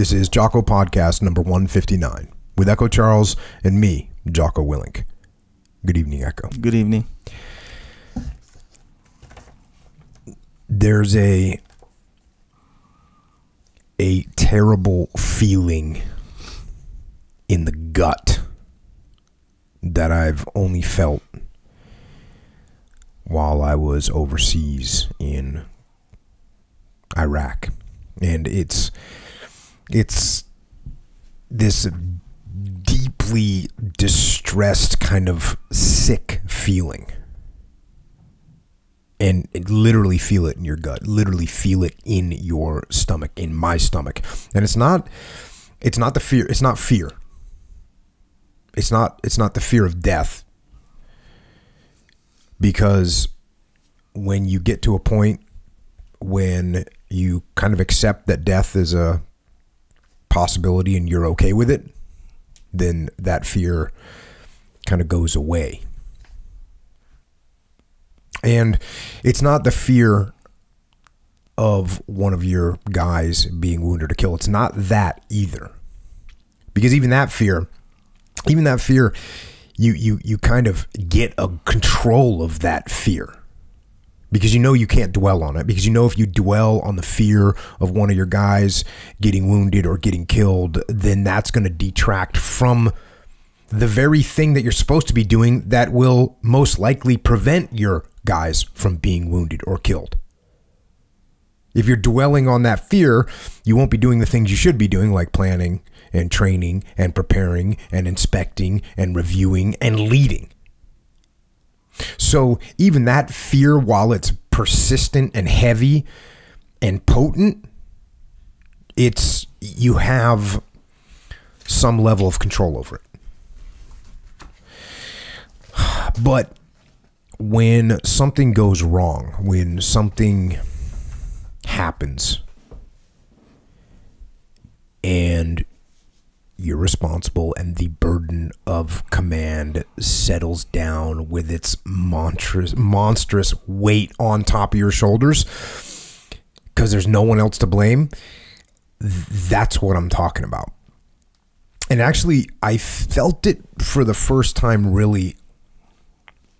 This is Jocko Podcast number 159 with Echo Charles and me, Jocko Willink. Good evening, Echo. Good evening. There's a terrible feeling in the gut that I've only felt while I was overseas in Iraq. And it's this deeply distressed kind of sick feeling. And literally feel it in your gut, literally feel it in your stomach, in my stomach. And it's not the fear. It's not fear. It's not the fear of death. Because when you get to a point when you kind of accept that death is a possibility and you're okay with it, then that fear kind of goes away. And it's not the fear of one of your guys being wounded or killed. It's not that either. Because even that fear, you kind of get a control of that fear. Because you know you can't dwell on it. Because you know if you dwell on the fear of one of your guys getting wounded or getting killed, then that's going to detract from the very thing that you're supposed to be doing that will most likely prevent your guys from being wounded or killed. If you're dwelling on that fear, you won't be doing the things you should be doing, like planning and training and preparing and inspecting and reviewing and leading. So even that fear, while it's persistent and heavy and potent, you have some level of control over it. But when something goes wrong, when something happens and you're responsible and the burden of command settles down with its monstrous weight on top of your shoulders because there's no one else to blame, that's what I'm talking about. And actually, I felt it for the first time really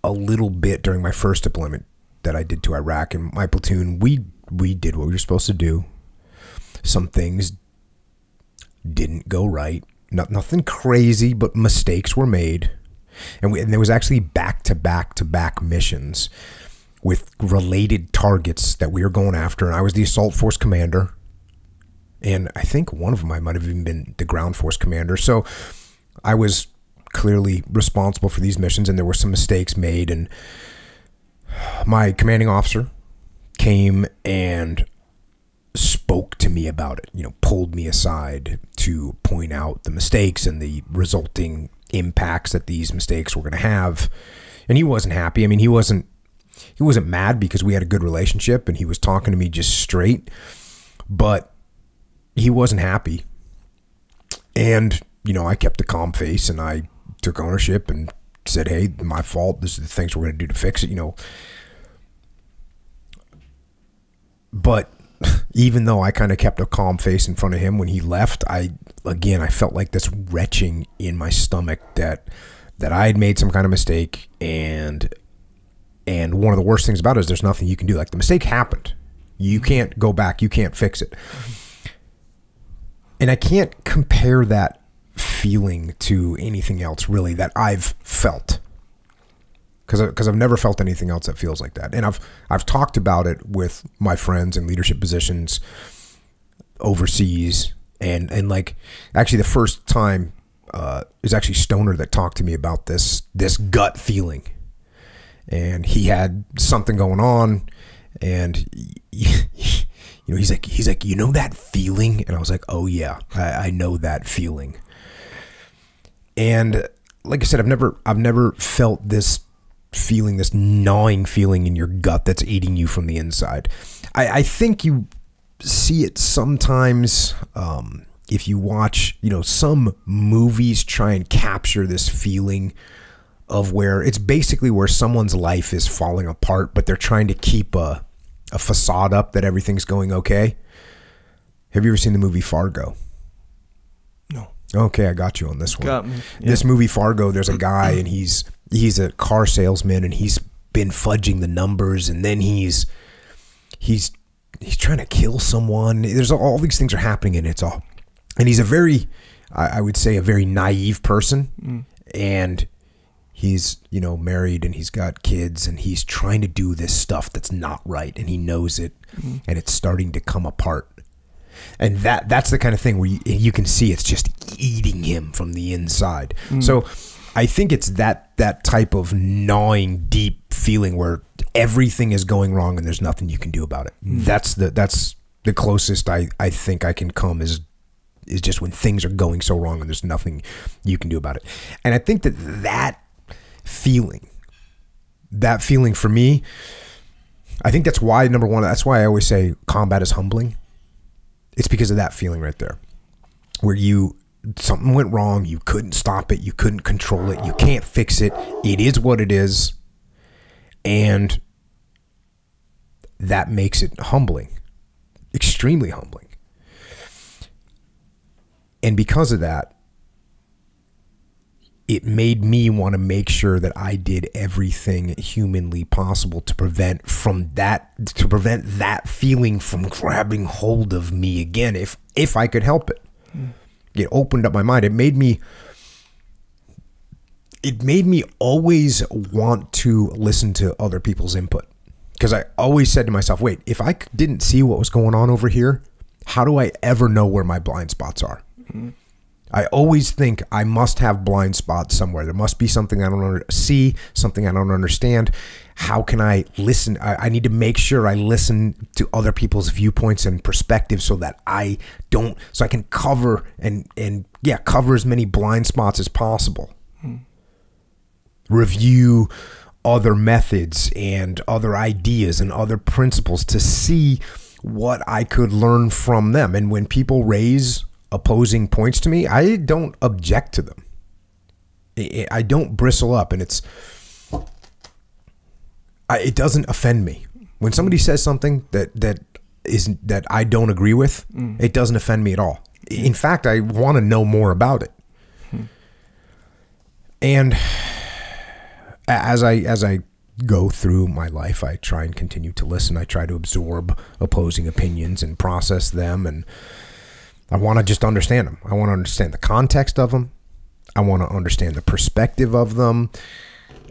a little bit during my first deployment that I did to Iraq. And my platoon, we did what we were supposed to do. Some things didn't go right. Nothing crazy, but mistakes were made. And there was actually back-to-back missions with related targets that we were going after. And I was the assault force commander. And I think one of them, I might have even been the ground force commander. So I was clearly responsible for these missions, and there were some mistakes made, and my commanding officer came and spoke to me about it, pulled me aside to point out the mistakes and the resulting impacts that these mistakes were going to have. And he wasn't happy. I mean, he wasn't mad because we had a good relationship and he was talking to me just straight, but he wasn't happy. And I kept a calm face and I took ownership and said, hey, my fault. This is the things we're going to do to fix it, But even though I kind of kept a calm face in front of him when he left, I felt like this retching in my stomach that I had made some kind of mistake. And one of the worst things about it is there's nothing you can do. Like, the mistake happened. You can't go back. You can't fix it. And I can't compare that feeling to anything else really that I've felt, because I've never felt anything else that feels like that. And I've talked about it with my friends in leadership positions overseas, and like, actually the first time is actually Stoner that talked to me about this gut feeling. And he had something going on, and he's like that feeling? And I was like, oh yeah, I know that feeling. And like I said, I've never felt this feeling, this gnawing feeling in your gut that's eating you from the inside. I think you see it sometimes if you watch, some movies try and capture this feeling of where it's basically where someone's life is falling apart, but they're trying to keep a facade up that everything's going okay. Have you ever seen the movie Fargo? Okay, I got you on this one. Got me. Yeah. This movie Fargo, there's a guy and he's a car salesman and he's been fudging the numbers, and then he's trying to kill someone. There's all these things are happening, and he's a very, I would say, a very naive person, and he's, you know, married and he's got kids and he's trying to do this stuff that's not right, and he knows it, and it's starting to come apart. And that's the kind of thing where you can see it's just eating him from the inside. So I think it's that type of gnawing, deep feeling where everything is going wrong and there's nothing you can do about it. That's the closest I think I can come is just when things are going so wrong and there's nothing you can do about it. And I think that feeling for me, I think that's why, number one, that's why I always say combat is humbling. It's because of that feeling right there, where something went wrong, you couldn't stop it, you couldn't control it, you can't fix it, it is what it is, and that makes it humbling, extremely humbling. And because of that, it made me want to make sure that I did everything humanly possible to prevent that feeling from grabbing hold of me again, if I could help it. It opened up my mind. It made me always want to listen to other people's input, because I always said to myself, wait, if I didn't see what was going on over here, how do I ever know where my blind spots are? I always think I must have blind spots somewhere. There must be something I don't see, something I don't understand. How can I listen? I need to make sure I listen to other people's viewpoints and perspectives so that I can cover cover as many blind spots as possible. Review other methods and other ideas and other principles to see what I could learn from them. And when people raise opposing points to me, I don't object to them. I don't bristle up, and it doesn't offend me. When somebody says something that I don't agree with, it doesn't offend me at all. In fact, I want to know more about it. And as I go through my life, I try and continue to listen. I try to absorb opposing opinions and process them, and I want to just understand them. I want to understand the context of them. I want to understand the perspective of them.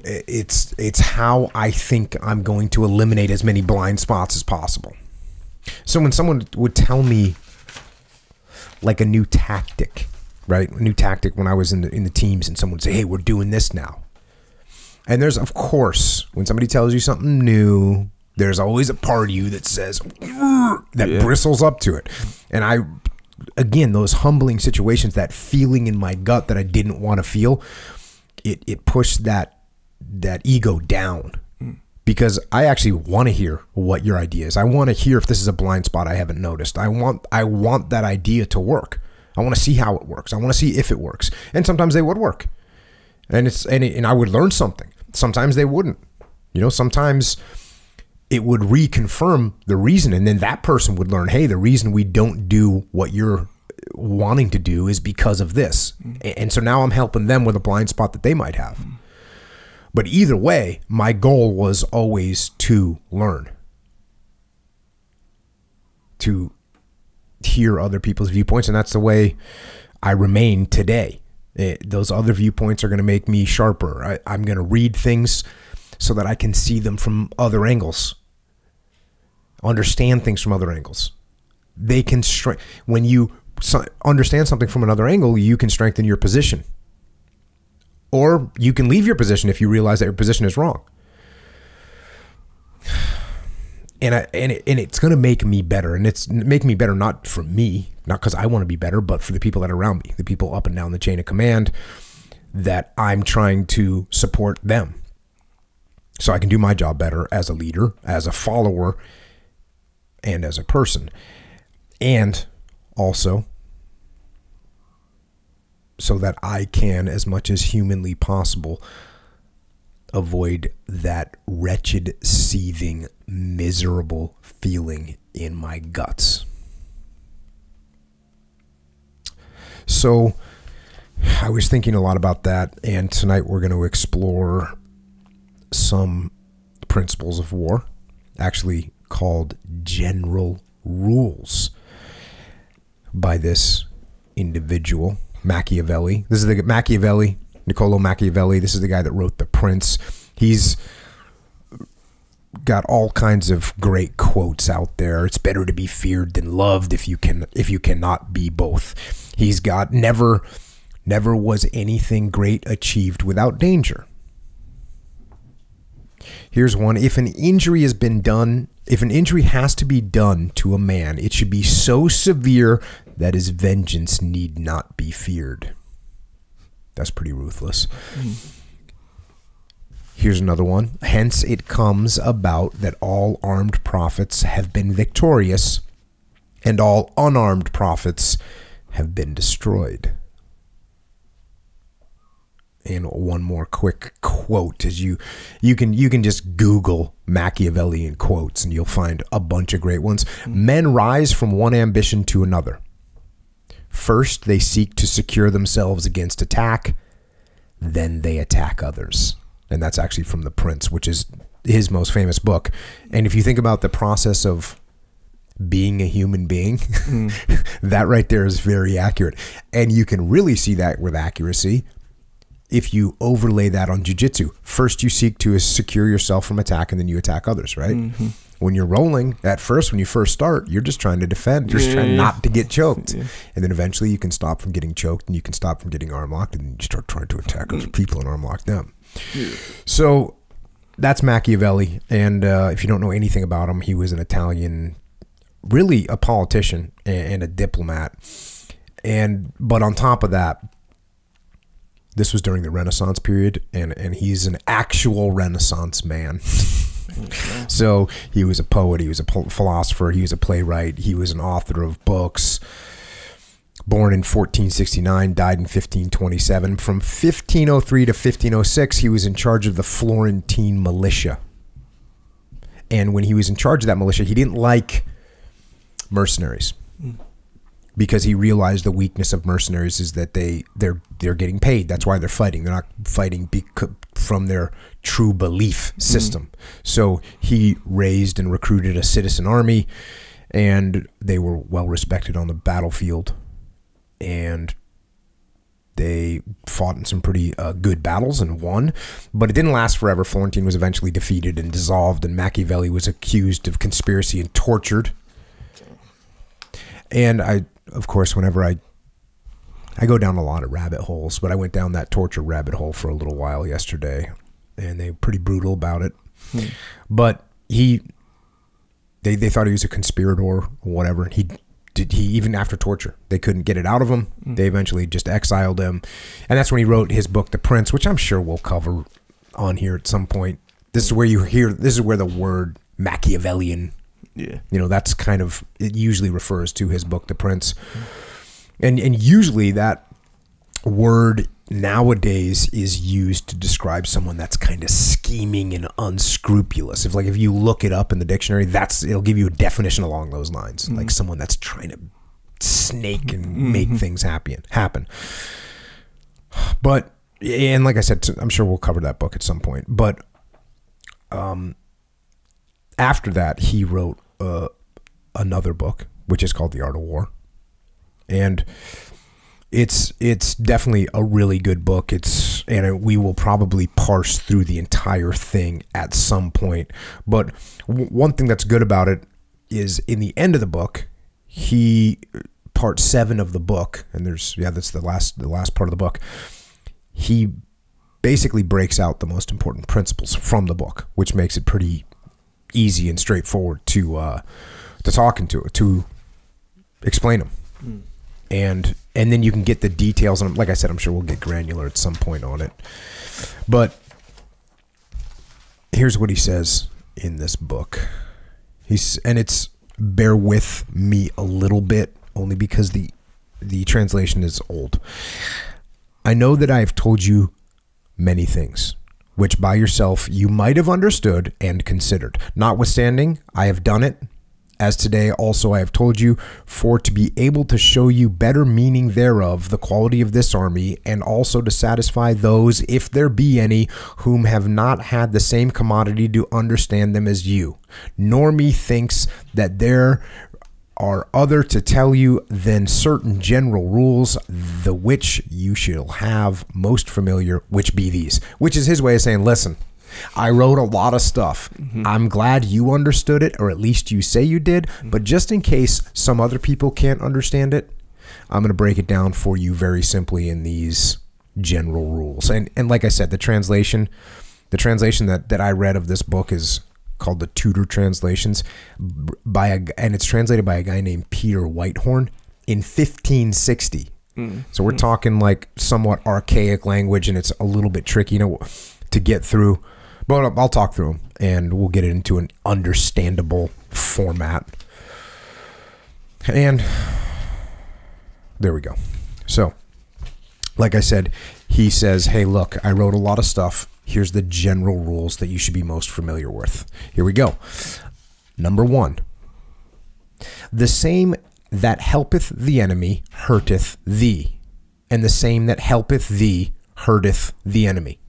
It's how I think I'm going to eliminate as many blind spots as possible. So when someone would tell me like a new tactic, right? A new tactic when I was in the teams, and someone would say, hey, we're doing this now. And there's, of course, when somebody tells you something new, there's always a part of you that says, that bristles up to it. And again, those humbling situations, that feeling in my gut that I didn't want to feel, it pushed that ego down, because I actually want to hear what your idea is. I want to hear if this is a blind spot I haven't noticed. I want that idea to work. I want to see how it works. I want to see if it works. And sometimes they would work, and I would learn something. Sometimes they wouldn't. You know, sometimes it would reconfirm the reason, and then that person would learn, hey, the reason we don't do what you're wanting to do is because of this. And so now I'm helping them with a blind spot that they might have. But either way, my goal was always to learn, to hear other people's viewpoints, and that's the way I remain today. Those other viewpoints are going to make me sharper. I'm going to read things so that I can see them from other angles, understand things from other angles. They can when you understand something from another angle, you can strengthen your position. Or you can leave your position if you realize that your position is wrong. And it's going to make me better. And it's making me better not for me, not because I want to be better, but for the people that are around me, the people up and down the chain of command that I'm trying to support them. So I can do my job better as a leader, as a follower, and as a person. And also so that I can, as much as humanly possible, avoid that wretched, seething, miserable feeling in my guts. So I was thinking a lot about that, and tonight we're going to explore some principles of war, actually called general rules, by this individual, Machiavelli. This is the Machiavelli, Niccolo Machiavelli. This is the guy that wrote The Prince. He's got all kinds of great quotes out there. It's better to be feared than loved if you cannot be both. He's got never was anything great achieved without danger. Here's one. If an injury has to be done to a man, it should be so severe that his vengeance need not be feared. That's pretty ruthless. Here's another one. Hence it comes about that all armed prophets have been victorious, and all unarmed prophets have been destroyed. And one more quick quote is you can just Google Machiavellian quotes and you'll find a bunch of great ones. Men rise from one ambition to another. First, they seek to secure themselves against attack. Then they attack others. And that's actually from The Prince, which is his most famous book. And if you think about the process of being a human being, that right there is very accurate. And you can really see that with accuracy if you overlay that on jiu-jitsu. First, you seek to secure yourself from attack, and then you attack others, right? When you're rolling, at first, when you first start, you're just trying to defend. You're just trying not to get choked. And then eventually you can stop from getting choked, and you can stop from getting arm locked, and then you start trying to attack other people and arm lock them. So that's Machiavelli. And if you don't know anything about him, he was an Italian, really a politician and a diplomat. But on top of that, this was during the Renaissance period, and he's an actual Renaissance man. So he was a poet, he was a philosopher, he was a playwright, he was an author of books. Born in 1469, died in 1527. From 1503 to 1506, he was in charge of the Florentine militia. And when he was in charge of that militia, he didn't like mercenaries. Because he realized the weakness of mercenaries is that they're getting paid. That's why they're fighting. They're not fighting from their true belief system. So he raised and recruited a citizen army, and they were well respected on the battlefield. And they fought in some pretty good battles and won. But it didn't last forever. Florentine was eventually defeated and dissolved, and Machiavelli was accused of conspiracy and tortured. And of course, whenever I go down a lot of rabbit holes, but I went down that torture rabbit hole for a little while yesterday, and they were pretty brutal about it. But they thought he was a conspirator or whatever. He even after torture, they couldn't get it out of him. They eventually just exiled him, and that's when he wrote his book, The Prince, which I'm sure we'll cover on here at some point. This is where the word Machiavellian. That's kind of, it usually refers to his book, The Prince. And usually that word nowadays is used to describe someone that's kind of scheming and unscrupulous. If you look it up in the dictionary, it'll give you a definition along those lines. Like someone that's trying to snake and make things happen. But, and like I said, I'm sure we'll cover that book at some point. But after that, he wrote another book, which is called The Art of War. And it's definitely a really good book. We will probably parse through the entire thing at some point. But one thing that's good about it is in the end of the book, part 7 of the book, and that's the last part of the book, he basically breaks out the most important principles from the book, which makes it pretty easy and straightforward to explain them. And then you can get the details on them. Like I said, I'm sure we'll get granular at some point on it. But here's what he says in this book. It's bear with me a little bit, only because the translation is old. I know that I have told you many things, which by yourself you might have understood and considered. Notwithstanding, I have done it, As today also I have told you, for to be able to show you better meaning thereof, the quality of this army, and also to satisfy those, if there be any, whom have not had the same commodity to understand them as you. Nor methinks that there are other to tell you than certain general rules, the which you shall have most familiar, which be these. Which is his way of saying, listen, I wrote a lot of stuff. I'm glad you understood it, or at least you say you did. But just in case some other people can't understand it, I'm going to break it down for you very simply in these general rules. And like I said, the translation that I read of this book is called the Tudor Translations, and it's translated by a guy named Peter Whitehorn in 1560. So we're talking like somewhat archaic language, and it's a little bit tricky, to get through. But I'll talk through them, and we'll get it into an understandable format. And there we go. So, like I said, he says, hey, look, I wrote a lot of stuff. Here's the general rules that you should be most familiar with. Here we go. Number 1. The same that helpeth the enemy hurteth thee, and the same that helpeth thee hurteth the enemy.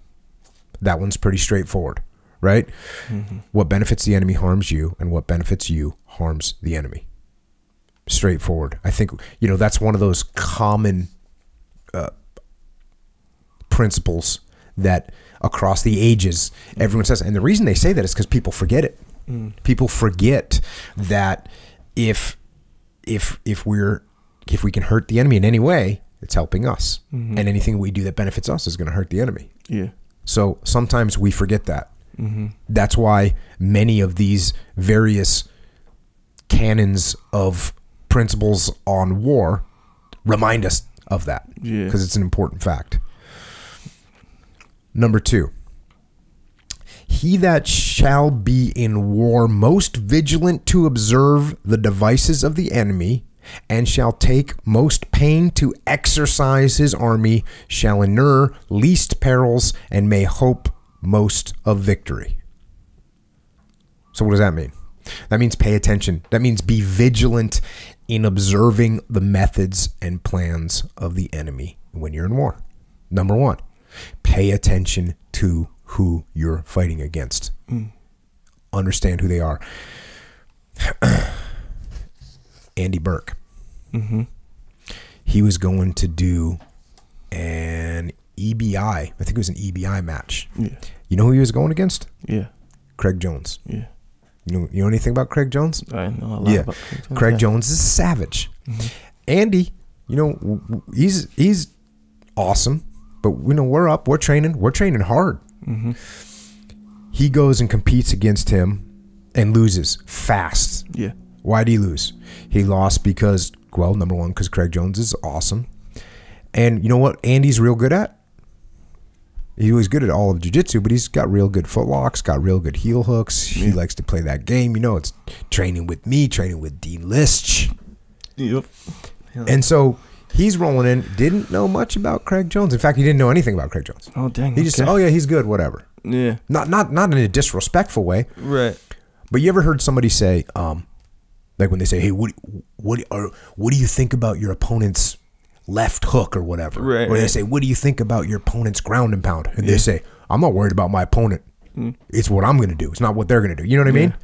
That one's pretty straightforward, right? What benefits the enemy harms you, and what benefits you harms the enemy. Straightforward. I think, that's one of those common principles that across the ages everyone says. And the reason they say that is because people forget it. People forget that if we can hurt the enemy in any way, it's helping us. And anything we do that benefits us is going to hurt the enemy. Yeah. So sometimes we forget that. That's why many of these various canons of principles on war remind us of that, because it's an important fact. Number 2, he that shall be in war most vigilant to observe the devices of the enemy, and shall take most pain to exercise his army, shall endure least perils, and may hope most of victory. So what does that mean? That means pay attention. That means be vigilant in observing the methods and plans of the enemy when you're in war. Number 1, pay attention to who you're fighting against. Understand who they are. Andy Burke. He was going to do an EBI. I think it was an EBI match. You know who he was going against? Craig Jones. You know anything about Craig Jones? I know a lot about Craig Jones. Craig Jones is savage. Andy, he's awesome, but we're training hard. He goes and competes against him and loses fast. Why did he lose? He lost because, well, number 1, because Craig Jones is awesome. And you know what Andy's real good at? He was good at all of jiu-jitsu, but he's got real good footlocks, got real good heel hooks. He likes to play that game. It's training with me, training with Dean List. And so he's rolling in, didn't know much about Craig Jones. In fact, he didn't know anything about Craig Jones. Oh, dang. He just said, oh, yeah, he's good, whatever. Not in a disrespectful way. Right. But you ever heard somebody say, like when they say, hey, what do you think about your opponent's left hook or whatever? Right. Or they say, what do you think about your opponent's ground and pound? And they say, I'm not worried about my opponent. It's what I'm going to do. It's not what they're going to do. You know what I mean?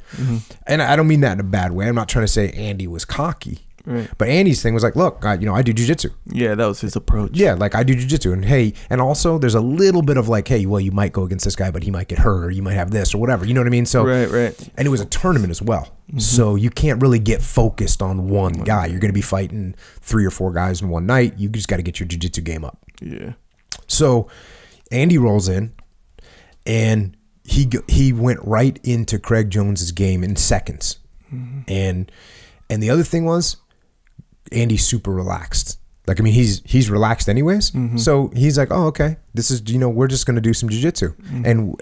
And I don't mean that in a bad way. I'm not trying to say Andy was cocky. Right. But Andy's thing was like, look, I do jiu-jitsu. Yeah, that was his approach. Yeah, like I do jiu-jitsu. And hey, and also there's a little bit of like, hey, well, you might go against this guy, but he might get hurt, or you might have this or whatever. You know what I mean? So Right. And it was a tournament as well. So you can't really get focused on one guy. You're going to be fighting 3 or 4 guys in one night. You just got to get your jiu-jitsu game up. Yeah. So Andy rolls in, and he went right into Craig Jones's game in seconds. And the other thing was, Andy's super relaxed. Like, I mean, he's relaxed anyways. So he's like, oh, okay, this is, we're just going to do some jiu-jitsu, and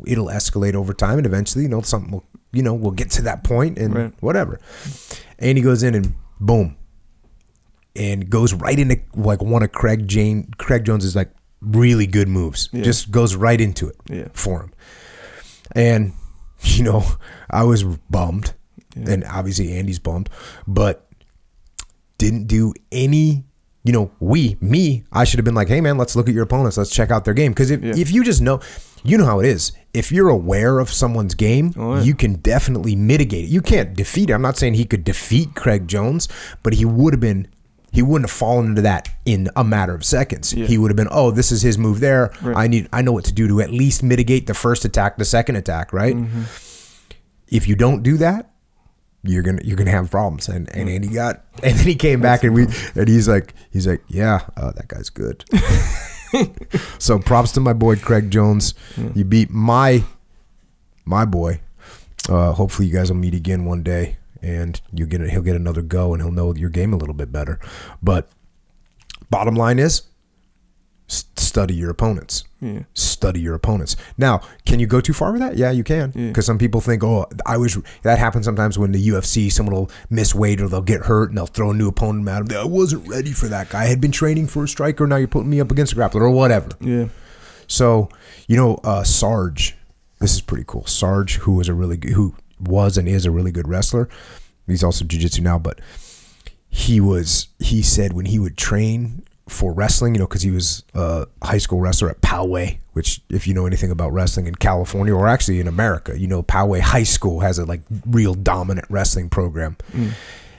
it'll escalate over time, and eventually, something will, we'll get to that point, and whatever. Andy goes in and boom, and goes right into like one of Craig Jones's like really good moves. Just goes right into it for him. And I was bummed And obviously Andy's bummed, but didn't do any, you know, I should have been like, hey man, let's look at your opponents. Let's check out their game. Because if you just know, you know how it is. If you're aware of someone's game, you can definitely mitigate it. You can't defeat it. I'm not saying he could defeat Craig Jones, but he wouldn't have fallen into that in a matter of seconds. He would have been, oh, this is his move there. Right. I know what to do to at least mitigate the first attack, the second attack, right? Mm-hmm. If you don't do that, you're gonna have problems. And then he came back and he's like, yeah, that guy's good. So props to my boy Craig Jones. You beat my boy. Hopefully you guys will meet again one day, and he'll get another go, and he'll know your game a little bit better. But bottom line is, study your opponents. Study your opponents. Now, can you go too far with that? Yeah, you can. Because some people think, that happens sometimes when the UFC, someone will miss weight or they'll get hurt and they'll throw a new opponent at them. I wasn't ready for that guy. I had been training for a striker. Now you're putting me up against a grappler or whatever. Yeah. So, Sarge, this is pretty cool. Sarge, who was and is a really good wrestler. He's also jiu-jitsu now, but he said when he would train for wrestling, because he was a high school wrestler at Poway, which if you know anything about wrestling in California or actually in America, Poway High School has a real dominant wrestling program.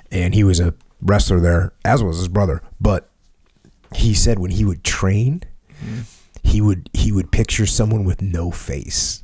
And he was a wrestler there, as was his brother. But he said when he would train, he would picture someone with no face.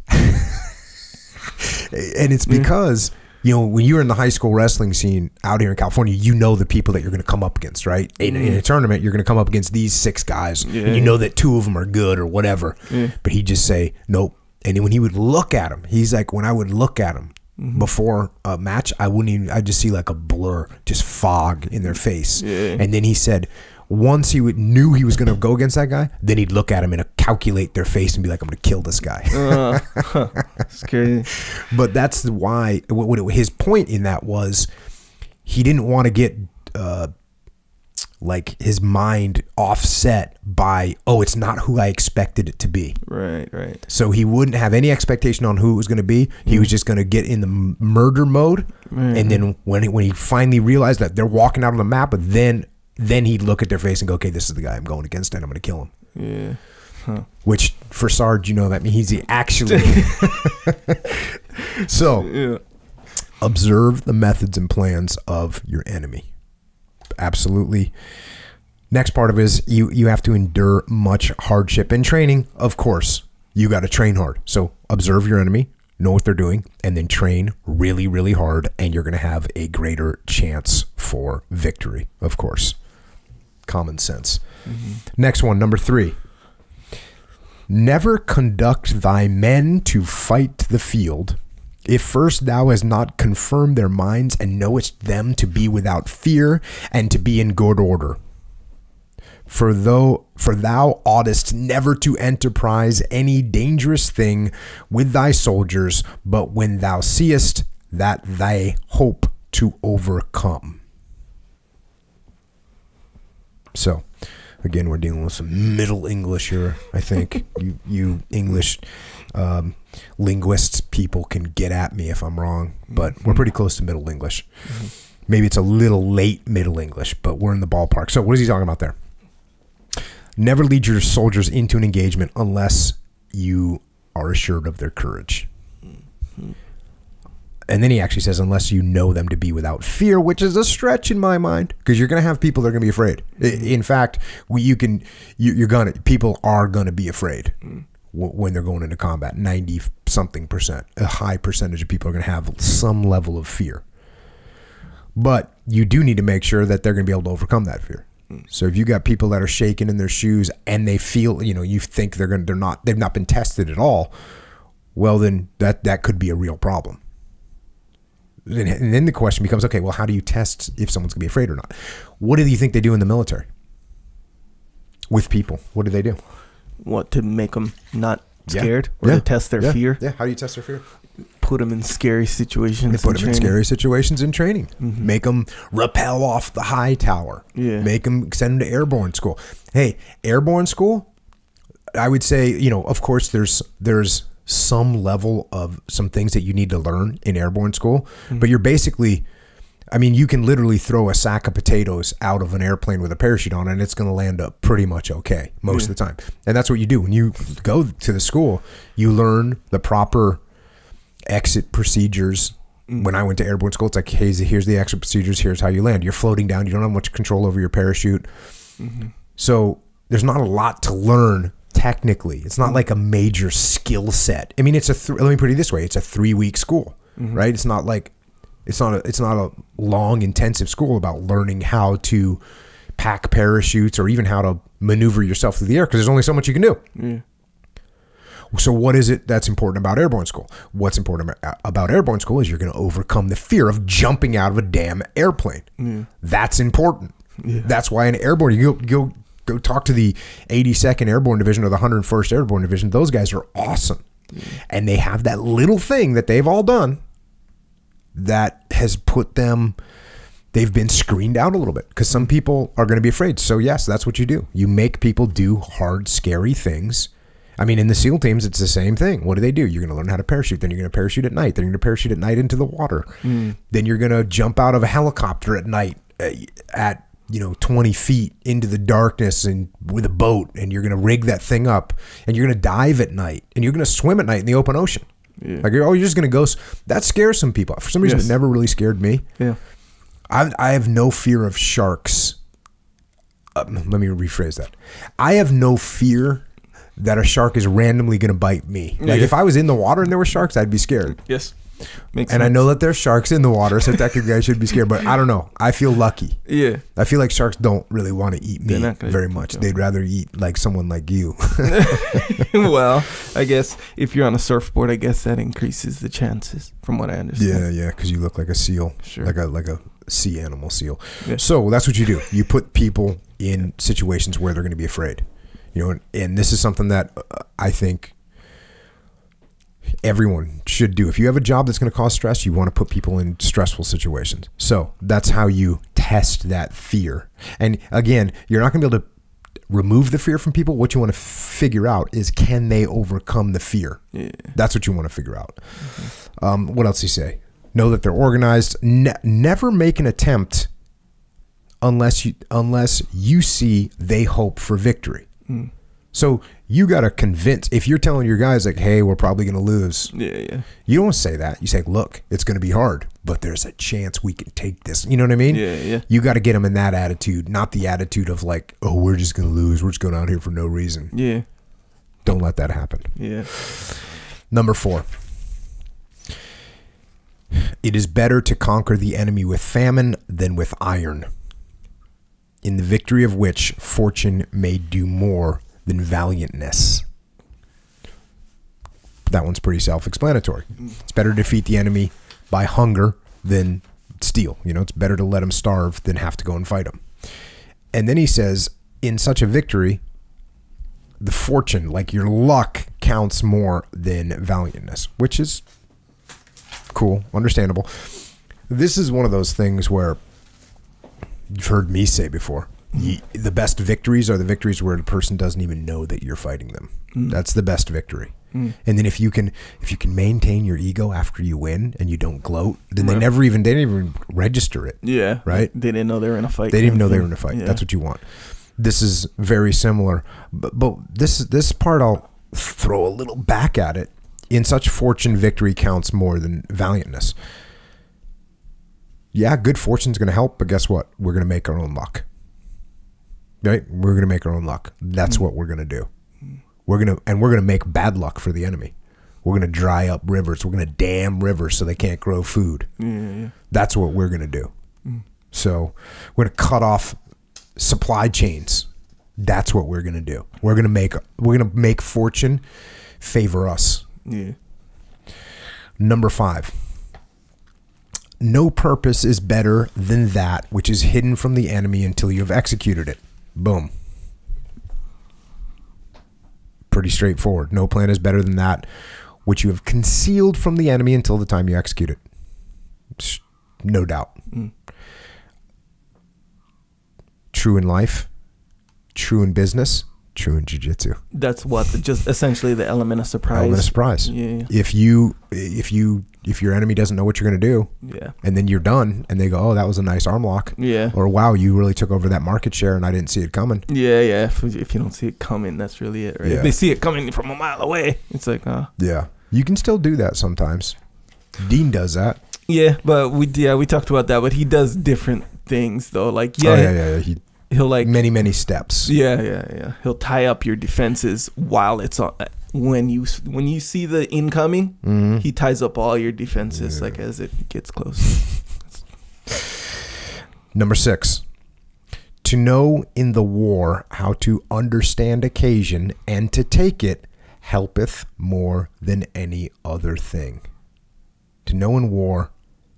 And it's because when you're in the high school wrestling scene out here in California, the people that you're going to come up against, right? In a tournament, you're going to come up against these 6 guys, and you know that 2 of them are good or whatever. But he'd just say, nope. And then when he would look at him, he's like, when I would look at him before a match, I'd just see like a blur, just fog in their face. And then he said, once he knew he was going to go against that guy, then he'd look at him and calculate their face and be like, I'm going to kill this guy. It's crazy. But that's why, his point in that was, he didn't want to get his mind offset by, it's not who I expected it to be. Right. So he wouldn't have any expectation on who it was going to be. He was just going to get in the murder mode. And then when he finally realized that they're walking out on the map, but then he'd look at their face and go, okay, this is the guy I'm going against, and I'm going to kill him. Yeah. Huh. Which for Sarge, that means he actually. So, observe the methods and plans of your enemy. Absolutely. Next part of it is you have to endure much hardship in training. Of course, you got to train hard. So observe your enemy, know what they're doing, and then train really, really hard, and you're going to have a greater chance for victory, of course. Common sense. Next one, number 3. Never conduct thy men to fight the field, if first thou hast not confirmed their minds and knowest them to be without fear and to be in good order. For thou oughtest never to enterprise any dangerous thing with thy soldiers, but when thou seest that they hope to overcome. So, again, we're dealing with some Middle English here, I think. you English linguists people can get at me if I'm wrong, but we're pretty close to Middle English. Maybe it's a little late Middle English, but we're in the ballpark. So what is he talking about there? Never lead your soldiers into an engagement unless you are assured of their courage. And then he actually says, unless you know them to be without fear, which is a stretch in my mind, because you're going to have people that are going to be afraid. In fact, people are going to be afraid when they're going into combat. 90-something%, a high percentage of people are going to have some level of fear. But you do need to make sure that they're going to be able to overcome that fear. So if you got people that are shaking in their shoes and they feel, you think they've not been tested at all, well, then that could be a real problem. And then the question becomes, okay, well, how do you test if someone's going to be afraid or not? What do you think they do in the military with people? What do they do? What, to make them not scared or to test their fear? Yeah, how do you test their fear? Put them in scary situations. They put them in scary situations in training. Make them rappel off the high tower. Make them send them to airborne school. Hey, airborne school, I would say, of course there's some level of some things that you need to learn in airborne school, but you're basically, I mean, you can literally throw a sack of potatoes out of an airplane with a parachute on it, and it's going to land up pretty much okay most of the time. And that's what you do. When you go to the school, you learn the proper exit procedures. When I went to airborne school, it's like, hey, here's the exit procedures. Here's how you land. You're floating down. You don't have much control over your parachute. So there's not a lot to learn technically. It's not like a major skill set. I mean, let me put it this way. It's a 3-week school, right? It's not like, it's not a long, intensive school about learning how to pack parachutes or even how to maneuver yourself through the air, because there's only so much you can do. Yeah. So what is it that's important about airborne school? What's important about airborne school is you're going to overcome the fear of jumping out of a damn airplane. Yeah. That's important. Yeah. That's why in airborne, you go talk to the 82nd Airborne Division or the 101st Airborne Division. Those guys are awesome. Yeah. And they have that little thing that they've all done that has put them, they've been screened out a little bit, because some people are going to be afraid. So yes, that's what you do. You make people do hard, scary things. I mean, in the SEAL teams, it's the same thing. What do? You're going to learn how to parachute. Then you're going to parachute at night. Then you're going to parachute at night into the water. Then you're going to jump out of a helicopter at night at 20 feet into the darkness and with a boat, and you're going to rig that thing up, and you're going to dive at night, and you're going to swim at night in the open ocean. Yeah. Like, you're just going to go. That scares some people. For some reason, it never really scared me. Yeah. I have no fear of sharks. Let me rephrase that. I have no fear that a shark is randomly going to bite me. Like, if I was in the water and there were sharks, I'd be scared. Yes. Makes sense. I know that there's sharks in the water, so technically I should be scared, but I don't know. I feel lucky. Yeah. I feel like sharks don't really want to eat me very much. They'd rather eat like someone like you. Well, I guess if you're on a surfboard, I guess that increases the chances, from what I understand. Yeah, because you look like a seal. Sure. Like a sea animal seal. Yeah. So that's what you do. You put people in situations where they're going to be afraid. And this is something that I think everyone should do. If you have a job that's going to cause stress, you want to put people in stressful situations. So that's how you test that fear. And again, you're not going to be able to remove the fear from people. What you want to figure out is, can they overcome the fear? Yeah. That's what you want to figure out. What else do you say? Know that they're organized. Never make an attempt unless you see they hope for victory. So you got to convince, if you're telling your guys like, hey, we're probably going to lose. Yeah. You don't say that. You say, look, it's going to be hard, but there's a chance we can take this. You know what I mean? Yeah. You got to get them in that attitude, not the attitude of like, oh, we're just going to lose. We're just going out here for no reason. Yeah. Don't let that happen. Yeah. Number 4. It is better to conquer the enemy with famine than with iron, in the victory of which fortune may do more than valiantness. That one's pretty self-explanatory. It's better to defeat the enemy by hunger than steal. It's better to let them starve than have to go and fight them. And then he says, in such a victory, the fortune, like your luck, counts more than valiantness, which is cool, understandable. This is one of those things where you've heard me say before, the best victories are the victories where the person doesn't even know that you're fighting them. That's the best victory. And then if you can maintain your ego after you win and you don't gloat, then they didn't even register it. Yeah. Right? They didn't know they were in a fight. They didn't even know they were in a fight. Yeah. That's what you want. This is very similar. But this part, I'll throw a little back at it. In such fortune, victory counts more than valiantness. Yeah, good fortune's going to help, but guess what? We're going to make our own luck. Right? We're going to make our own luck. That's what we're going to do. We're going to make bad luck for the enemy. We're going to dry up rivers. We're going to dam rivers so they can't grow food. Yeah. That's what we're going to do. So we're going to cut off supply chains. That's what we're going to do. We're going to make fortune favor us. Yeah. Number 5. No purpose is better than that which is hidden from the enemy until you have executed it. Boom. Pretty straightforward. No plan is better than that which you have concealed from the enemy until the time you execute it. No doubt. True in life, true in business, true in jiu-jitsu. That's what just essentially the element of surprise. Element of surprise. Yeah. If your enemy doesn't know what you're going to do, Yeah. and then you're done, and they go, "Oh, that was a nice arm lock," Yeah. or "Wow, you really took over that market share, and I didn't see it coming." Yeah, yeah. If you don't see it coming, that's really it, right? Yeah. If they see it coming from a mile away, it's like, Yeah, you can still do that sometimes. Dean does that. Yeah, but we talked about that, but he does different things though. Like, Yeah. He'll like Many steps. Yeah. He'll tie up your defenses while it's on. When you see the incoming, Mm-hmm. he ties up all your defenses like as it gets close. Number 6, to know in the war how to understand occasion and to take it helpeth more than any other thing. To know in war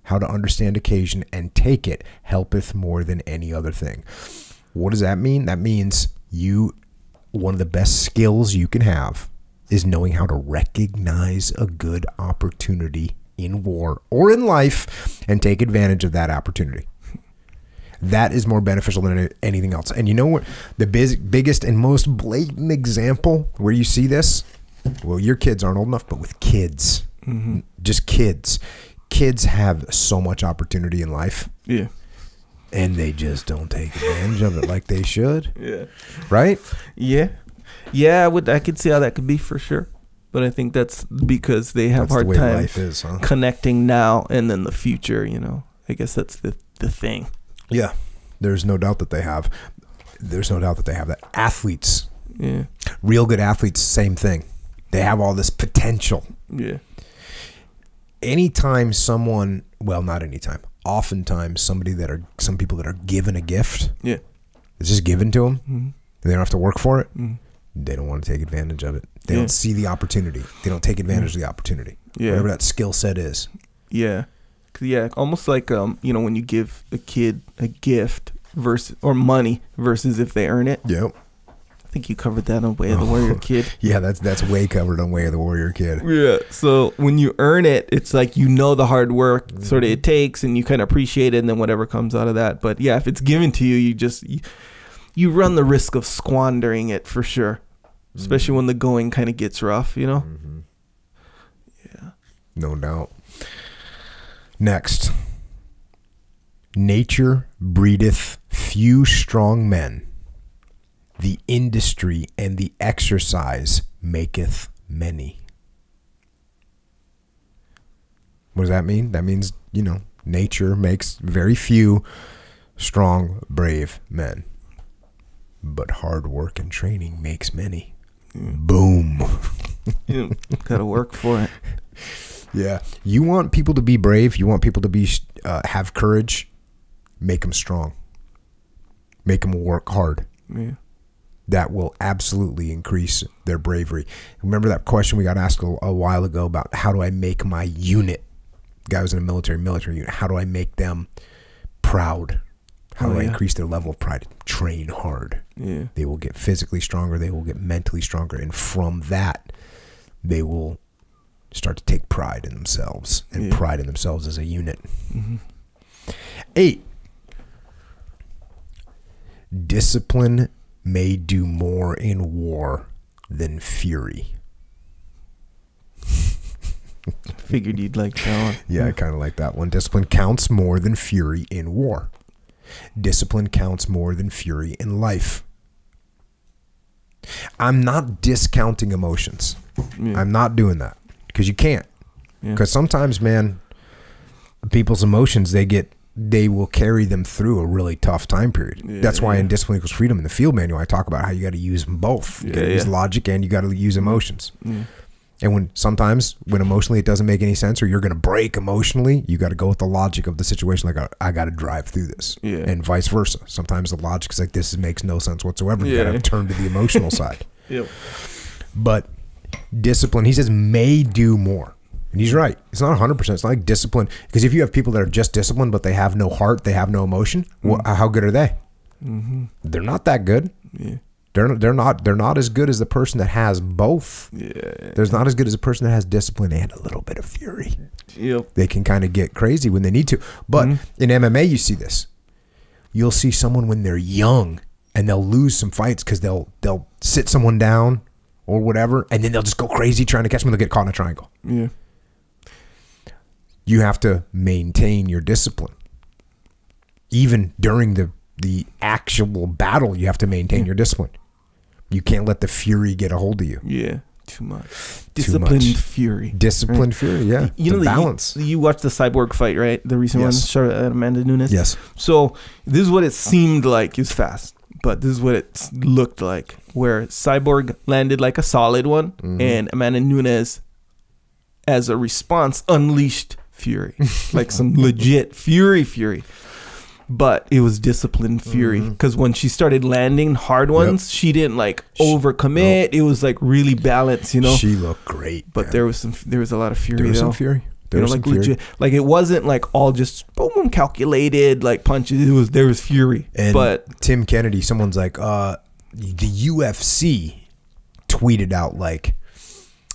how to understand occasion and take it helpeth more than any other thing. What does that mean? That means one of the best skills you can have is knowing how to recognize a good opportunity in war or in life and take advantage of that opportunity. That is more beneficial than anything else. And you know what? The biggest and most blatant example where you see this? Well, your kids aren't old enough, but with kids. Mm-hmm. Just kids. Kids have so much opportunity in life. Yeah. And they just don't take advantage of it like they should. Yeah. Right? Yeah. Yeah, I could see how that could be for sure. But I think that's because they have hard time life is, huh? connecting now and then the future, I guess that's the thing. Yeah. There's no doubt that they have. There's no doubt that they have that. Athletes. Yeah. Real good athletes, same thing. They have all this potential. Yeah. Anytime someone, well, not anytime, oftentimes some people that are given a gift. Yeah. It's just given to them. Mm-hmm. They don't have to work for it. Mm-hmm. They don't want to take advantage of it. They don't see the opportunity. They don't take advantage of the opportunity. Yeah. Whatever that skill set is. Yeah. Yeah. Almost like, when you give a kid a gift or money versus if they earn it. Yep. I think you covered that on Way of the Warrior Kid. Yeah, that's way covered on Way of the Warrior Kid. Yeah. So when you earn it, it's like the hard work sort of it takes, and you kind of appreciate it, and then whatever comes out of that. But yeah, if it's given to you, you run the risk of squandering it for sure, especially when the going kind of gets rough, Mm-hmm. Yeah. No doubt. Next. Nature breedeth few strong men. The industry and the exercise maketh many. What does that mean? That means, nature makes very few strong, brave men. But hard work and training makes many. Boom. You gotta work for it. Yeah. You want people to be brave. You want people to be have courage. Make them strong. Make them work hard. Yeah. That will absolutely increase their bravery. Remember that question we got asked a while ago about how do I make my unit? The guy was in a military unit. How do I make them proud? How do I increase their level of pride? Train hard. Yeah. They will get physically stronger. They will get mentally stronger. And from that, they will start to take pride in themselves and pride in themselves as a unit. Mm-hmm. 8. Discipline may do more in war than fury. Figured you'd like that one. Yeah, I kind of like that one. Discipline counts more than fury in war. Discipline counts more than fury in life. I'm not discounting emotions. Yeah. I'm not doing that because you can't. Because sometimes, man, people's emotions, they will carry them through a really tough time period. That's why in Discipline Equals Freedom in the field manual, I talk about how you got to use them both. You got to use logic and you got to use emotions. And when emotionally it doesn't make any sense or you're going to break emotionally, you got to go with the logic of the situation. Like, I got to drive through this. And vice versa. Sometimes the logic is like, this makes no sense whatsoever. You got to turn to the emotional side. But discipline, he says, may do more. And he's right. It's not 100%. It's not like discipline. Because if you have people that are just disciplined, but they have no heart, they have no emotion, how good are they? Mm-hmm. They're not that good. Yeah. They're not as good as the person that has both. Yeah. They're not as good as a person that has discipline and a little bit of fury. Yep. They can kind of get crazy when they need to. But in MMA, you see this. You'll see someone when they're young and they'll lose some fights because they'll sit someone down or whatever, and then they'll just go crazy trying to catch them and they'll get caught in a triangle. Yeah. You have to maintain your discipline. Even during the actual battle, you have to maintain your discipline. You can't let the fury get a hold of you. Yeah. Too much. Disciplined fury. Disciplined fury, yeah. You know, balance. You watched the Cyborg fight, right? The recent one, Charlotte Amanda Nunes? Yes. So this is what it seemed like. It was fast, but this is what it looked like, where Cyborg landed like a solid one, and Amanda Nunes, as a response, unleashed fury. Like some legit fury. But it was disciplined fury, because when she started landing hard ones, she didn't like overcommit. It was like really balanced, you know. She looked great, but there was a lot of fury. There was some fury. There was like some legit, fury. like it wasn't like all just boom calculated like punches. There was fury. And but Tim Kennedy, someone's like, the UFC tweeted out like,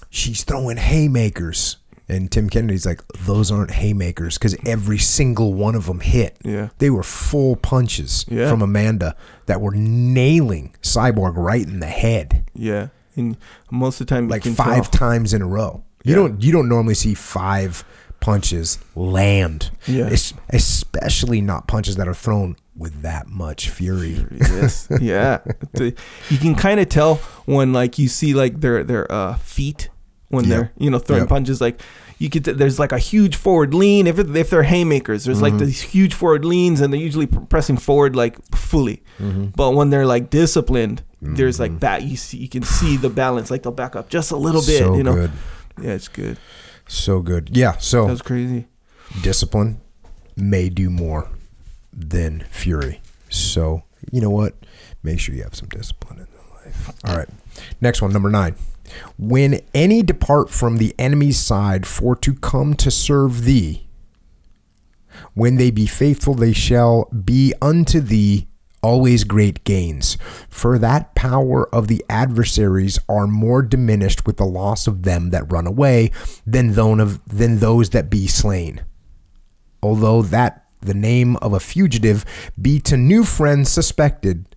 she's throwing haymakers. And Tim Kennedy's like, those aren't haymakers, because every single one of them hit. Yeah. They were full punches from Amanda that were nailing Cyborg right in the head. Yeah. And most of the time, like 5 times in a row. You don't normally see 5 punches land. Yeah. Especially not punches that are thrown with that much fury. Yes. Yeah. You can kind of tell when like you see like their feet when they're throwing punches, like you could there's like a huge forward lean. If they're haymakers, there's like these huge forward leans, and they're usually pressing forward like fully. But when they're like disciplined, there's like that you can see the balance, like they'll back up just a little bit. So good. Yeah, it's good. So good. Yeah. So that was crazy. Discipline may do more than fury. So you know what? Make sure you have some discipline in your life. All right. Next one, number 9. When any depart from the enemy's side for to come to serve thee, when they be faithful, they shall be unto thee always great gains. For that power of the adversaries are more diminished with the loss of them that run away than those that be slain. Although that the name of a fugitive be to new friends suspected,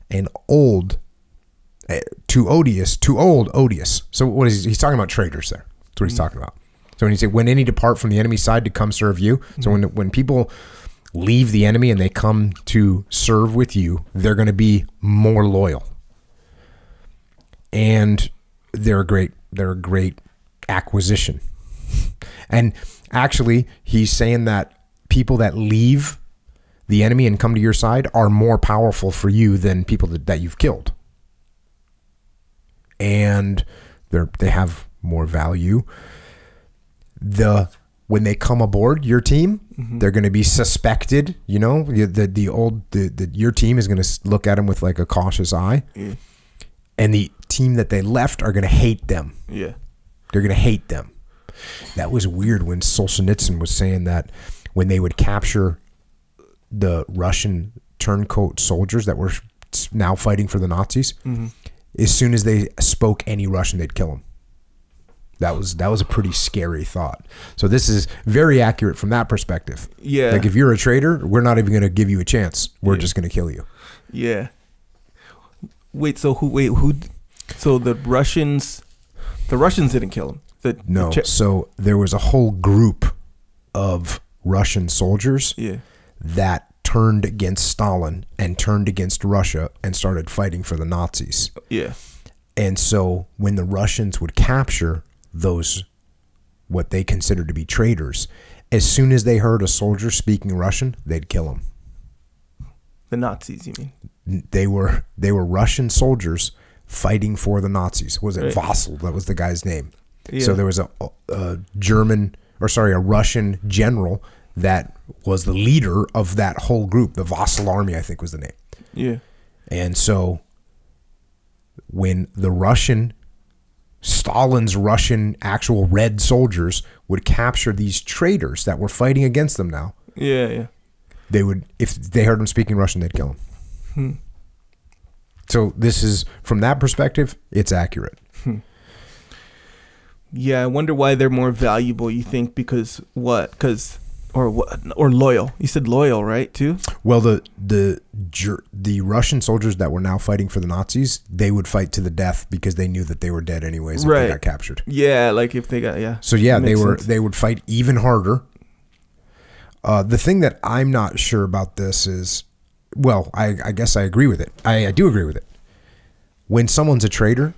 and old odious. So what is he's talking about? Traitors there. That's what he's talking about. So when you say when any depart from the enemy's side to come serve you, so when people leave the enemy and they come to serve with you, they're going to be more loyal, and they're a great acquisition. And actually, he's saying that people that leave the enemy and come to your side are more powerful for you than people that you've killed. And they have more value. When they come aboard your team, they're going to be suspected. You know, your team is going to look at them with like a cautious eye, and the team that they left are going to hate them. Yeah, they're going to hate them. That was weird when Solzhenitsyn was saying that when they would capture the Russian turncoat soldiers that were now fighting for the Nazis. As soon as they spoke any Russian, they'd kill them. That was a pretty scary thought. So this is very accurate from that perspective. Yeah. Like if you're a traitor, we're not even going to give you a chance. We're just going to kill you. Yeah. Wait, so who? So the Russians didn't kill him. No. So there was a whole group of Russian soldiers that turned against Stalin and turned against Russia and started fighting for the Nazis. Yeah. And so when the Russians would capture those, what they considered to be traitors, as soon as they heard a soldier speaking Russian, they'd kill him. The Nazis, you mean? They were Russian soldiers fighting for the Nazis. Was it Vassal? That was the guy's name. Yeah. So there was a Russian general that was the leader of that whole group. The Vassal Army, I think, was the name. Yeah. And so when Stalin's Russian actual red soldiers would capture these traitors that were fighting against them now. Yeah. They would, if they heard them speaking Russian, they'd kill them. So this is, from that perspective, it's accurate. Yeah, I wonder why they're more valuable, you think, because what? Because Or what? Or loyal. You said loyal, right? Too. Well, the Russian soldiers that were now fighting for the Nazis, they would fight to the death because they knew that they were dead anyways if they got captured. Yeah, like if they got So yeah, they would fight even harder. The thing that I'm not sure about this is, well, I guess I agree with it. I do agree with it. When someone's a traitor,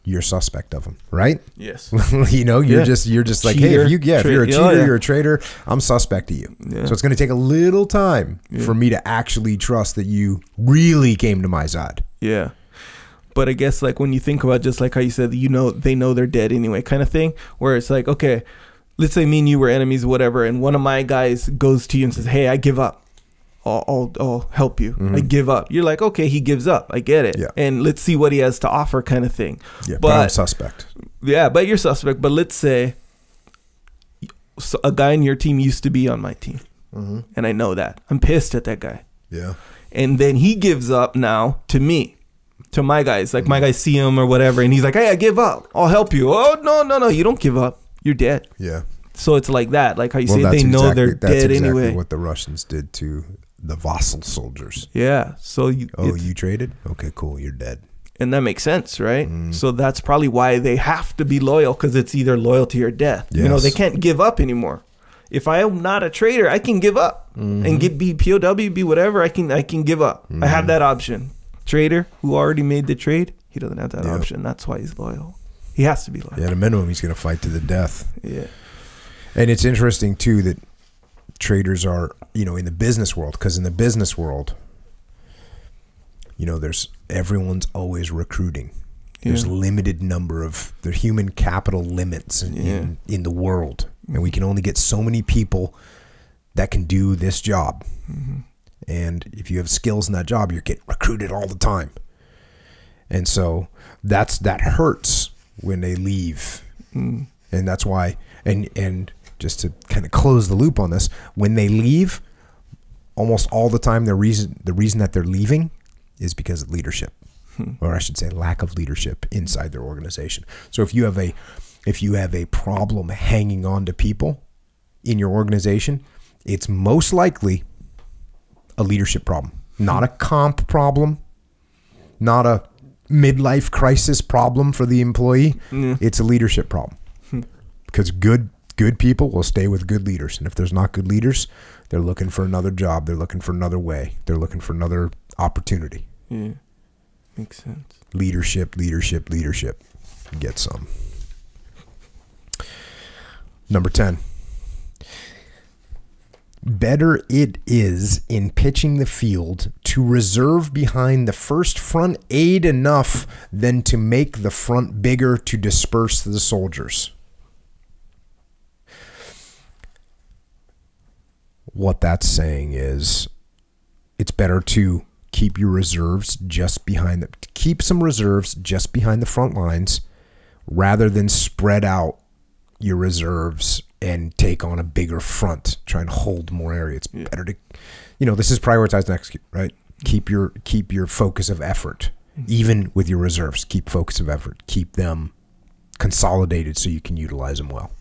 you're suspect of them, right? Yes. You know, you're just like, cheater, hey, if you're a cheater, you're a traitor, I'm suspect of you. Yeah. So it's going to take a little time for me to actually trust that you really came to my side. Yeah. But I guess like when you think about just like how you said, you know, they know they're dead anyway kind of thing, where it's like, okay, let's say me and you were enemies or whatever, and one of my guys goes to you and says, hey, I give up. I'll help you. I give up. You're like, okay, he gives up. I get it. Yeah. And let's see what he has to offer kind of thing. Yeah, but I'm suspect. Yeah, but you're suspect. But let's say a guy in your team used to be on my team. And I know that. I'm pissed at that guy. Yeah. And then he gives up now to me, to my guys. Like my guys see him or whatever, and he's like, hey, I give up. I'll help you. Oh, no. You don't give up. You're dead. Yeah. So it's like that. Like how you say they know they're dead anyway. That's exactly what the Russians did to the vassal soldiers. Yeah. So you traded? Okay, cool. You're dead. And that makes sense, right? So that's probably why they have to be loyal, because it's either loyalty or death. Yes. You know, they can't give up anymore. If I am not a traitor, I can give up and be POW, be whatever. I can give up. I have that option. Traitor who already made the trade, he doesn't have that option. That's why he's loyal. He has to be loyal. Yeah, at a minimum, he's going to fight to the death. Yeah. And it's interesting too that traders are, you know, in the business world, because in the business world, you know, everyone's always recruiting. There's limited number of the human capital limits in the world, and we can only get so many people that can do this job. And if you have skills in that job, you get recruited all the time. And so that hurts when they leave, and that's why. And just to kind of close the loop on this, when they leave, almost all the time the reason that they're leaving is because of leadership, or I should say lack of leadership inside their organization. So if you have a problem hanging on to people in your organization, it's most likely a leadership problem, not a comp problem, not a midlife crisis problem for the employee. It's a leadership problem, because good people will stay with good leaders, and if there's not good leaders, they're looking for another job, they're looking for another way, they're looking for another opportunity. Yeah, makes sense. Leadership. Get some. Number 10. Better it is in pitching the field to reserve behind the first front aid enough than to make the front bigger to disperse the soldiers. What that's saying is it's better to keep your reserves keep some reserves just behind the front lines rather than spread out your reserves and take on a bigger front, try and hold more area. It's better to, you know, this is prioritize and execute, right? Keep your focus of effort, even with your reserves. Keep focus of effort. Keep them consolidated so you can utilize them well.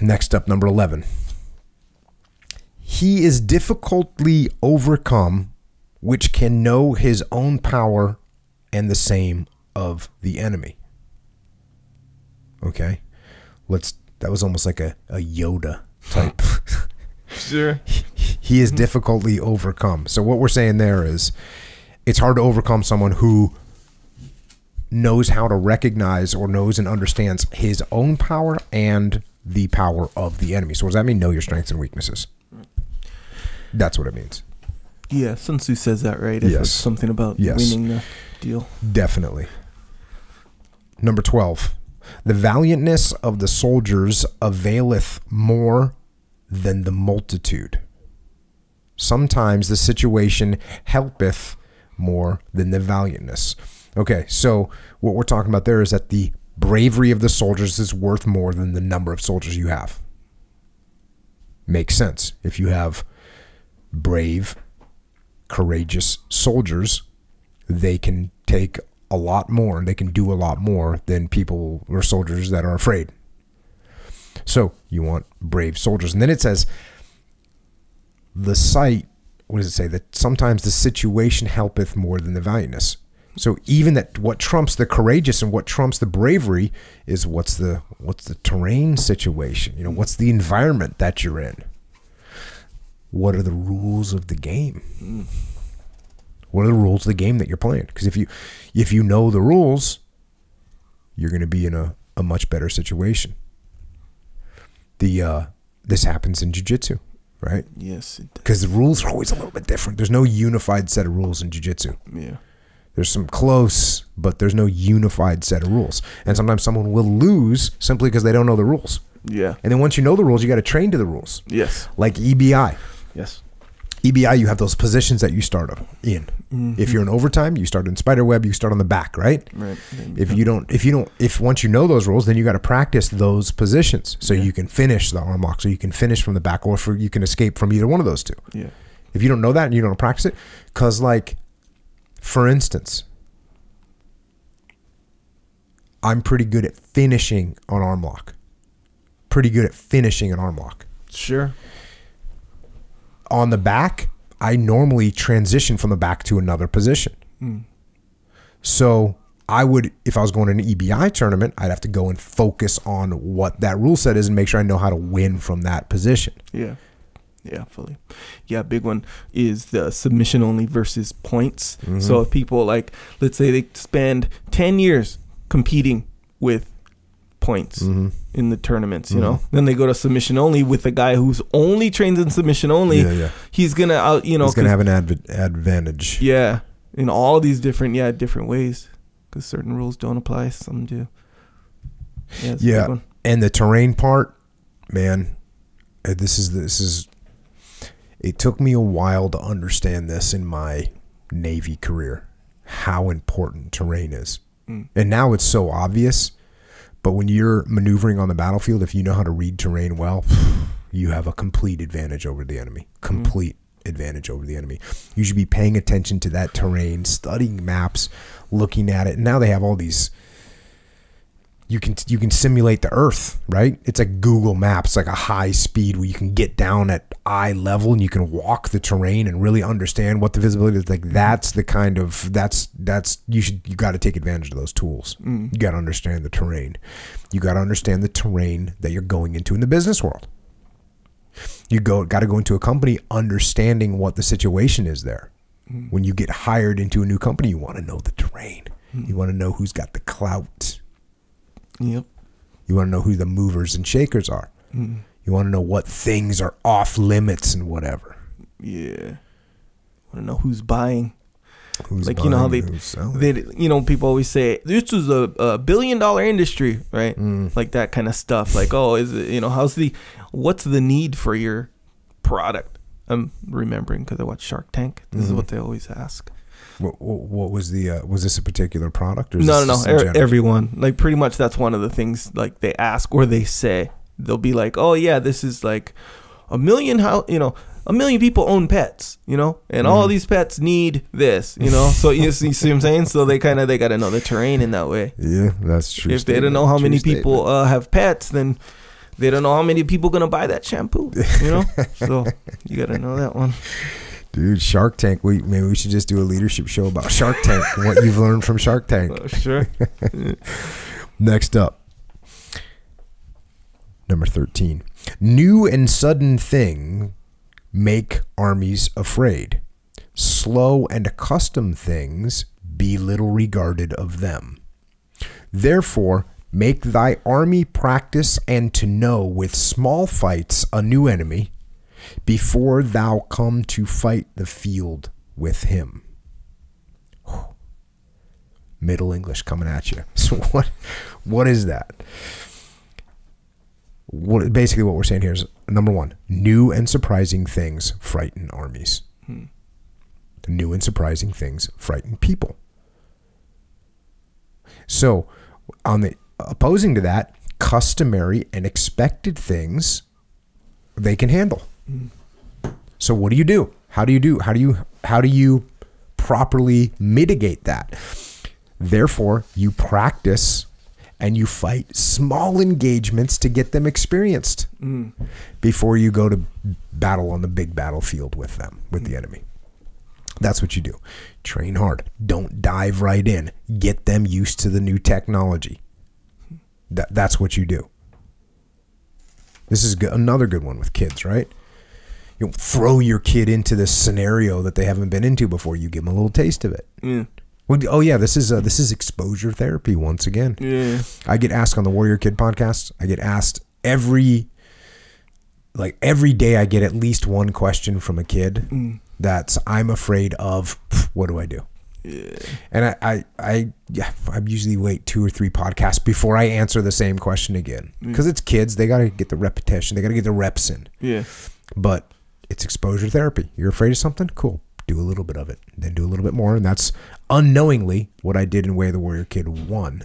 Next up, number 11. He is difficultly overcome, which can know his own power and the same of the enemy. Okay, that was almost like a Yoda type. Sure. He is difficultly overcome. So what we're saying there is it's hard to overcome someone who knows how to recognize or knows and understands his own power and the power of the enemy. So what does that mean? Know your strengths and weaknesses. That's what it means. Yeah, Sun Tzu says that, right? It's something about winning the deal. Definitely. Number 12. The valiantness of the soldiers availeth more than the multitude. Sometimes the situation helpeth more than the valiantness. Okay, so what we're talking about there is that the bravery of the soldiers is worth more than the number of soldiers you have. Makes sense. If you have brave, courageous soldiers, they can take a lot more, and they can do a lot more than people or soldiers that are afraid. So you want brave soldiers. And then it says, the sight, what does it say? That sometimes the situation helpeth more than the valiantness. So even that, what trumps the courageous and what trumps the bravery is what's the terrain situation? You know, what's the environment that you're in? What are the rules of the game? What are the rules of the game that you're playing? Because if you know the rules, you're going to be in a much better situation. This happens in jiu-jitsu, right? Yes. Because the rules are always a little bit different. There's no unified set of rules in jiu-jitsu. Yeah. There's some close, but there's no unified set of rules. And sometimes someone will lose simply because they don't know the rules. Yeah. And then once you know the rules, you got to train to the rules. Yes. Like EBI. Yes. EBI, you have those positions that you start in. Mm-hmm. If you're in overtime, you start in spider web, you start on the back, right? Right. If once you know those rules, then you got to practice those positions so you can finish the arm lock, so you can finish from the back, or you can escape from either one of those two. Yeah. If you don't know that and you don't practice it, because like, for instance, I'm pretty good at finishing on arm lock. Pretty good at finishing an arm lock. Sure. On the back, I normally transition from the back to another position. So I would, if I was going to an EBI tournament, I'd have to go and focus on what that rule set is and make sure I know how to win from that position. Yeah. Yeah, fully. Yeah, big one is the submission only versus points. Mm-hmm. So if people, like, let's say they spend 10 years competing with points in the tournaments, you know, then they go to submission only with a guy who's only trained in submission only. He's going to he's going to have an advantage. Yeah, in all these different ways, because certain rules don't apply, some do. Yeah. And the terrain part, man, this is it took me a while to understand this in my Navy career, how important terrain is. And now it's so obvious, but when you're maneuvering on the battlefield, if you know how to read terrain well, you have a complete advantage over the enemy. Advantage over the enemy. You should be paying attention to that terrain, studying maps, looking at it. And now they have all these, you can simulate the earth, right? It's like Google Maps, like a high speed where you can get down at eye level and you can walk the terrain and really understand what the visibility is. Like that's the kind of, you got to take advantage of those tools. You got to understand the terrain. You got to understand the terrain that you're going into in the business world. You got to go into a company understanding what the situation is there. When you get hired into a new company, you want to know the terrain. You want to know who's got the clout. Yep. You want to know who the movers and shakers are. You want to know what things are off limits and whatever. Yeah. Want to know who's buying. Who's like, buying, you know how they people always say this is a $1 billion industry, right? Like that kind of stuff. Like, oh, is it, what's the need for your product? I'm remembering because I watched Shark Tank. This is what they always ask. What was was this a particular product? Or No. Everyone. Like pretty much that's one of the things like they ask or they say. They'll be like, oh yeah, this is like 1 million, a million people own pets, and all these pets need this, So you see what I'm saying? So they got to know the terrain in that way. Yeah, that's true. If they don't know how many people have pets, then they don't know how many people going to buy that shampoo, So you got to know that one. Dude, Shark Tank. Maybe we should just do a leadership show about Shark Tank and what you've learned from Shark Tank. Oh, sure. Next up, number 13. New and sudden thing make armies afraid. Slow and accustomed things be little regarded of them. Therefore, make thy army practice and to know with small fights a new enemy, before thou come to fight the field with him. Middle English coming at you. So what is that? Basically what we're saying here is, number one, new and surprising things frighten armies. New and surprising things frighten people. So on the opposing to that, customary and expected things they can handle. So what do you do? How do you properly mitigate that? Therefore, you practice and you fight small engagements to get them experienced before you go to battle on the big battlefield with them, with the enemy. That's what you do. Train hard. Don't dive right in. Get them used to the new technology. That's what you do. This is another good one with kids, right? You throw your kid into this scenario that they haven't been into before. You give them a little taste of it. Well, oh yeah, this is exposure therapy once again. Yeah. I get asked on the Warrior Kid podcast. I get asked every day. I get at least one question from a kid that's I'm afraid of. What do I do? Yeah. And I usually wait 2 or 3 podcasts before I answer the same question again, because it's kids. They got to get the repetition. They got to get the reps in. Yeah. But it's exposure therapy. You're afraid of something? Cool. Do a little bit of it, then do a little bit more. And that's unknowingly what I did in Way of the Warrior Kid 1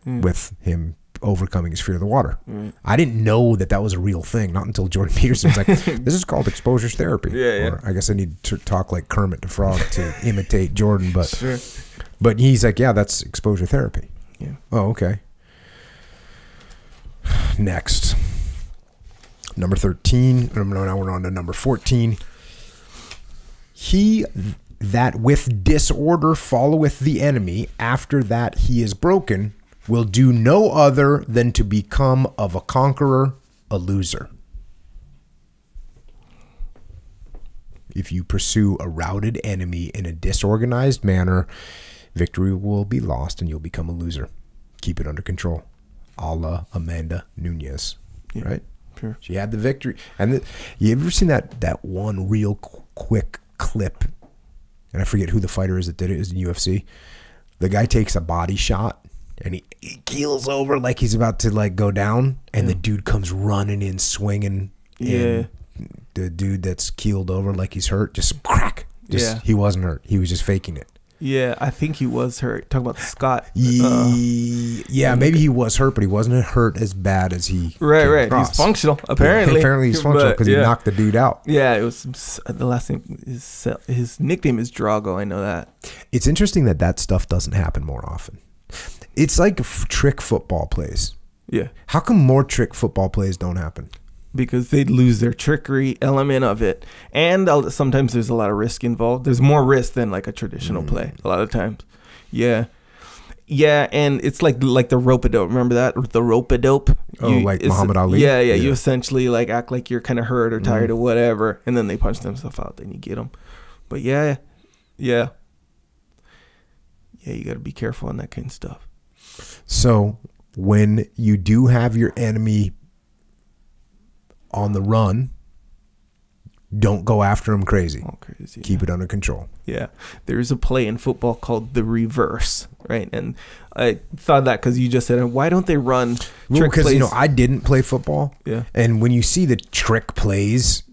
with him overcoming his fear of the water. I didn't know that was a real thing, not until Jordan Peterson was like, this is called exposure therapy. Or I guess I need to talk like Kermit the Frog to imitate Jordan, but he's like, yeah, that's exposure therapy. Yeah. Oh, okay. Next. Number 13. Now we're on to number 14. He that with disorder followeth the enemy, after that he is broken, will do no other than to become of a conqueror a loser. If you pursue a routed enemy in a disorganized manner, victory will be lost and you'll become a loser. Keep it under control. A la Amanda Nunez, right? Sure. She had the victory. And you ever seen that one real quick clip, and I forget who the fighter is that did it. It was in UFC. The guy takes a body shot and he keels over like he's about to like go down, and the dude comes running in swinging. And the dude that's keeled over like he's hurt just crack. He wasn't hurt. He was just faking it. Yeah, I think he was hurt. Talk about Scott. Maybe he was hurt, but he wasn't hurt as bad as he. Right. He's functional, apparently. Apparently, he's functional because he knocked the dude out. Yeah, it was the last name. His nickname is Drago. I know that. It's interesting that stuff doesn't happen more often. It's like trick football plays. Yeah. How come more trick football plays don't happen? Because they'd lose their trickery element of it. And sometimes there's a lot of risk involved. There's more risk than like a traditional play a lot of times. Yeah. Yeah, and it's like the rope-a-dope. Remember that? The rope-a-dope? Like Muhammad Ali? Yeah. You essentially like act like you're kind of hurt or tired or whatever, and then they punch themselves out, then you get them. But yeah, you got to be careful on that kind of stuff. So when you do have your enemy on the run, don't go after him crazy. All crazy. Keep it under control. Yeah. There's a play in football called the reverse, right? And I thought that because you just said, why don't they run trick plays? Because, I didn't play football. Yeah. And when you see the trick plays,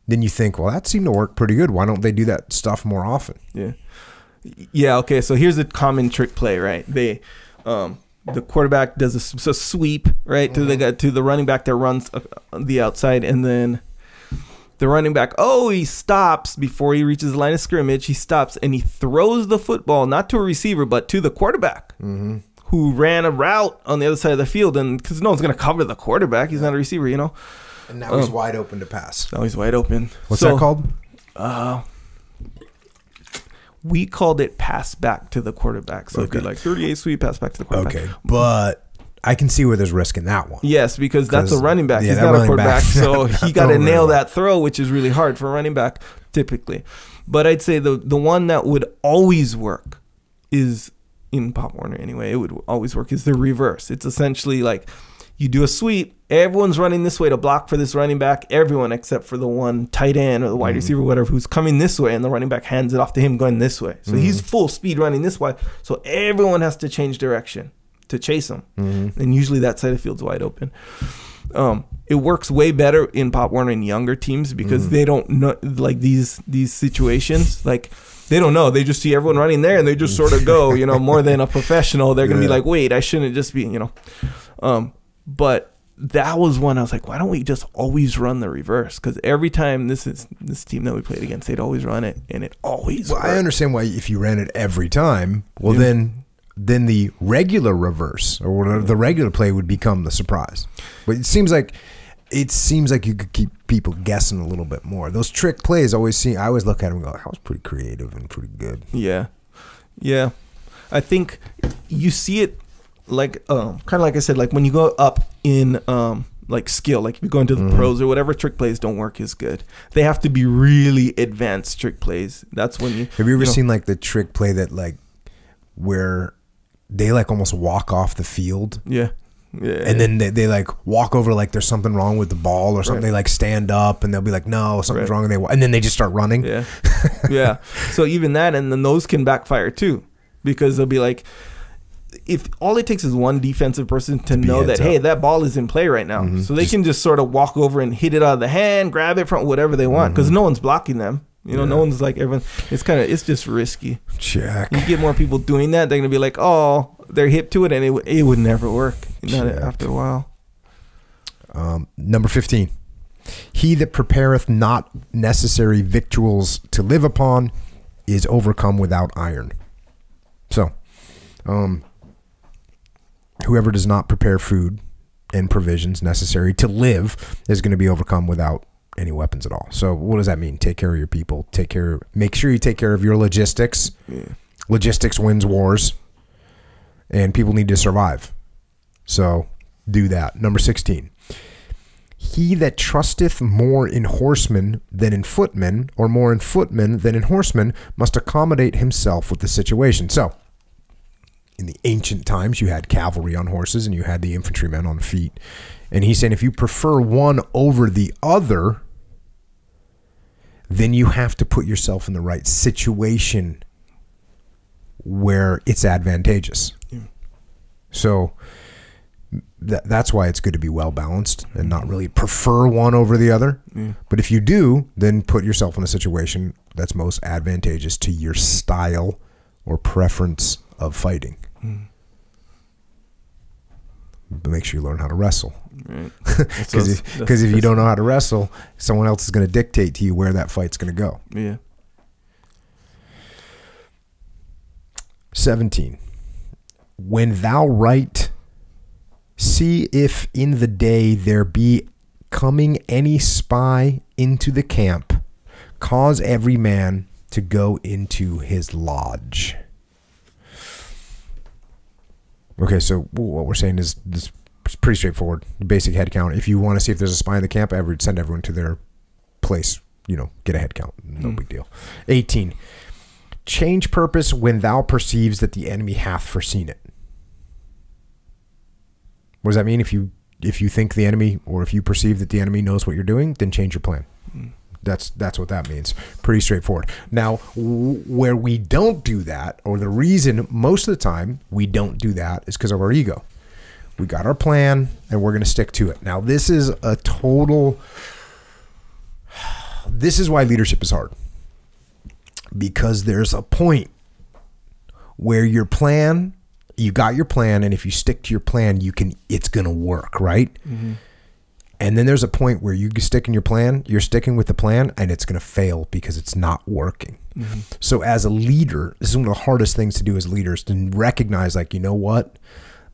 then you think, well, that seemed to work pretty good. Why don't they do that stuff more often? Yeah. Yeah, okay. So here's a common trick play, right? They the quarterback does a sweep, right, to the running back that runs on the outside, and then the running back, he stops before he reaches the line of scrimmage. He stops and he throws the football not to a receiver but to the quarterback, who ran a route on the other side of the field, and because no one's going to cover the quarterback, he's not a receiver, And now he's wide open to pass. Now he's wide open. What's that called? We called it pass back to the quarterback. So it'd be like 38 sweep, pass back to the quarterback. Okay, but I can see where there's risk in that one. Yes, because that's a running back. He's not a quarterback. So he got to nail that throw, which is really hard for a running back typically. But I'd say the one that would always work is, in Pop Warner anyway, it would always work, is the reverse. It's essentially like you do a sweep. Everyone's running this way to block for this running back. Everyone except for the one tight end or the wide receiver, whatever, who's coming this way, and the running back hands it off to him going this way. So he's full speed running this way. So everyone has to change direction to chase him. And usually that side of the field's wide open. It works way better in Pop Warner and younger teams because they don't know, like these situations, like they don't know. They just see everyone running there and they just sort of go, more than a professional. They're going to be like, wait, I shouldn't just be, but that was one I was like, why don't we just always run the reverse? Because every time this team that we played against, they'd always run it, and it always worked. I understand why if you ran it every time, then then the regular reverse or the regular play would become the surprise. But it seems like you could keep people guessing a little bit more. Those trick plays I always look at them and go, that was pretty creative and pretty good. Yeah. Yeah. I think you see it like kind of like I said, like when you go up in like skill, like if you go into the pros or whatever, trick plays don't work as good. They have to be really advanced trick plays. That's when you have you ever seen like the trick play that like where they like almost walk off the field? Yeah. And then they like walk over like there's something wrong with the ball or something. They like stand up and they'll be like, no, something's wrong, and then they just start running. Yeah. Yeah. So even that, and then those can backfire too, because they'll be like, if all it takes is one defensive person to know that, hey, that ball is in play right now. So they can just sort of walk over and hit it out of the hand, grab it from whatever they want, because no one's blocking them. No one's like everyone. It's just risky. Check. You get more people doing that, they're gonna be like, oh, they're hip to it, and it would never work. Not after a while. Number 15. He that prepareth not necessary victuals to live upon is overcome without iron. So, whoever does not prepare food and provisions necessary to live is going to be overcome without any weapons at all. So what does that mean? Take care of your people. Make sure you take care of your logistics. Yeah. Logistics wins wars, and people need to survive. So do that. Number 16. He that trusteth more in horsemen than in footmen, or more in footmen than in horsemen, must accommodate himself with the situation. So in the ancient times, you had cavalry on horses and you had the infantrymen on feet. And he's saying if you prefer one over the other, then you have to put yourself in the right situation where it's advantageous. Yeah. So that's why it's good to be well balanced and not really prefer one over the other. Yeah. But if you do, then put yourself in a situation that's most advantageous to your style or preference of fighting. But make sure you learn how to wrestle. Right. Because if you don't know how to wrestle, someone else is going to dictate to you where that fight's going to go. Yeah. 17. When thou write, see if in the day there be coming any spy into the camp, cause every man to go into his lodge. Okay, so what we're saying is this is pretty straightforward. Basic head count. If you want to see if there's a spy in the camp, send everyone to their place. Get a head count. No big deal. 18. Change purpose when thou perceives that the enemy hath foreseen it. What does that mean? If you think the enemy, or if you perceive that the enemy knows what you're doing, then change your plan. That's what that means. Pretty straightforward. Now, where we don't do that, or the reason most of the time we don't do that, is because of our ego. We got our plan and we're going to stick to it. Now, this is why leadership is hard. Because there's a point where you got your plan, and if you stick to your plan, it's going to work, right? Mm-hmm. And then there's a point where you stick in your plan, you're sticking with the plan, and it's going to fail because it's not working. Mm-hmm. So as a leader, this is one of the hardest things to do as leaders, to recognize, like, you know what?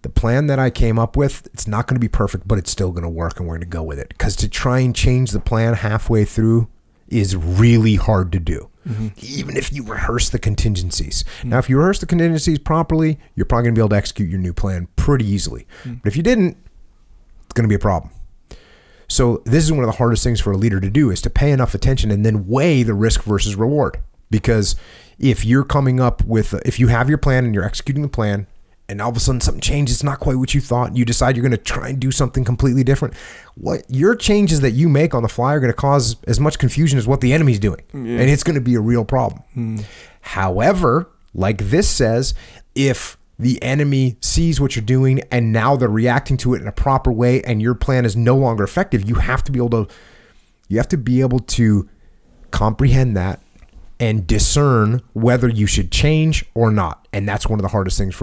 The plan that I came up with, it's not going to be perfect, but it's still going to work, and we're going to go with it. Because to try and change the plan halfway through is really hard to do. Mm-hmm. Even if you rehearse the contingencies. Mm-hmm. Now, if you rehearse the contingencies properly, you're probably going to be able to execute your new plan pretty easily. Mm-hmm. But if you didn't, it's going to be a problem. So this is one of the hardest things for a leader to do, is to pay enough attention and then weigh the risk versus reward. Because if you're coming up with, if you have your plan and you're executing the plan, and all of a sudden something changes, it's not quite what you thought, and you decide you're going to try and do something completely different, what your changes that you make on the fly are going to cause as much confusion as what the enemy's doing. Yeah. And it's going to be a real problem. Mm. However, like this says, if the enemy sees what you're doing and now they're reacting to it in a proper way and your plan is no longer effective, you have to be able to comprehend that and discern whether you should change or not. And that's one of the hardest things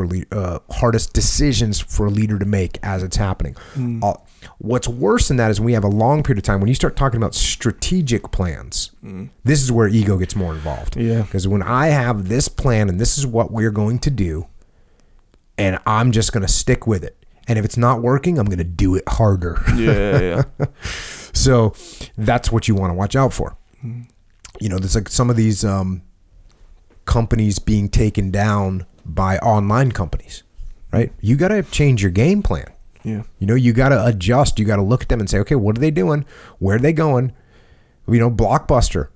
hardest decisions for a leader to make as it's happening. Mm. What's worse than that is when we have a long period of time, when you start talking about strategic plans, this is where ego gets more involved. Yeah. Because when I have this plan and this is what we're going to do, and I'm just going to stick with it. And if it's not working, I'm going to do it harder. Yeah. So that's what you want to watch out for. You know, there's like some of these companies being taken down by online companies, right? You got to change your game plan. Yeah. You know, you got to adjust. You got to look at them and say, okay, what are they doing? Where are they going? You know, Blockbuster.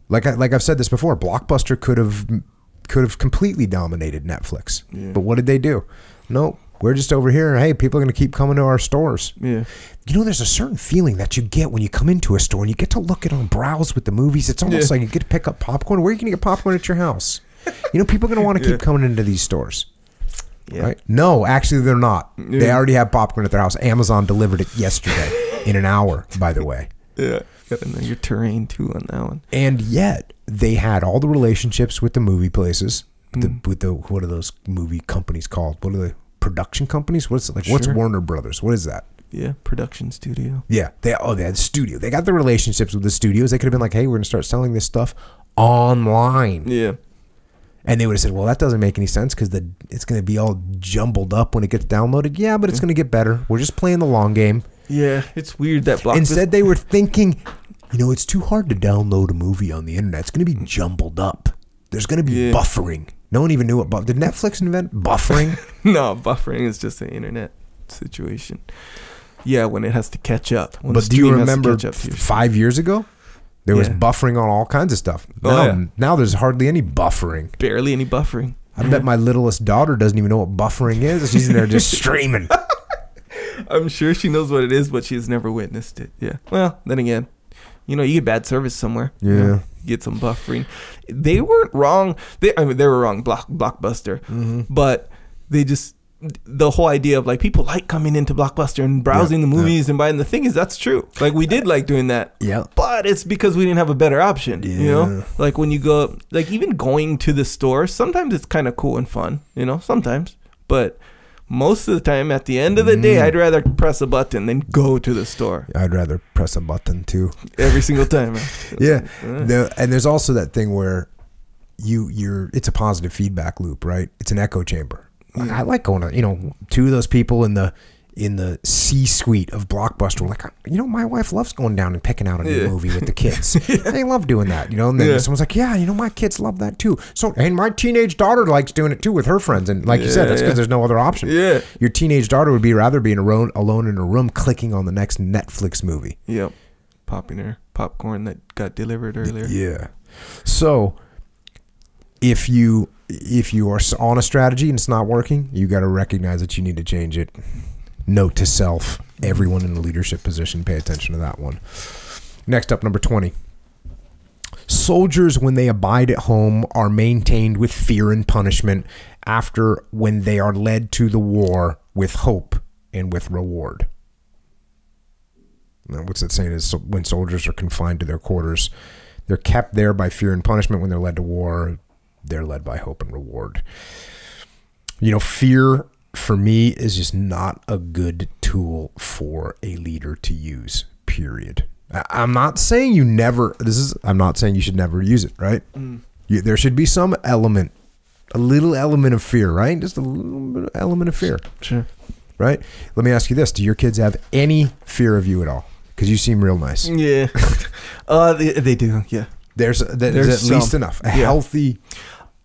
Like I've said this before, Blockbuster could have completely dominated Netflix. Yeah. But what did they do? No, we're just over here. Hey, people are going to keep coming to our stores. Yeah. You know, there's a certain feeling that you get when you come into a store and you get to look at and browse with the movies. It's almost like you get to pick up popcorn. Where are you going to get popcorn at your house? You know, people are going to want to keep coming into these stores. Yeah. Right? No, actually, they're not. Yeah. They already have popcorn at their house. Amazon delivered it yesterday in an hour, by the way. Yeah. Got to know your terrain, too, on that one. And yet, they had all the relationships with the movie places. With the what are those movie companies called? What are the production companies? What's it like? Sure. What's Warner Brothers? What is that? Yeah, production studio. Yeah, they had studio. They got the relationships with the studios. They could have been like, hey, we're going to start selling this stuff online. Yeah. And they would have said, well, that doesn't make any sense because it's going to be all jumbled up when it gets downloaded. Yeah, but it's going to get better. We're just playing the long game. Yeah, it's weird that Instead, they were thinking, you know, it's too hard to download a movie on the internet. It's going to be jumbled up. There's going to be buffering. No one even knew what did Netflix invent buffering? No, buffering is just an internet situation. Yeah, when it has to catch up. But do you remember 5 years ago? There was buffering on all kinds of stuff. Now there's hardly any buffering. Barely any buffering. I bet my littlest daughter doesn't even know what buffering is. She's in there just streaming. I'm sure she knows what it is, but she's never witnessed it. Yeah. Well, then again, you know, you get bad service somewhere. Yeah. You know, get some buffering. They weren't wrong. They were wrong, Blockbuster. Mm-hmm. But they just, the whole idea of like people like coming into Blockbuster and browsing the movies and buying. The thing is, that's true. Like we did like doing that. Yeah. But it's because we didn't have a better option. Yeah. You know, like when you go, like even going to the store, sometimes it's kind of cool and fun. You know, sometimes, but most of the time, at the end of the day, I'd rather press a button than go to the store. I'd rather press a button too. Every single time. Yeah. And there's also that thing where it's a positive feedback loop, right? It's an echo chamber. I like going to, you know, two of those people in the C-suite of Blockbuster were like, you know, my wife loves going down and picking out a new movie with the kids. They love doing that, you know. And then someone's like, yeah, you know, my kids love that too. So, and my teenage daughter likes doing it too with her friends. And like you said, that's because there's no other option. Yeah. Your teenage daughter would rather be alone in a room clicking on the next Netflix movie. Yep. Popping her popcorn that got delivered earlier. Yeah. So if you are on a strategy and it's not working, you got to recognize that you need to change it. Note to self, everyone in the leadership position, pay attention to that one. Next up, number 20. Soldiers, when they abide at home, are maintained with fear and punishment after when they are led to the war with hope and with reward. Now, what's that saying is when soldiers are confined to their quarters, they're kept there by fear and punishment. When they're led to war, they're led by hope and reward. You know, fear for me is just not a good tool for a leader to use, period. I'm not saying I'm not saying you should never use it, right? There should be some element, a little element of fear, right? Just a little bit of element of fear. Sure. Right? Let me ask you this. Do your kids have any fear of you at all? Because you seem real nice. Yeah. They do, yeah. There's at least enough. A healthy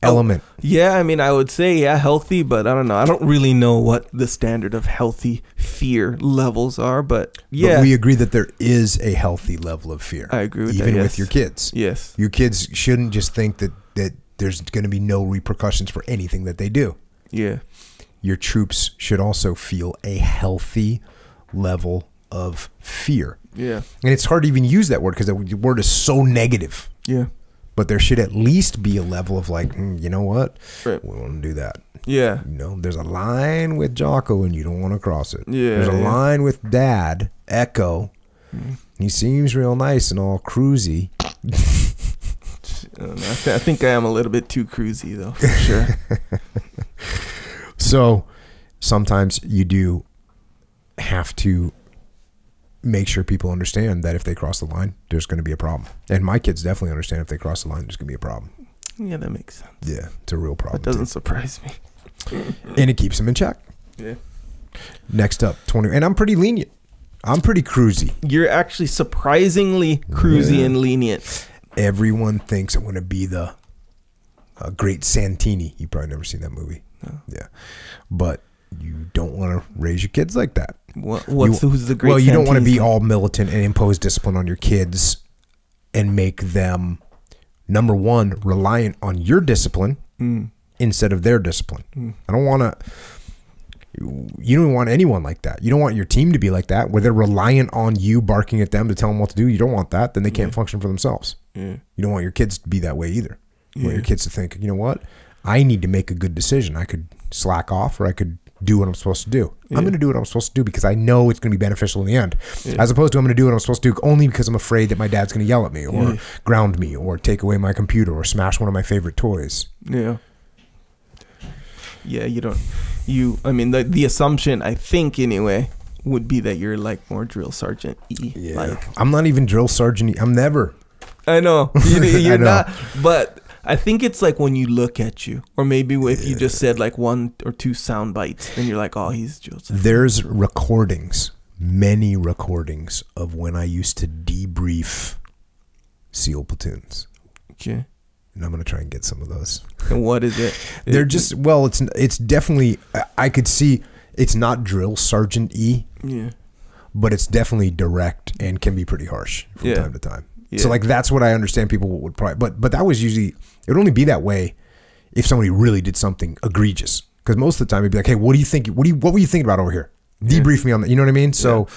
element. Yeah, I mean, I would say, healthy, but I don't know. I don't really know what the standard of healthy fear levels are, but yeah. But we agree that there is a healthy level of fear. I agree with that, even with your kids. Yes. Your kids shouldn't just think that there's going to be no repercussions for anything that they do. Yeah. Your troops should also feel a healthy level of fear. Yeah. And it's hard to even use that word because the word is so negative. Yeah. But there should at least be a level of like, you know what? Right. We want to do that. Yeah. You know, there's a line with Jocko and you don't want to cross it. Yeah. There's a line with Dad, Echo. He seems real nice and all cruisy. I think I am a little bit too cruisy though, for sure. So sometimes you do have to make sure people understand that if they cross the line, there's going to be a problem. And my kids definitely understand if they cross the line, there's going to be a problem. Yeah, that makes sense. Yeah, it's a real problem. That doesn't surprise me. And it keeps them in check. Yeah. Next up, 20. And I'm pretty lenient. I'm pretty cruisy. You're actually surprisingly cruisy and lenient. Everyone thinks I'm going to be the great Santini. You probably never seen that movie. No. Yeah. But you don't want to raise your kids like that. Who's the great Santini? Well, you don't want to be all militant and impose discipline on your kids and make them, number one, reliant on your discipline instead of their discipline. I don't want to... You don't want anyone like that. You don't want your team to be like that, where they're reliant on you barking at them to tell them what to do. You don't want that. Then they can't function for themselves. You don't want your kids to be that way either. You want your kids to think, you know what? I need to make a good decision. I could slack off, or I could do what I'm supposed to do. I'm going to do what I'm supposed to do because I know it's going to be beneficial in the end. As opposed to I'm going to do what I'm supposed to do only because I'm afraid that my dad's going to yell at me or ground me or take away my computer or smash one of my favorite toys. Yeah, you don't... I mean, the assumption, I think anyway, would be that you're like more drill sergeant-y. Yeah. Like, I'm not even drill sergeant-y. I'm never. I know. You're not. But I think it's like when you look at you, or maybe if you just said like one or two sound bites, then you're like, oh, he's drill sergeant. There's recordings, many recordings of when I used to debrief SEAL platoons. Okay. And I'm going to try and get some of those. And what is it? They're just, well, it's definitely, I could see it's not drill sergeant-y, but it's definitely direct and can be pretty harsh from time to time. Yeah. So like, that's what I understand people would probably, but that was usually, it would only be that way if somebody really did something egregious. Because most of the time it'd be like, hey, what do you think? What were you thinking about over here? Debrief me on that. You know what I mean? So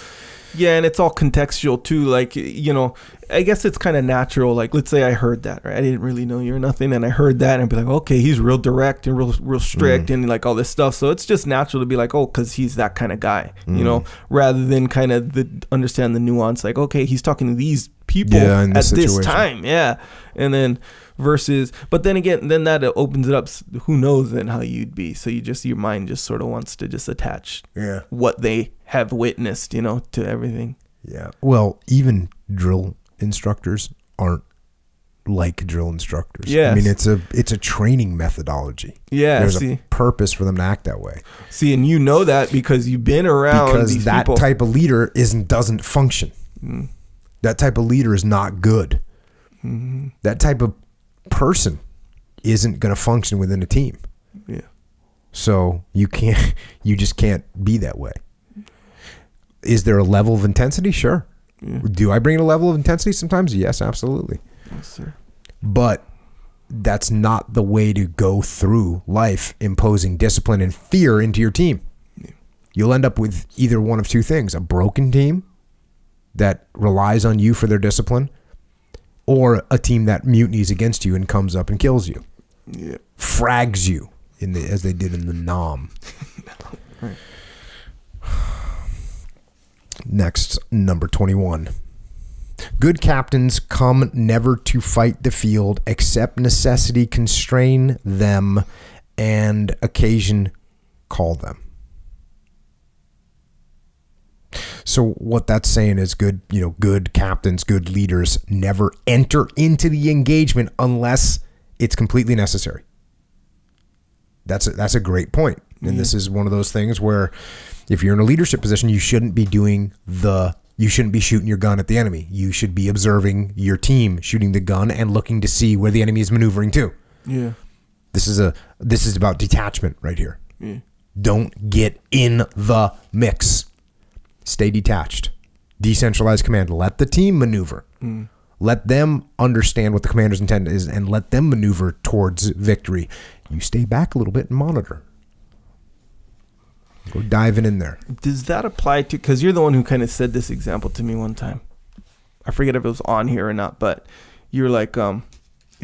yeah, and it's all contextual too. Like, you know, I guess it's kind of natural. Like, let's say I heard that, right? I didn't really know you or nothing, and I heard that, and I'd be like, okay, he's real direct and real strict and like all this stuff. So it's just natural to be like, oh, because he's that kind of guy, you know, rather than kind of understand the nuance. Like, okay, he's talking to these people at this time, and then versus, but then again, then that opens it up. Who knows then how you'd be? So your mind just sort of wants to just attach what they have witnessed, you know, to everything. Yeah. Well, even drill instructors aren't like drill instructors. Yeah. I mean, it's a training methodology. Yeah. There's a purpose for them to act that way. See, and you know that because you've been around these that people. Type of leader doesn't function. That type of leader is not good. That type of person isn't going to function within a team. Yeah. So you just can't be that way. Is there a level of intensity? Sure. Yeah. Do I bring a level of intensity sometimes? Yes, absolutely. Yes, sir. But that's not the way to go through life, imposing discipline and fear into your team. Yeah. You'll end up with either one of two things: a broken team that relies on you for their discipline, or a team that mutinies against you and comes up and kills you. Yeah. Frags you as they did in the Nam. Right. Next, number 21. Good captains come never to fight the field, except necessity constrain them and occasion call them. So what that's saying is good captains, good leaders never enter into the engagement unless it's completely necessary. That's a great point. And this is one of those things where if you're in a leadership position, you shouldn't be shooting your gun at the enemy. You should be observing your team shooting the gun and looking to see where the enemy is maneuvering to. Yeah. This is about detachment right here. Yeah. Don't get in the mix. Stay detached. Decentralized command. Let the team maneuver. Let them understand what the commander's intent is and let them maneuver towards victory. You stay back a little bit and monitor. Go diving in there. Does that apply to, because you're the one who kind of said this example to me one time. I forget if it was on here or not, but you're like, it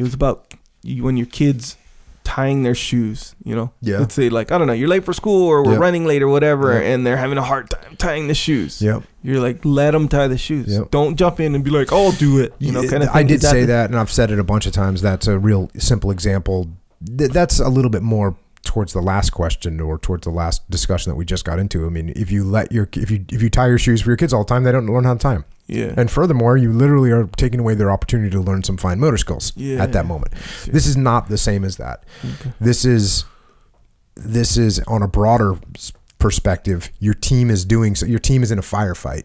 was about when your kids tying their shoes, you know? Yeah. Let's say like, I don't know, you're late for school or we're running late or whatever, and they're having a hard time tying the shoes. Yep. You're like, let them tie the shoes. Yep. Don't jump in and be like, I'll do it. You know, kind of thing. I did say that, and I've said it a bunch of times. That's a real simple example. That's a little bit more towards the last question or towards the last discussion that we just got into. I mean, if you tie your shoes for your kids all the time, they don't learn how to tie them. Yeah. And furthermore, you literally are taking away their opportunity to learn some fine motor skills at that moment. This is not the same as that. Okay. This is this is on a broader perspective. Your team is doing so. Your team is in a firefight,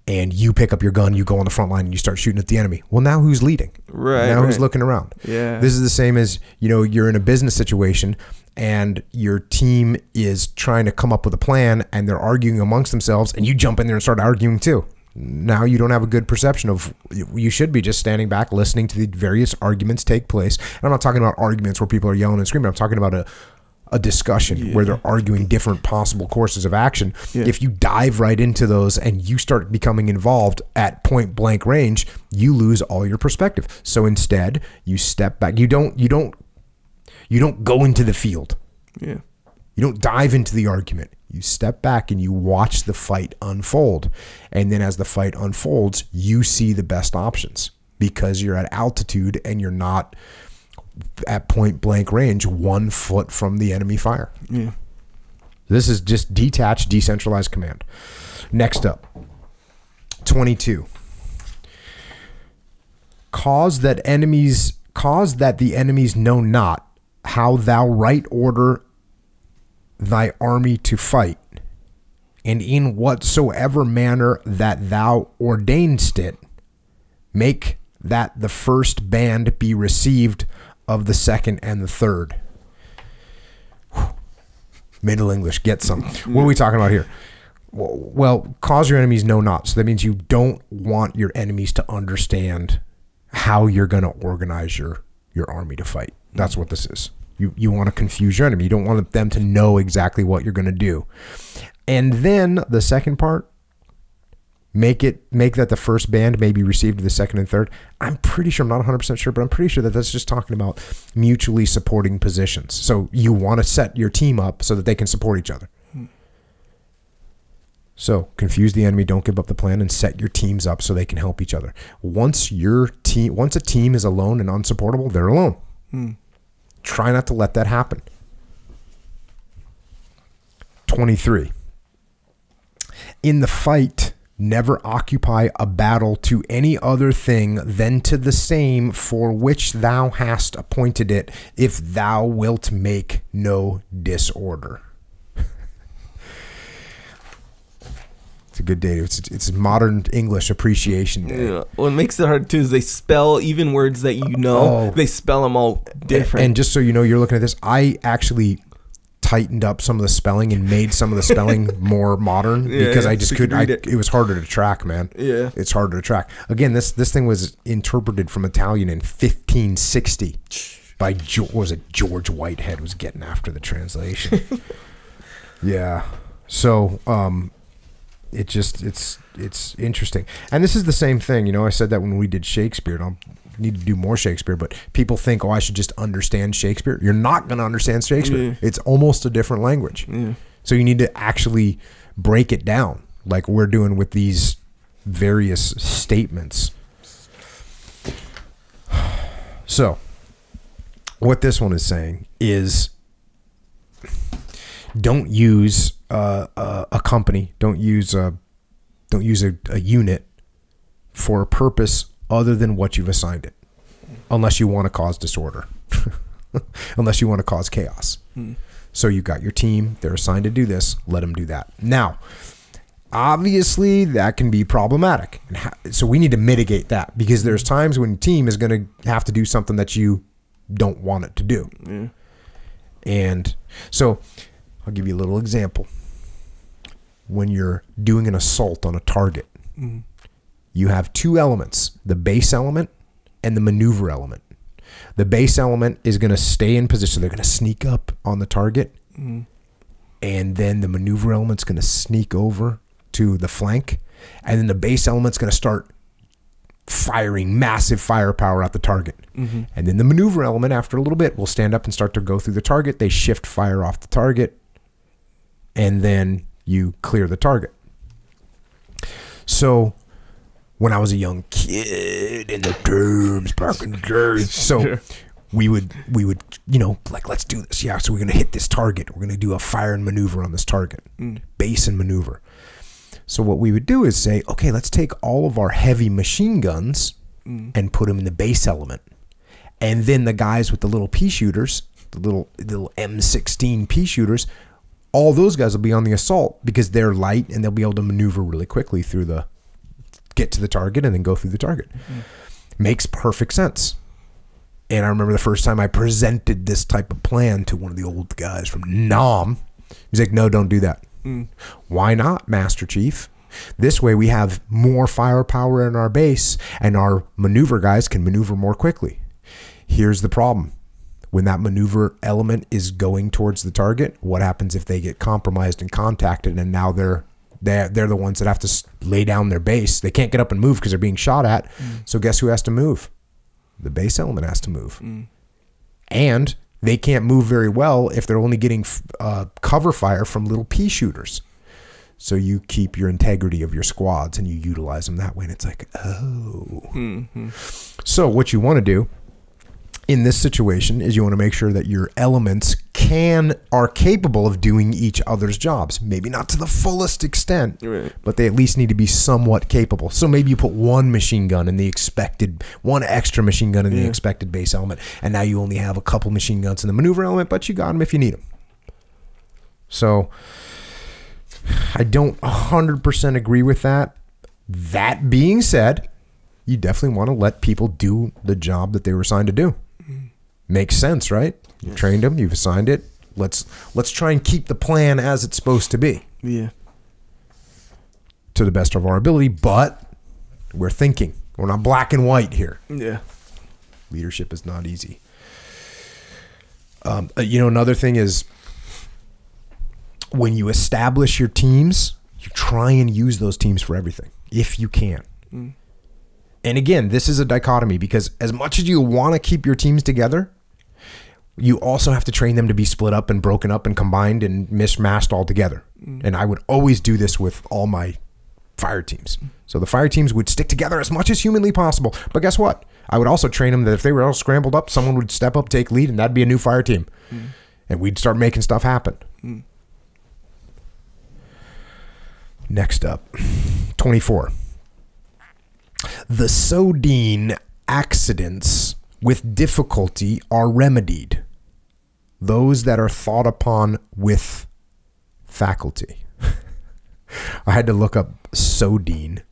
and you pick up your gun, you go on the front line, and you start shooting at the enemy. Well, now who's leading? Right. Now who's looking around? Yeah. This is the same as, you're in a business situation, and your team is trying to come up with a plan, and they're arguing amongst themselves, and you jump in there and start arguing too. Now you don't have a good perception of, you should be just standing back, listening to the various arguments take place. And I'm not talking about arguments where people are yelling and screaming. I'm talking about a discussion where they're arguing different possible courses of action. Yeah. If you dive right into those and you start becoming involved at point blank range, you lose all your perspective. So instead, you step back. You don't go into the field. Yeah. You don't dive into the argument. You step back and you watch the fight unfold. And then as the fight unfolds, you see the best options because you're at altitude and you're not at point blank range 1 foot from the enemy fire. Yeah. This is just detached, decentralized command. Next up, 22. Cause that the enemies know not how thou right order thy army to fight, and in whatsoever manner that thou ordainedst it, make that the first band be received of the second and the third. Middle English, get some. What are we talking about here? Well, cause your enemies know not. So that means you don't want your enemies to understand how you're going to organize your army to fight. That's what this is. You want to confuse your enemy. You don't want them to know exactly what you're going to do. And then the second part, make that the first band may be received to the second and third. I'm pretty sure, I'm not 100% sure, but I'm pretty sure that that's just talking about mutually supporting positions. So you want to set your team up so that they can support each other. So confuse the enemy, don't give up the plan, and set your teams up so they can help each other. Once a team is alone and unsupportable, they're alone. Try not to let that happen. 23. In the fight, never occupy a battle to any other thing than to the same for which thou hast appointed it, if thou wilt make no disorder. It's a good day. It's modern English appreciation day. Yeah. What makes it hard too is they spell even words that they spell them all different. And just so you know, you're looking at this, I actually tightened up some of the spelling and made some of the spelling more modern because I just couldn't. It was harder to track, man. Yeah, it's harder to track. Again, this thing was interpreted from Italian in 1560 by George Whitehead was getting after the translation. Yeah, so it's interesting, and this is the same thing. I said that when we did Shakespeare. And I'll need to do more Shakespeare, but people think, I should just understand Shakespeare. You're not going to understand Shakespeare. Yeah. It's almost a different language. Yeah. So you need to actually break it down like we're doing with these various statements. So what this one is saying is don't use a company, don't use a unit for a purpose other than what you've assigned it, unless you want to cause disorder, unless you want to cause chaos. So you've got your team, they're assigned to do this, let them do that. Now, obviously that can be problematic. So we need to mitigate that because there's times when your team is going to have to do something that you don't want it to do. Yeah. And so I'll give you a little example. When you're doing an assault on a target, you have two elements, the base element and the maneuver element. The base element is going to stay in position. They're going to sneak up on the target. And then the maneuver element's going to sneak over to the flank. And then the base element's going to start firing massive firepower at the target. And then the maneuver element, after a little bit, will stand up and start to go through the target. They shift fire off the target. And then you clear the target. So when I was a young kid in the terms back in the day, so we would let's do this. Yeah, so we're gonna hit this target. We're gonna do a fire and maneuver on this target, base and maneuver. So what we would do is say, okay, let's take all of our heavy machine guns and put them in the base element, and then the guys with the little pea shooters the little M16 pea shooters, all those guys will be on the assault because they're light and they'll be able to maneuver really quickly get to the target and then go through the target. Makes perfect sense. And I remember the first time I presented this type of plan to one of the old guys from Nam. He's like, no, don't do that. Why not, Master Chief? This way we have more firepower in our base and our maneuver guys can maneuver more quickly. Here's the problem. When that maneuver element is going towards the target, what happens if they get compromised and contacted and now they're the ones that have to lay down their base? They can't get up and move because they're being shot at. So guess who has to move? The base element has to move. And they can't move very well if they're only getting cover fire from little pea shooters. So you keep your integrity of your squads and you utilize them that way. And it's like, oh. So what you want to do in this situation is you want to make sure that your elements are capable of doing each other's jobs. Maybe not to the fullest extent, right, but they at least need to be somewhat capable. So maybe you put one machine gun in one extra machine gun in the expected base element, and now you only have a couple machine guns in the maneuver element, but you got them if you need them. So I don't 100% agree with that. That being said, you definitely want to let people do the job that they were assigned to do. Makes sense, right? You've trained them, you've assigned it. Let's try and keep the plan as it's supposed to be. Yeah. To the best of our ability, but we're thinking. We're not black and white here. Yeah. Leadership is not easy. Another thing is when you establish your teams, you try and use those teams for everything, if you can. And again, this is a dichotomy because as much as you want to keep your teams together, you also have to train them to be split up and broken up and combined and mishmashed all together. And I would always do this with all my fire teams. So the fire teams would stick together as much as humanly possible. But guess what? I would also train them that if they were all scrambled up, someone would step up, take lead, and that'd be a new fire team. And we'd start making stuff happen. Next up, 24. The Sodine accidents with difficulty are remedied. Those that are thought upon with faculty. I had to look up Sodine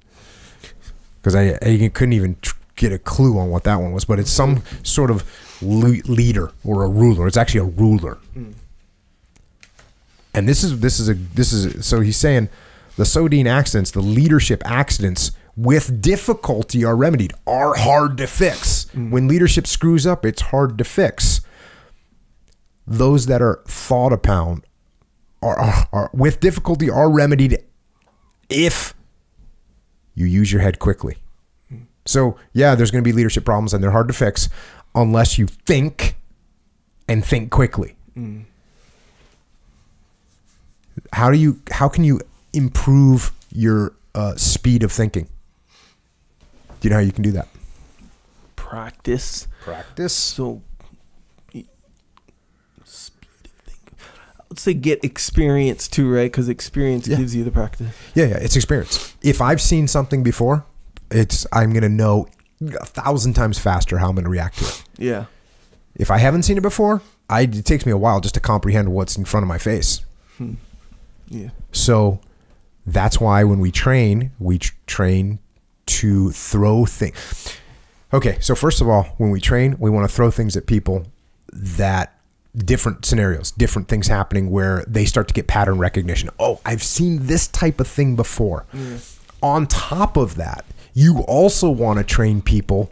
because I couldn't even get a clue on what that one was, but it's some sort of leader or a ruler. It's actually a ruler. And this is so he's saying the Sodine accidents, the leadership accidents with difficulty are remedied, are hard to fix. When leadership screws up, it's hard to fix. Those that are thought upon are with difficulty are remedied if you use your head quickly. So yeah, there's going to be leadership problems and they're hard to fix unless you think and think quickly. How can you improve your speed of thinking? Do you know how you can do that? Practice. So, let's say get experience too, right? Because experience gives you the practice. Yeah, it's experience. If I've seen something before, I'm going to know 1,000 times faster how I'm going to react to it. Yeah. If I haven't seen it before, it takes me a while just to comprehend what's in front of my face. Yeah. So that's why when we train to throw things. Okay, so first of all, when we train, we want to throw things at people that different scenarios, different things happening where they start to get pattern recognition. Oh, I've seen this type of thing before. On top of that, you also want to train people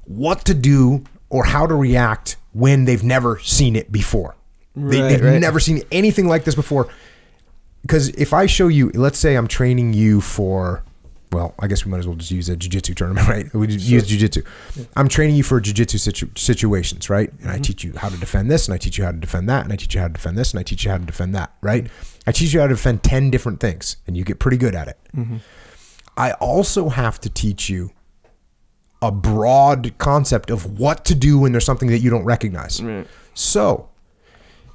what to do or how to react when they've never seen it before. They've never seen anything like this before. Because if I show you, let's say I'm training you for, well, I guess we might as well just use a jiu-jitsu tournament, right? We just use jiu-jitsu. Yeah. I'm training you for jiu-jitsu situations, right? And I teach you how to defend this, and I teach you how to defend that, and I teach you how to defend this, and I teach you how to defend that, right? I teach you how to defend 10 different things, and you get pretty good at it. I also have to teach you a broad concept of what to do when there's something that you don't recognize. So,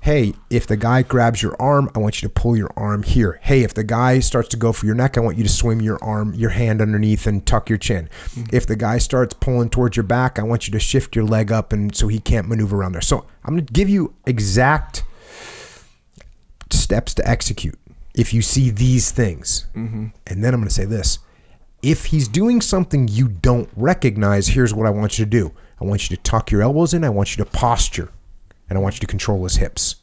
Hey, if the guy grabs your arm, I want you to pull your arm here. Hey, if the guy starts to go for your neck, I want you to swim your hand underneath and tuck your chin. If the guy starts pulling towards your back, I want you to shift your leg up and so he can't maneuver around there. So I'm going to give you exact steps to execute if you see these things. And then I'm going to say this. If he's doing something you don't recognize, here's what I want you to do. I want you to tuck your elbows in. I want you to posture. And I want you to control his hips.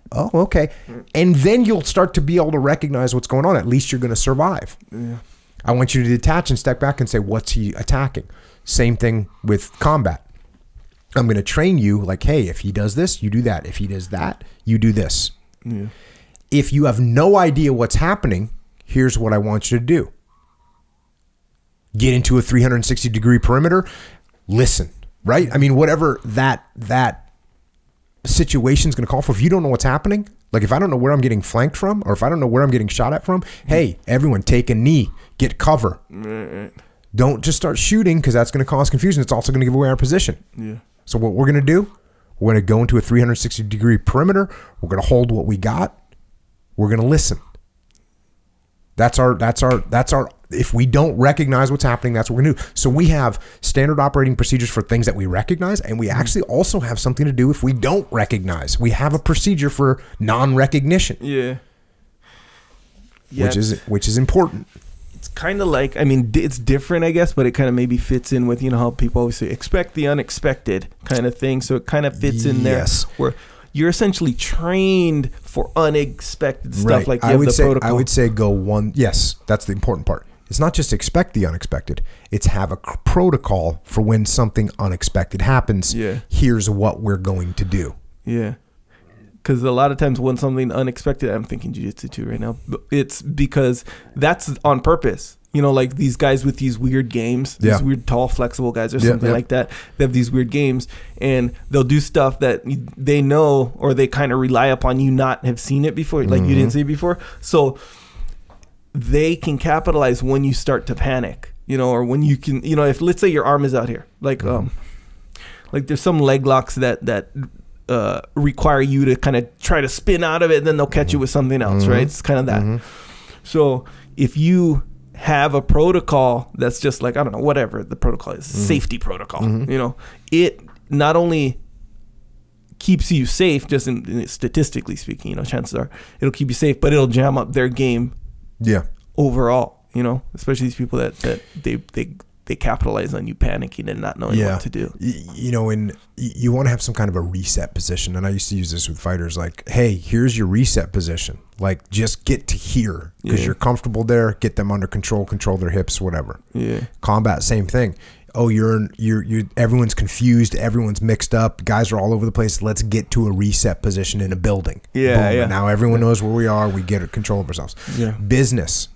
Oh, okay. And then you'll start to be able to recognize what's going on. At least you're going to survive. Yeah. I want you to detach and step back and say, what's he attacking? Same thing with combat. I'm going to train you like, hey, if he does this, you do that. If he does that, you do this. Yeah. If you have no idea what's happening, here's what I want you to do. Get into a 360-degree perimeter. Listen, right? I mean, whatever that situation is going to call for. If you don't know what's happening, like if I don't know where I'm getting flanked from, or if I don't know where I'm getting shot at from, hey, everyone take a knee, get cover. Don't just start shooting because that's going to cause confusion. It's also going to give away our position. Yeah. So what we're going to do, we're going to go into a 360-degree perimeter. We're going to hold what we got. We're going to listen. That's our, if we don't recognize what's happening, that's what we're going to do. So we have standard operating procedures for things that we recognize, and we actually also have something to do if we don't recognize. We have a procedure for non-recognition. Yeah. Which is important. It's kind of like, I mean, it's different, I guess, but it kind of maybe fits in with, you know, how people always say, expect the unexpected kind of thing. So it kind of fits in there where you're essentially trained for unexpected stuff. Right. Like you have the protocol. I would say go one. Yes, that's the important part. It's not just expect the unexpected. It's have a protocol for when something unexpected happens. Yeah. Here's what we're going to do. Yeah. Because a lot of times when something unexpected, I'm thinking jiu-jitsu too right now. It's because that's on purpose. You know, like these guys with these weird games, these weird, tall, flexible guys or something like that. They have these weird games and they'll do stuff that they know or they kind of rely upon you not have seen it before, like you didn't see it before. So they can capitalize when you start to panic, you know, or when you can, you know, if let's say your arm is out here, like there's some leg locks that require you to kind of try to spin out of it and then they'll catch you with something else, right? It's kind of that. So if you have a protocol that's just like, I don't know, whatever the protocol is, safety protocol, you know, it not only keeps you safe, just in statistically speaking, you know, chances are it'll keep you safe, but it'll jam up their game overall, you know, especially these people that they capitalize on you panicking and not knowing what to do. You know, and you want to have some kind of a reset position. And I used to use this with fighters like, hey, here's your reset position. Like, just get to here because you're comfortable there. Get them under control their hips, whatever. Yeah. Combat, same thing. Oh, you're everyone's confused. Everyone's mixed up. Guys are all over the place. Let's get to a reset position in a building. Yeah. Boom. Yeah. And now everyone knows where we are. We get control of ourselves. Yeah. Business.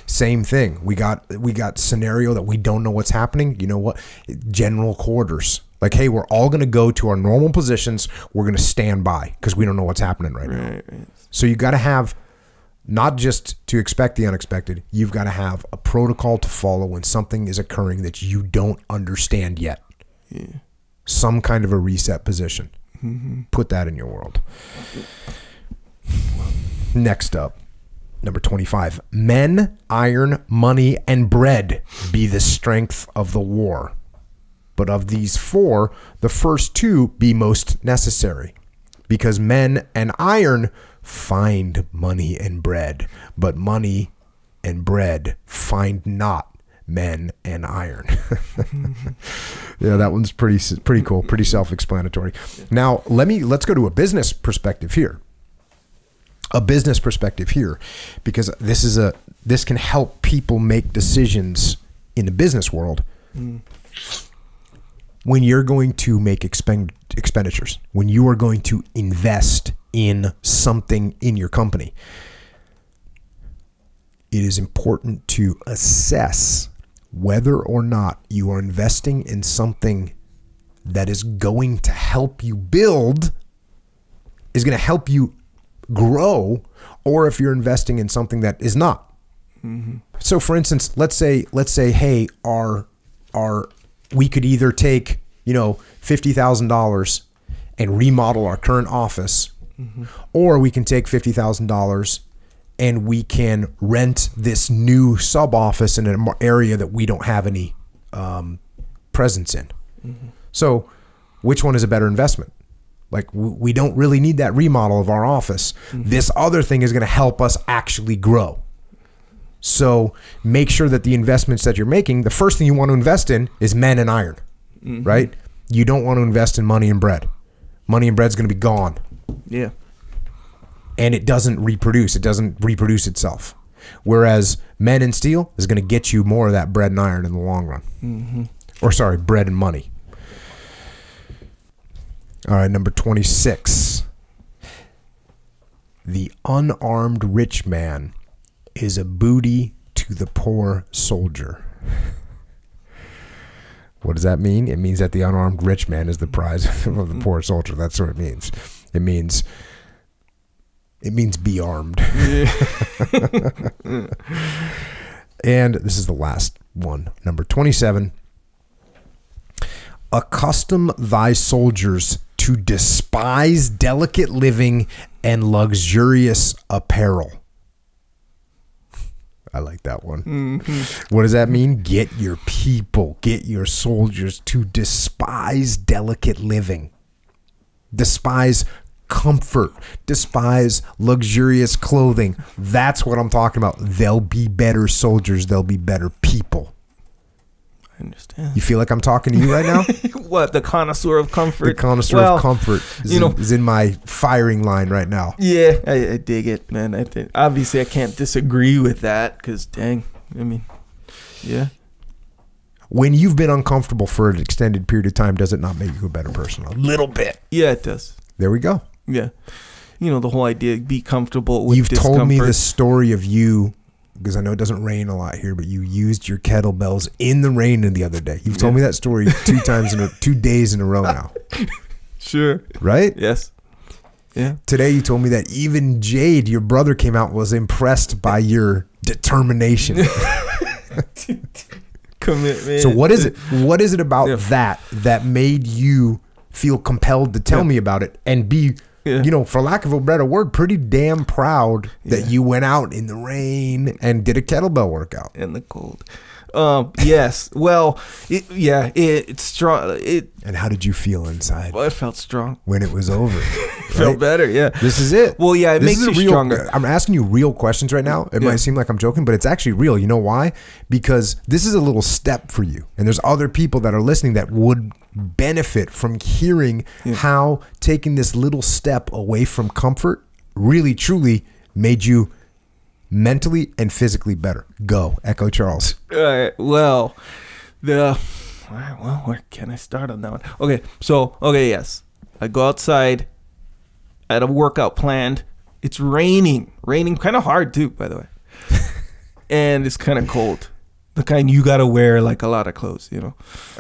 Same thing. We got scenario that we don't know what's happening. You know what? General quarters. Like, hey, we're all going to go to our normal positions. We're going to stand by because we don't know what's happening right now. Right. So you got to have not just to expect the unexpected. You've got to have a protocol to follow when something is occurring that you don't understand yet. Yeah. Some kind of a reset position. Put that in your world. Next up. Number 25, men, iron, money, and bread be the strength of the war. But of these four, the first two be most necessary, because men and iron find money and bread, but money and bread find not men and iron. Yeah, that one's pretty cool, pretty self-explanatory. Now, let's go to a business perspective here. Because this can help people make decisions in the business world. When you're going to make expenditures, when you are going to invest in something in your company, it is important to assess whether or not you are investing in something that is going to help you build, is going to help you grow, or if you're investing in something that is not. So for instance, let's say, hey, we could either take, $50,000 and remodel our current office, Or we can take $50,000 and we can rent this new sub office in an area that we don't have any presence in. So which one is a better investment? Like, we don't really need that remodel of our office. This other thing is going to help us actually grow. So make sure that the investments that you're making, the first thing you want to invest in is men and iron, right? You don't want to invest in money and bread. Money and bread's going to be gone. Yeah. And it doesn't reproduce. It doesn't reproduce itself. Whereas men and steel is going to get you more of that bread and iron in the long run. Or sorry, bread and money. All right, number 26. The unarmed rich man is a booty to the poor soldier. What does that mean? It means that the unarmed rich man is the prize of the poor soldier. That's what it means. It means be armed. And this is the last one. Number 27. Accustom thy soldiers to despise delicate living and luxurious apparel. I like that one. What does that mean? Get your people, get your soldiers to despise delicate living. Despise comfort. Despise luxurious clothing. That's what I'm talking about. They'll be better soldiers. They'll be better people. I understand. You feel like I'm talking to you right now? What, the connoisseur of comfort? The connoisseur of comfort is in my firing line right now. Yeah, I dig it, man. I think obviously I can't disagree with that because, dang, I mean, yeah. When you've been uncomfortable for an extended period of time, does it not make you a better person? A little bit. Yeah, it does. There we go. Yeah. You know, the whole idea, be comfortable with You've discomfort. told me the story of you, because I know it doesn't rain a lot here, but you used your kettlebells in the rain the other day. You've told me that story 2 days in a row now. Sure. Right? Yes. Yeah. Today you told me that even Jade, your brother, came out and was impressed by your determination. Commitment. So what is it? What is it about that made you feel compelled to tell me about it and be, you know, for lack of a better word, pretty damn proud that you went out in the rain and did a kettlebell workout in the cold? Yes. Well, it's strong. And how did you feel inside? Well, it felt strong when it was over. Felt better. Yeah. This is it. Well, yeah, it makes you stronger. I'm asking you real questions right now. It might seem like I'm joking, but it's actually real. You know why? Because this is a little step for you, and there's other people that are listening that would benefit from hearing how taking this little step away from comfort really truly made you mentally and physically better. Go, Echo Charles. All right. Well, where can I start on that one? Okay. Yes, I go outside. I had a workout planned. It's raining kind of hard too, by the way, and it's kind of cold. The kind you gotta wear like a lot of clothes, you know.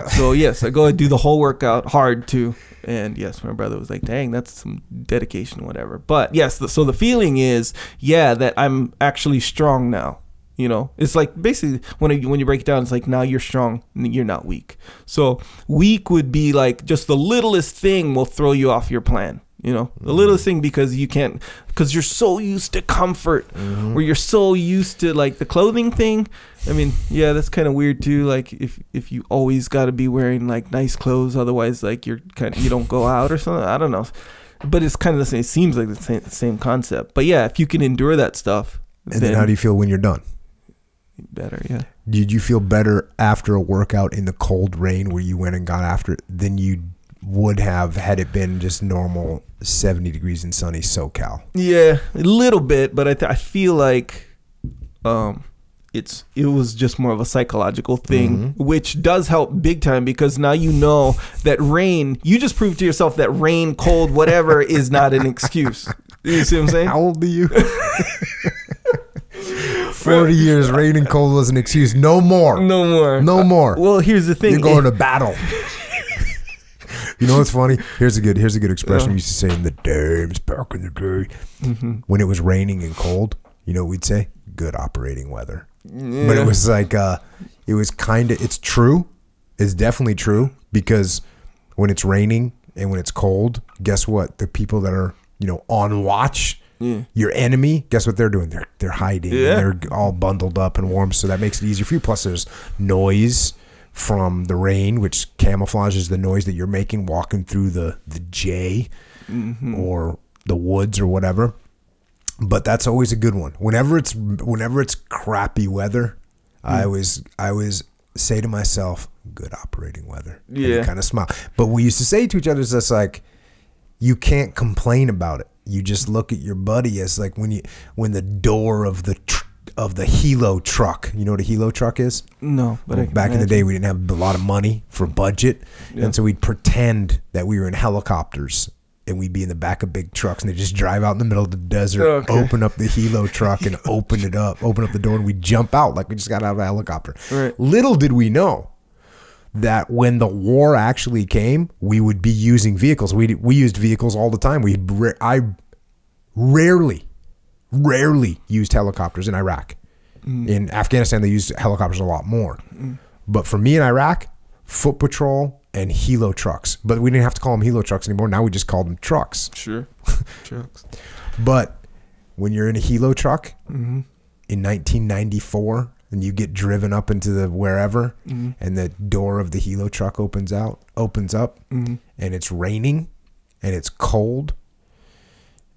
So yes, I go and do the whole workout hard too. And yes, my brother was like, "Dang, that's some dedication, whatever." But yes, so the feeling is, that I'm actually strong now. You know, it's like basically when you break it down, it's like now you're strong, you're not weak. So weak would be like just the littlest thing will throw you off your plan. You know, the littlest thing because you're so used to comfort, or you're so used to like the clothing thing. I mean, yeah, that's kind of weird too. Like if you always got to be wearing like nice clothes, otherwise like you don't go out or something. I don't know, but it's kind of the same. It seems like the same concept. But yeah, if you can endure that stuff, then how do you feel when you're done? Better, yeah. Did you feel better after a workout in the cold rain where you went and got after it than you would have had it been just normal 70 degrees and sunny SoCal? Yeah, a little bit, but I feel like it was just more of a psychological thing, which does help big time because now you know that rain, you just proved to yourself that rain, cold, whatever is not an excuse. You see what I'm saying? How old are you? 40 years, rain and cold was an excuse. No more. No more. Well, here's the thing. You're going to battle. You know what's funny? Here's a good expression we used to say in the days back in the day. When it was raining and cold, you know what we'd say? Good operating weather. Yeah. But it was like, it's true. It's definitely true because when it's raining and when it's cold, guess what? The people that are on watch. Yeah. Your enemy, guess what they're doing? They're hiding. Yeah. And they're all bundled up and warm, so that makes it easier for you. Plus, there's noise from the rain, which camouflages the noise that you're making walking through the J or the woods or whatever. But that's always a good one. Whenever it's crappy weather, I always say to myself, "Good operating weather." Yeah, kind of smile. But we used to say to each other, "It's just like you can't complain about it. You just look at your buddy as like when the door of the helo truck. You know what a helo truck is? No, but back in the day, we didn't have a lot of money for budget, and so we'd pretend that we were in helicopters, and we'd be in the back of big trucks, and they just drive out in the middle of the desert, open up the helo truck, and open up the door, and we'd jump out like we just got out of a helicopter. Right. Little did we know that when the war actually came, we would be using vehicles. We used vehicles all the time. I rarely used helicopters in Iraq. In Afghanistan, they used helicopters a lot more. But for me in Iraq, foot patrol and helo trucks. But we didn't have to call them helo trucks anymore. Now we just call them trucks. Sure. Trucks. But when you're in a helo truck in 1994 and you get driven up into the wherever and the door of the helo truck opens up and it's raining and it's cold,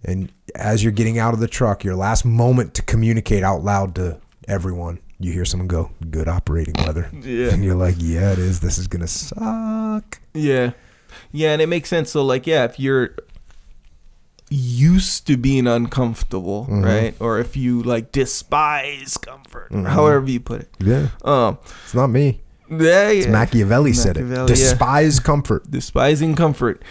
and as you're getting out of the truck, your last moment to communicate out loud to everyone, you hear someone go, "Good operating weather." Yeah. And you're like, "Yeah, it is. This is going to suck." Yeah. Yeah, and it makes sense. So, like, yeah, if you're used to being uncomfortable, right? Or if you, like, despise comfort, or however you put it. Yeah. It's not me. Yeah, It's Machiavelli said it. Despise comfort. Despising comfort.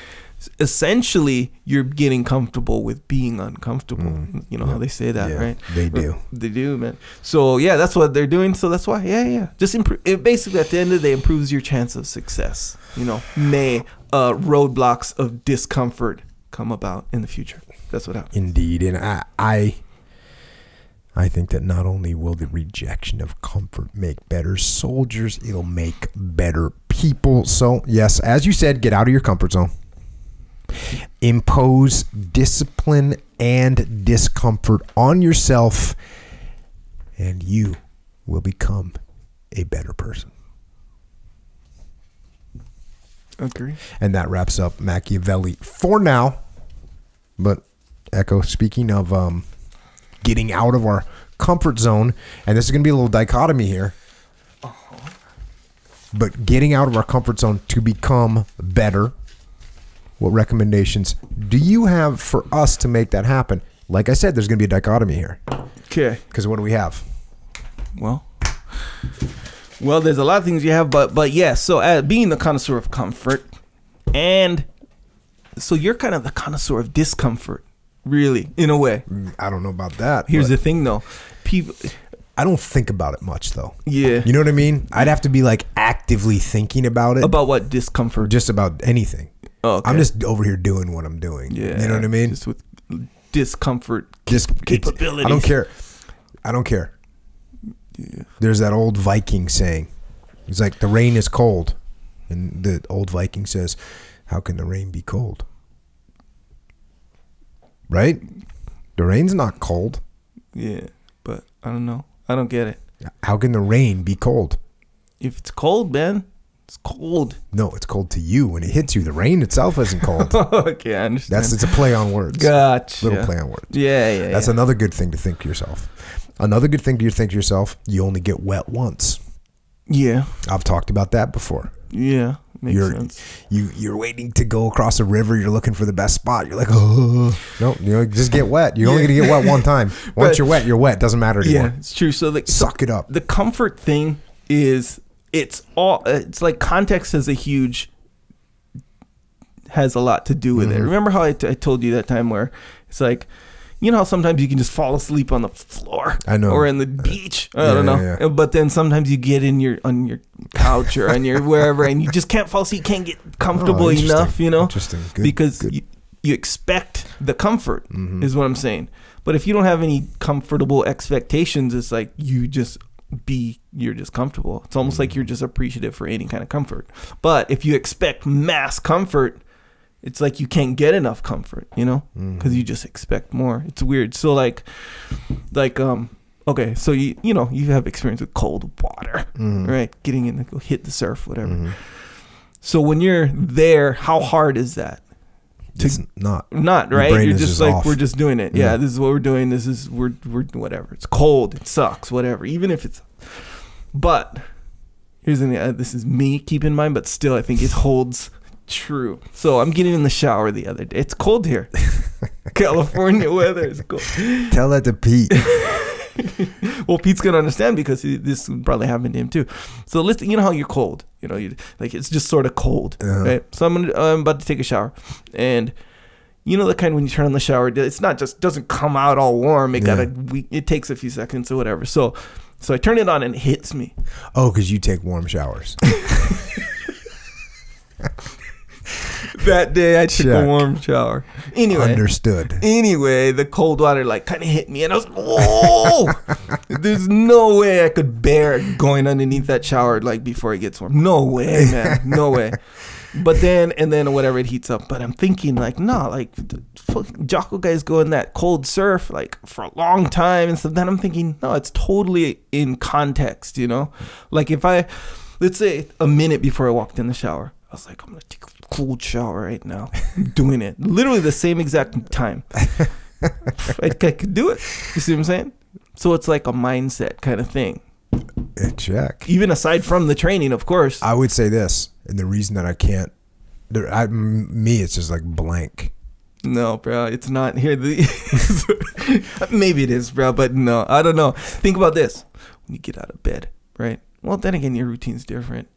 Essentially, you're getting comfortable with being uncomfortable. You know how they say that, right? They do. They do, man. So yeah, that's what they're doing. So that's why, just improve. It basically, at the end of the day, improves your chance of success. May roadblocks of discomfort come about in the future. That's what happens. Indeed, and I think that not only will the rejection of comfort make better soldiers, it'll make better people. So yes, as you said, get out of your comfort zone. Impose discipline and discomfort on yourself, and you will become a better person. Agree. And that wraps up Machiavelli for now. But Echo, speaking of getting out of our comfort zone, and this is going to be a little dichotomy here, but getting out of our comfort zone to become better, what recommendations do you have for us to make that happen? Like I said, there's going to be a dichotomy here. Okay. Because what do we have? Well, there's a lot of things you have, but yeah. So being the connoisseur of comfort, and so you're kind of the connoisseur of discomfort, really, in a way. I don't know about that. Here's the thing, though. People, I don't think about it much, though. Yeah. You know what I mean? I'd have to be like actively thinking about it. About what? Discomfort? Just about anything. Oh, okay. I'm just over here doing what I'm doing. Yeah. You know what I mean? Just with discomfort capabilities. I don't care. Yeah. There's that old Viking saying. It's like, the rain is cold. And the old Viking says, how can the rain be cold? Right? The rain's not cold. Yeah, but I don't know. I don't get it. How can the rain be cold? If it's cold, man, it's cold. No, it's cold to you when it hits you. The rain itself isn't cold. Okay, I understand. It's a play on words. Gotcha. Little play on words. Yeah. That's another good thing to think to yourself. Another good thing to think to yourself, you only get wet once. Yeah. I've talked about that before. Yeah. Makes sense. You're waiting to go across a river. You're looking for the best spot. You're like, oh, no, just get wet. You're only going to get wet one time. Once you're wet, you're wet. Doesn't matter anymore. Yeah, it's true. So suck it up. The comfort thing is, it's like context has a lot to do with it. Remember how I told you that time where it's like, you know how sometimes you can just fall asleep on the floor, I know, or in the beach. I don't know. Yeah. But then sometimes you get on your couch or on your wherever, and you just can't fall asleep. You can't get comfortable enough. You know, interesting. Good, because good. You expect the comfort is what I'm saying. But if you don't have any comfortable expectations, it's like you're just comfortable. It's almost like you're just appreciative for any kind of comfort. But if you expect mass comfort, it's like you can't get enough comfort, you know, because you just expect more. It's weird. So like okay, so you have experience with cold water, right? Getting in, go hit the surf, whatever. So when you're there, how hard is that? It's not right. You're just like off. We're just doing it. Yeah, this is what we're doing. This is we're whatever. It's cold. It sucks. Whatever. Even if it's, but here's this is me. Keep in mind, but still, I think it holds true. So I'm getting in the shower the other day. It's cold here. California weather is cold. Tell that to Pete. Well, Pete's gonna understand because this probably happened to him too. So listen, you know how you're cold. You know, like it's just sort of cold, right? So I'm about to take a shower, and you know the kind when you turn on the shower, it's not just doesn't come out all warm. It takes a few seconds or whatever. So I turn it on and it hits me. Oh, because you take warm showers. That day I took a warm shower. Anyway, understood. Anyway, the cold water like kind of hit me, and I was whoa! There's no way I could bear going underneath that shower like before it gets warm. No way, man. No way. But then whatever, it heats up. But I'm thinking like, no, like Jocko guys go in that cold surf like for a long time and stuff. Then I'm thinking, no, it's totally in context, you know. Like if let's say a minute before I walked in the shower, I was like, I'm gonna take a cold shower right now. I'm doing it literally the same exact time. I could do it. You see what I'm saying? So it's like a mindset kind of thing. Check. Even aside from the training, of course. I would say this, and the reason that I can't, it's just like blank. No, bro, it's not here. Maybe it is, bro, but no, I don't know. Think about this: when you get out of bed, right? Well, then again, your routine's different.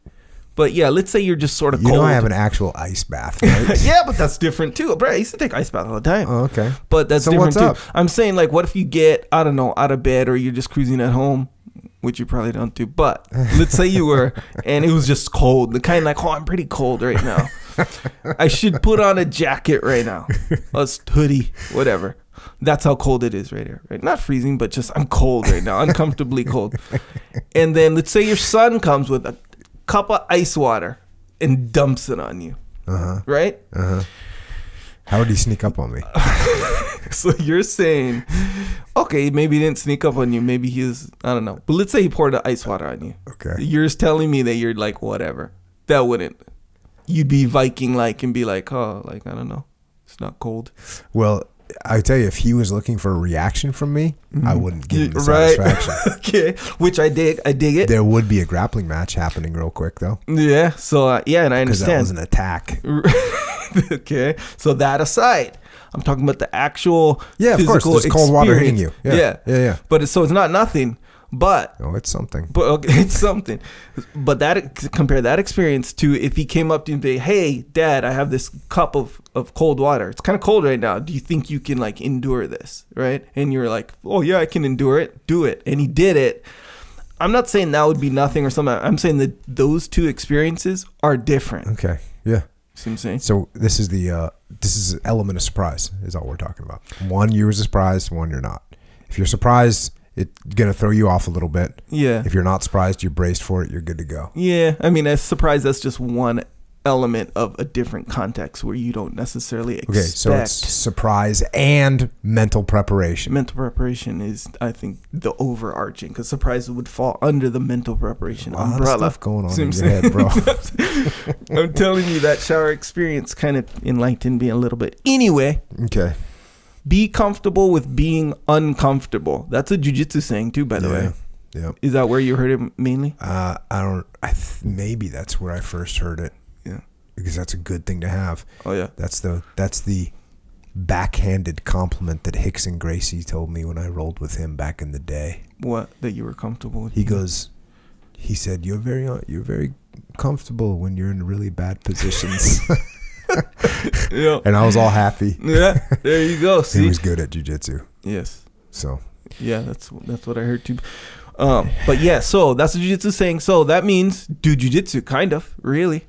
But yeah, let's say you're just sort of cold. You know I have an actual ice bath, right? Yeah, but that's different too. Bro, I used to take ice bath all the time. Oh, okay. But that's different what's too. Up? I'm saying like, what if you get, I don't know, out of bed or you're just cruising at home, which you probably don't do. But let's say you were, and it was just cold. The kind like, oh, I'm pretty cold right now. I should put on a jacket right now. A hoodie, whatever. That's how cold it is right here. Right? Not freezing, but just I'm cold right now. Uncomfortably cold. And then let's say your son comes with a cup of ice water and dumps it on you. Right? How would he sneak up on me? So you're saying, okay, maybe he didn't sneak up on you. Maybe he was, I don't know. But let's say he poured the ice water on you. Okay. You're telling me that you're like, whatever. That wouldn't. You'd be Viking-like and be like, oh, like, I don't know. It's not cold. Well, I tell you, if he was looking for a reaction from me, I wouldn't give him the satisfaction. Okay, which I dig. I dig it. There would be a grappling match happening real quick, though. Yeah. So yeah, and I understand. That was an attack. Okay. So that aside, I'm talking about the actual of course, there's cold water hitting you. Yeah. But it's not nothing. But it's something. But okay, it's something. But compare that experience to if he came up to you and say, "Hey, Dad, I have this cup of cold water. It's kind of cold right now. Do you think you can like endure this?" Right? And you're like, "Oh yeah, I can endure it. Do it." And he did it. I'm not saying that would be nothing or something. I'm saying that those two experiences are different. Okay. Yeah. See what I'm saying? So this is an element of surprise is all we're talking about. One, you're surprised. One, you're not. If you're surprised, it's going to throw you off a little bit. Yeah. If you're not surprised, you're braced for it, you're good to go. Yeah. I mean, as surprise, that's just one element of a different context where you don't necessarily expect. Okay, so it's surprise and mental preparation. Mental preparation is, I think, the overarching, because surprise would fall under the mental preparation umbrella. A lot of stuff going on in your head, bro. I'm telling you, that shower experience kind of enlightened me a little bit. Anyway. Okay. Be comfortable with being uncomfortable. That's a jiu-jitsu saying too, by the way. Yeah. Is that where you heard it mainly? Maybe that's where I first heard it. Yeah. Because that's a good thing to have. Oh yeah. That's the backhanded compliment that Hickson Gracie told me when I rolled with him back in the day. What? That you were comfortable with? He said, you're very comfortable when you're in really bad positions. Yeah. And I was all happy. Yeah, there you go. See? He was good at jiu-jitsu. Yes. So yeah, that's what I heard too. But yeah, so that's the jiu-jitsu saying. So that means do jiu-jitsu, kind of, really.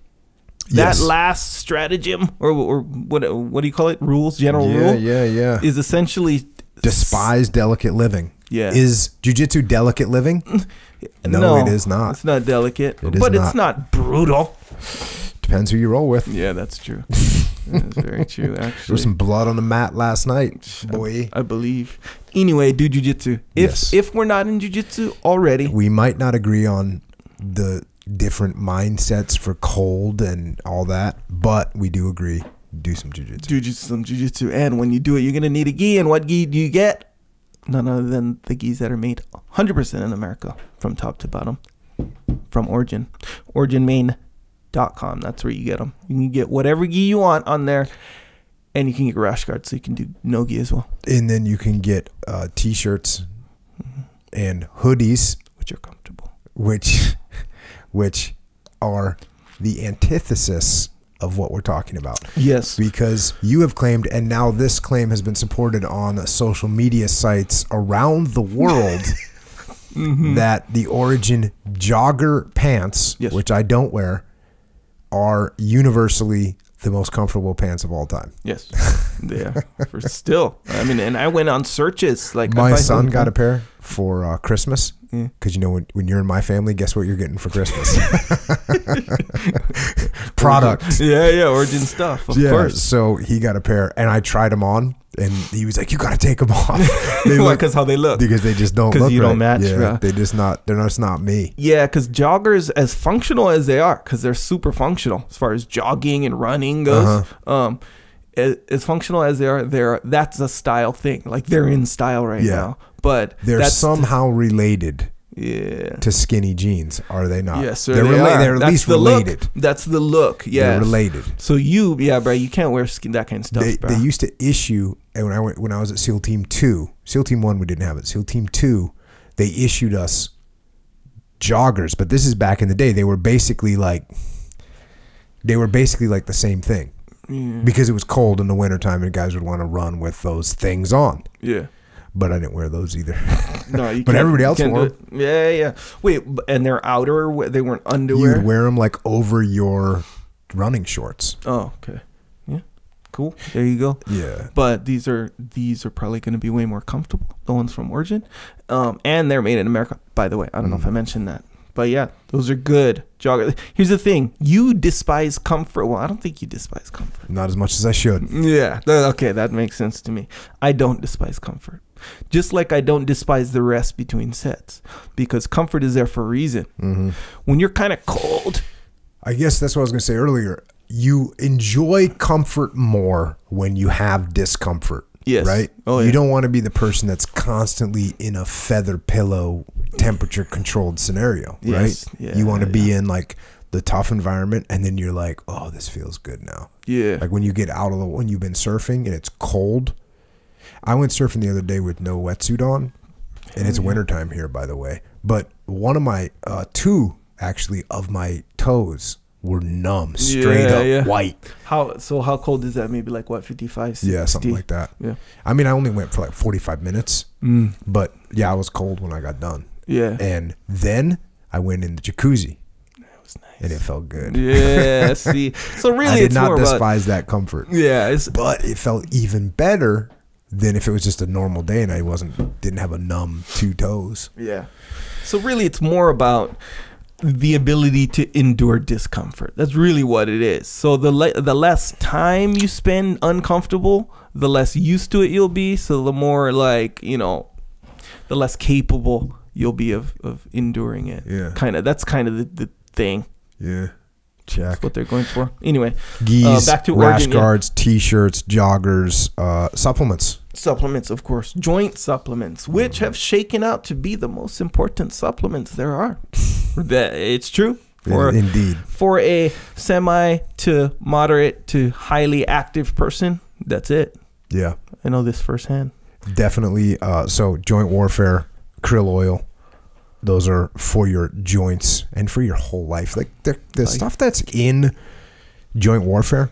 Yes. That last stratagem, or what do you call it? General rule. Yeah. Is essentially despise delicate living. Yeah. Is jiu-jitsu delicate living? No, it is not. It's not delicate, but it's not brutal. Depends who you roll with. Yeah, that's true. That's very true, actually. There was some blood on the mat last night, boy. I believe. Anyway, do jujitsu. If we're not in jujitsu already, we might not agree on the different mindsets for cold and all that, but we do agree. Do some jujitsu. Do some jujitsu, and when you do it, you're gonna need a gi. And what gi do you get? None other than the gis that are made 100% in America, from top to bottom, from Origin, originmain.com. That's where you get them. You can get whatever gi you want on there, and you can get rash guards, so you can do no gi as well. And then you can get t-shirts and hoodies, which are comfortable, which are the antithesis of what we're talking about. Yes. Because you have claimed, and now this claim has been supported on social media sites around the world, that the Origin jogger pants, which I don't wear, are universally the most comfortable pants of all time. Yes. Yeah. For still. I mean, and I went on searches. Like, my son got a pair for Christmas. Because you know, when you're in my family, guess what you're getting for Christmas? Product. Yeah, Origin stuff, of course. So he got a pair, and I tried them on, and he was like, "You got to take them off." Because how they look? Because they just don't look Because you right. don't match. Yeah, they're just not me. Yeah, because joggers, as functional as they are, because they're super functional as far as jogging and running goes. As functional as they are, that's a style thing. Like, they're in style right now. But they're somehow related to skinny jeans, are they not? Yes, they're related. They're at least related. That's the look. Yeah, they're related. So bro, you can't wear that kind of stuff. They used to issue, and when I was at SEAL Team 2, SEAL Team 1 we didn't have it. SEAL Team 2, they issued us joggers, but this is back in the day. They were basically like the same thing. Because it was cold in the wintertime and guys would want to run with those things on. Yeah. But I didn't wear those either. No, you but everybody else wore them. Yeah. Wait, and they're outer? They weren't underwear? You'd wear them like over your running shorts. Oh, okay. Yeah. Cool. There you go. Yeah. But these are probably going to be way more comfortable, the ones from Origin. And they're made in America, by the way. I don't know if I mentioned that. But yeah, those are good joggers. Here's the thing. You despise comfort. Well, I don't think you despise comfort. Not as much as I should. Yeah. Okay, that makes sense to me. I don't despise comfort. Just like I don't despise the rest between sets. Because comfort is there for a reason. When you're kind of cold. I guess that's what I was going to say earlier. You enjoy comfort more when you have discomfort. Yes. Right? Oh, yeah. You don't want to be the person that's constantly in a feather pillow temperature controlled scenario, right? Yeah, you want to be in like the tough environment, and then you're like, oh, this feels good now. Yeah. Like when you get out of when you've been surfing and it's cold. I went surfing the other day with no wetsuit on, and it's wintertime here, by the way. But one of my two actually of my toes were numb, straight up white. How cold is that? Maybe like what, 55, 60? Yeah, something like that. Yeah. I mean, I only went for like 45 minutes, but yeah, I was cold when I got done. Yeah. And then I went in the jacuzzi. That was nice. And it felt good. Yeah, see. So really, I did not despise that comfort. Yeah. But it felt even better than if it was just a normal day and I didn't have a numb two toes. Yeah. So really, it's more about the ability to endure discomfort. That's really what it is. So the less time you spend uncomfortable, the less used to it you'll be. So the more the less capable you'll be of enduring it. Yeah. That's kind of the thing. Yeah. Check. That's what they're going for. Anyway, gis, back to rash Origin, guards, t-shirts, joggers, supplements. Supplements, of course. Joint supplements, which have shaken out to be the most important supplements there are. It's true. Indeed. For a semi to moderate to highly active person, that's it. Yeah. I know this firsthand. Definitely. So joint warfare, krill oil, those are for your joints and for your whole life. Like the stuff that's in joint warfare,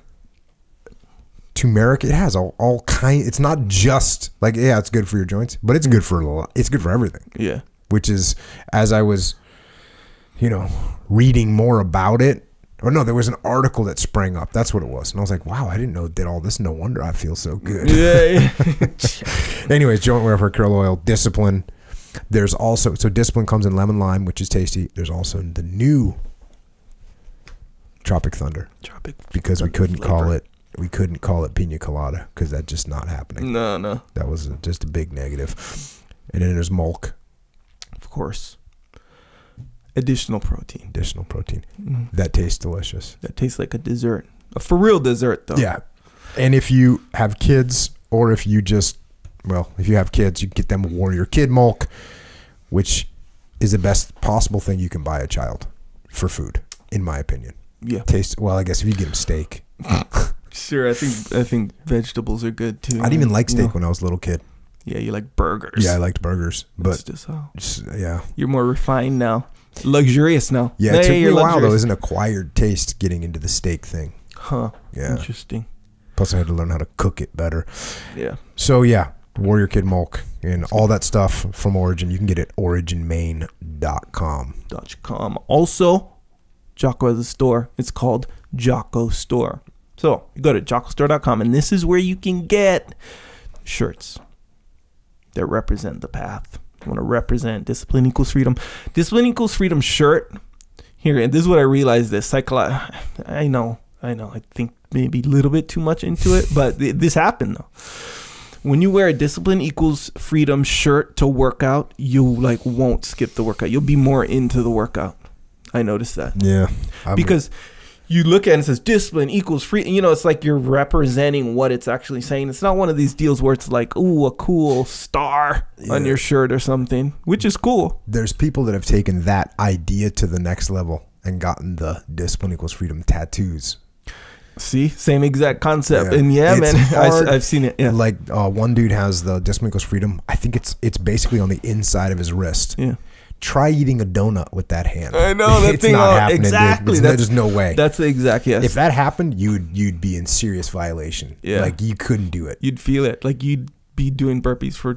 turmeric, it has all kind. It's not just like, yeah, it's good for your joints, but it's good for everything. Yeah. Which is, as I was, reading more about it. Or no, there was an article that sprang up. That's what it was. And I was like, wow, I didn't know it did all this. No wonder I feel so good. Yeah. Anyways, joint warfare, krill oil, discipline. There's also, so discipline comes in lemon lime, which is tasty. There's also the new Tropic Thunder. Because we couldn't call it we couldn't call it pina colada because that's just not happening. No. That was just a big negative. And then there's milk. Of course. Additional protein. That tastes delicious. That tastes like a dessert. A for real dessert, though. Yeah. And if you have kids, or if you just, well, if you have kids, you get them Warrior Kid milk, which is the best possible thing you can buy a child for food, in my opinion. Yeah. Taste, well, I guess if you get them steak. Sure, I think vegetables are good too. I didn't even like steak when I was a little kid. Yeah, you like burgers. Yeah, I liked burgers, but just how. Yeah, you're more refined now, luxurious now. Yeah, it took me a while though. It was an acquired taste getting into the steak thing. Huh. Yeah. Interesting. Plus, I had to learn how to cook it better. Yeah. So yeah, Warrior Kid milk and all that stuff from Origin. You can get it at originmaine.com. Also, Jocko has a store. It's called Jocko Store. So you go to jockostore.com, and this is where you can get shirts that represent the path. You want to represent discipline equals freedom. Discipline equals freedom shirt. Here, and this is what I realized. I know. I think maybe a little bit too much into it, but this happened though. When you wear a discipline equals freedom shirt to work out, you won't skip the workout. You'll be more into the workout. I noticed that. Yeah. Because you look at it and it says discipline equals free. You know, it's like you're representing what it's actually saying. It's not one of these deals where it's like, ooh, a cool star on your shirt or something, which is cool. There's people that have taken that idea to the next level and gotten the discipline equals freedom tattoos. See, same exact concept. And man, I've seen it. Yeah. Like one dude has the discipline equals freedom. I think it's basically on the inside of his wrist. Yeah. Try eating a donut with that hand. I know that thing. Not happening, exactly. There's no way. That's the exact yes. If that happened, you'd be in serious violation. Yeah. Like you couldn't do it. You'd feel it. Like you'd be doing burpees for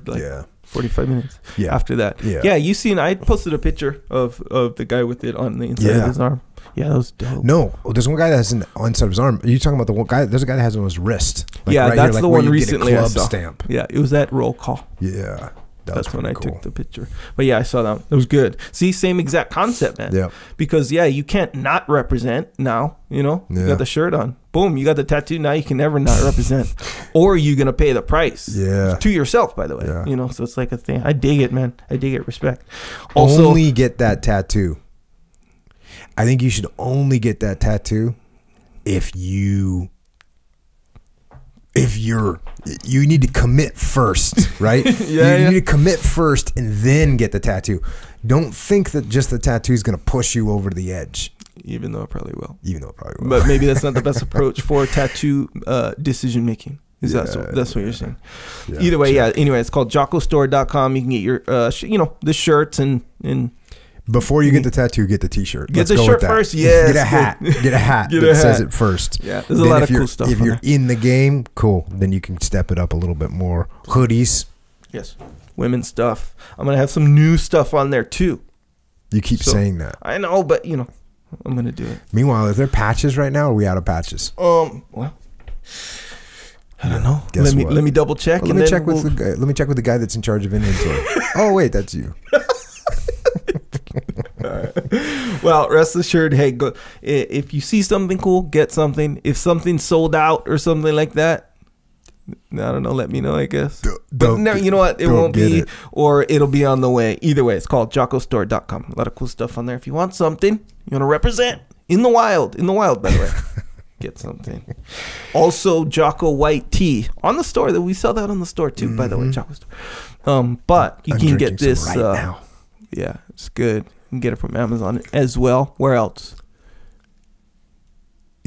45 minutes. Yeah. After that. Yeah. Yeah. You seen? I posted a picture of the guy with it on the inside of his arm. Yeah, that was dope. No, there's one guy that has it on the inside of his arm. Are you talking about the one guy? There's a guy that has it on his wrist. Like yeah, right that's here, the one recently I saw. Stamp. Yeah, it was that roll call. Yeah. That's when I took the picture. But yeah, I saw that. It was good. See, same exact concept, man. Yeah. Because you can't not represent now, you know? You got the shirt on. Boom, you got the tattoo. Now you can never not represent. Or you're going to pay the price. Yeah. To yourself, by the way. Yeah. You know, so it's like a thing. I dig it, man. I dig it. Respect. Also, only get that tattoo. I think you should only get that tattoo if you need to commit first, right? You need to commit first and then get the tattoo. Don't think that just the tattoo is going to push you over the edge. Even though it probably will. But maybe that's not the best approach for tattoo decision making. That's what you're saying. Yeah, either way, Anyway, it's called jockostore.com. You can get your, the shirts and before you get the tattoo, get the t-shirt. Get the shirt first. Yes. Get a hat. Get a hat that says it first. Yeah. There's a lot of cool stuff. If you're in the game, cool. Then you can step it up a little bit more. Hoodies. Yes. Women's stuff. I'm going to have some new stuff on there too. You keep saying that. I know, but I'm going to do it. Meanwhile, are there patches right now or are we out of patches? Well, I don't know. Let me double check. Well, let me check with the guy that's in charge of inventory. Oh, wait, that's you. Well, rest assured, hey, go if you see something cool, get something. If something's sold out or something like that, I don't know, let me know, I guess. But no, you know what? It won't be, or it'll be on the way. Either way, it's called jockostore.com. A lot of cool stuff on there. If you want something, you want to represent in the wild, by the way, get something. Also, Jocko white tea on the store. That we sell that on the store too, by the way, Jocko store. But you can get this right now. Yeah, it's good. You can get it from Amazon as well. Where else?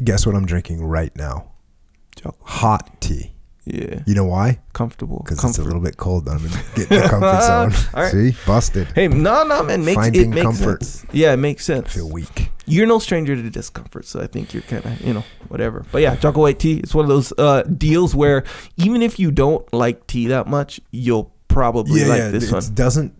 Guess what I'm drinking right now? Hot tea. Yeah. You know why? Comfortable. Because it's a little bit cold. I'm getting the comfort zone. Right. See? Busted. Hey, no, man. It makes comfort. Sense. Yeah, it makes sense. I feel weak. You're no stranger to discomfort, so I think you're kind of, whatever. But yeah, Jocko white tea. It's one of those deals where even if you don't like tea that much, you'll probably like this one.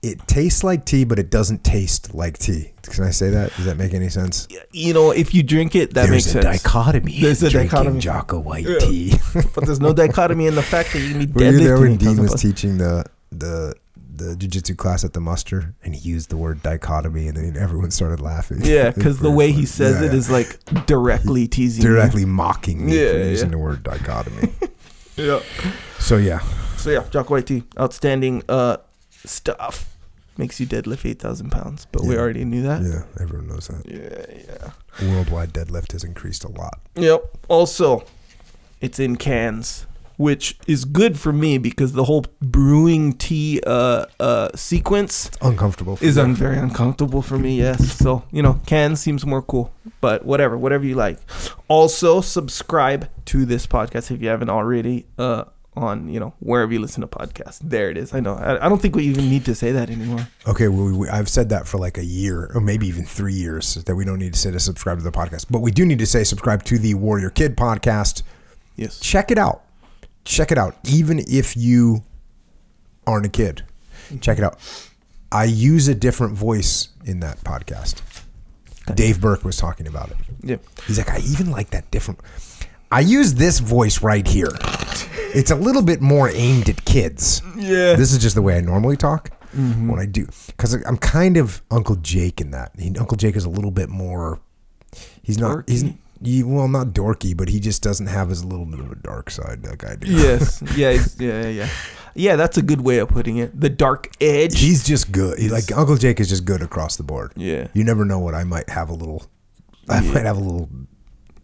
It tastes like tea, but it doesn't taste like tea. Can I say that? Does that make any sense? If you drink it, that makes sense. There's a dichotomy. There's a dichotomy. Jocko white tea. But there's no dichotomy in the fact that you can be deadlifting. Were you there when Dean was teaching the the jiu-jitsu class at the muster, and he used the word dichotomy, and then everyone started laughing. Yeah, because the way he says it is like directly teasing, directly mocking me for using the word dichotomy. Yeah. So yeah, Jocko IT, outstanding stuff. Makes you deadlift 8,000 pounds, but we already knew that. Yeah, everyone knows that. Yeah. Worldwide deadlift has increased a lot. Yep. Also, it's in cans, which is good for me because the whole brewing tea sequence It's uncomfortable. is very uncomfortable for me. Yes. So cans seems more cool, but whatever you like. Also, subscribe to this podcast if you haven't already. On wherever you listen to podcasts. There it is. I know. I don't think we even need to say that anymore. Okay, well, I've said that for like a year or maybe even 3 years that we don't need to say to subscribe to the podcast, but we do need to say subscribe to the Warrior Kid podcast. Yes. Check it out. Even if you aren't a kid, check it out. I use a different voice in that podcast. Okay. Dave Burke was talking about it. Yeah. He's like, I even like that different. I use this voice right here. It's a little bit more aimed at kids. Yeah. This is just the way I normally talk when I do. Because I'm kind of Uncle Jake in that. Uncle Jake is a little bit more... He's not... Dorky. Well, not dorky, but he just doesn't have his little bit of a dark side like I do. Yes. Yeah. Yeah, that's a good way of putting it. The dark edge. He's just good. Uncle Jake is just good across the board. Yeah. You never know what I might have a little...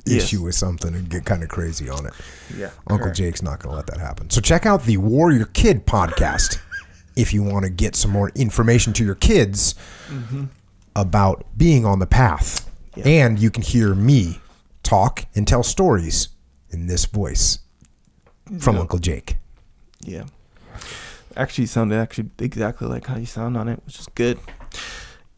issue with something and get kind of crazy on it. Yeah. Uncle Jake's not going to let that happen. So check out the Warrior Kid podcast if you want to get some more information to your kids about being on the path. Yeah. And you can hear me talk and tell stories in this voice from Uncle Jake. Yeah. Actually sounded exactly like how you sound on it, which is good.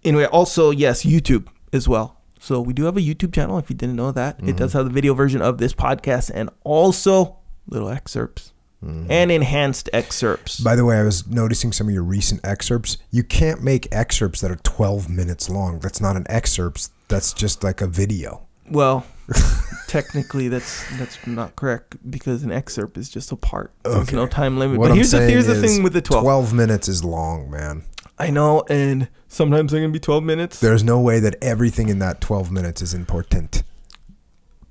Anyway, also, yes, YouTube as well. So we do have a YouTube channel, if you didn't know that. It does have the video version of this podcast and also little excerpts and enhanced excerpts. By the way, I was noticing some of your recent excerpts. You can't make excerpts that are 12 minutes long. That's not an excerpt. That's just like a video. Well, technically that's not correct because an excerpt is just a part. There's no time limit. What but here's I'm the thing with the 12. 12 minutes is long, man. I know, and sometimes they're going to be 12 minutes. There's no way that everything in that 12 minutes is important.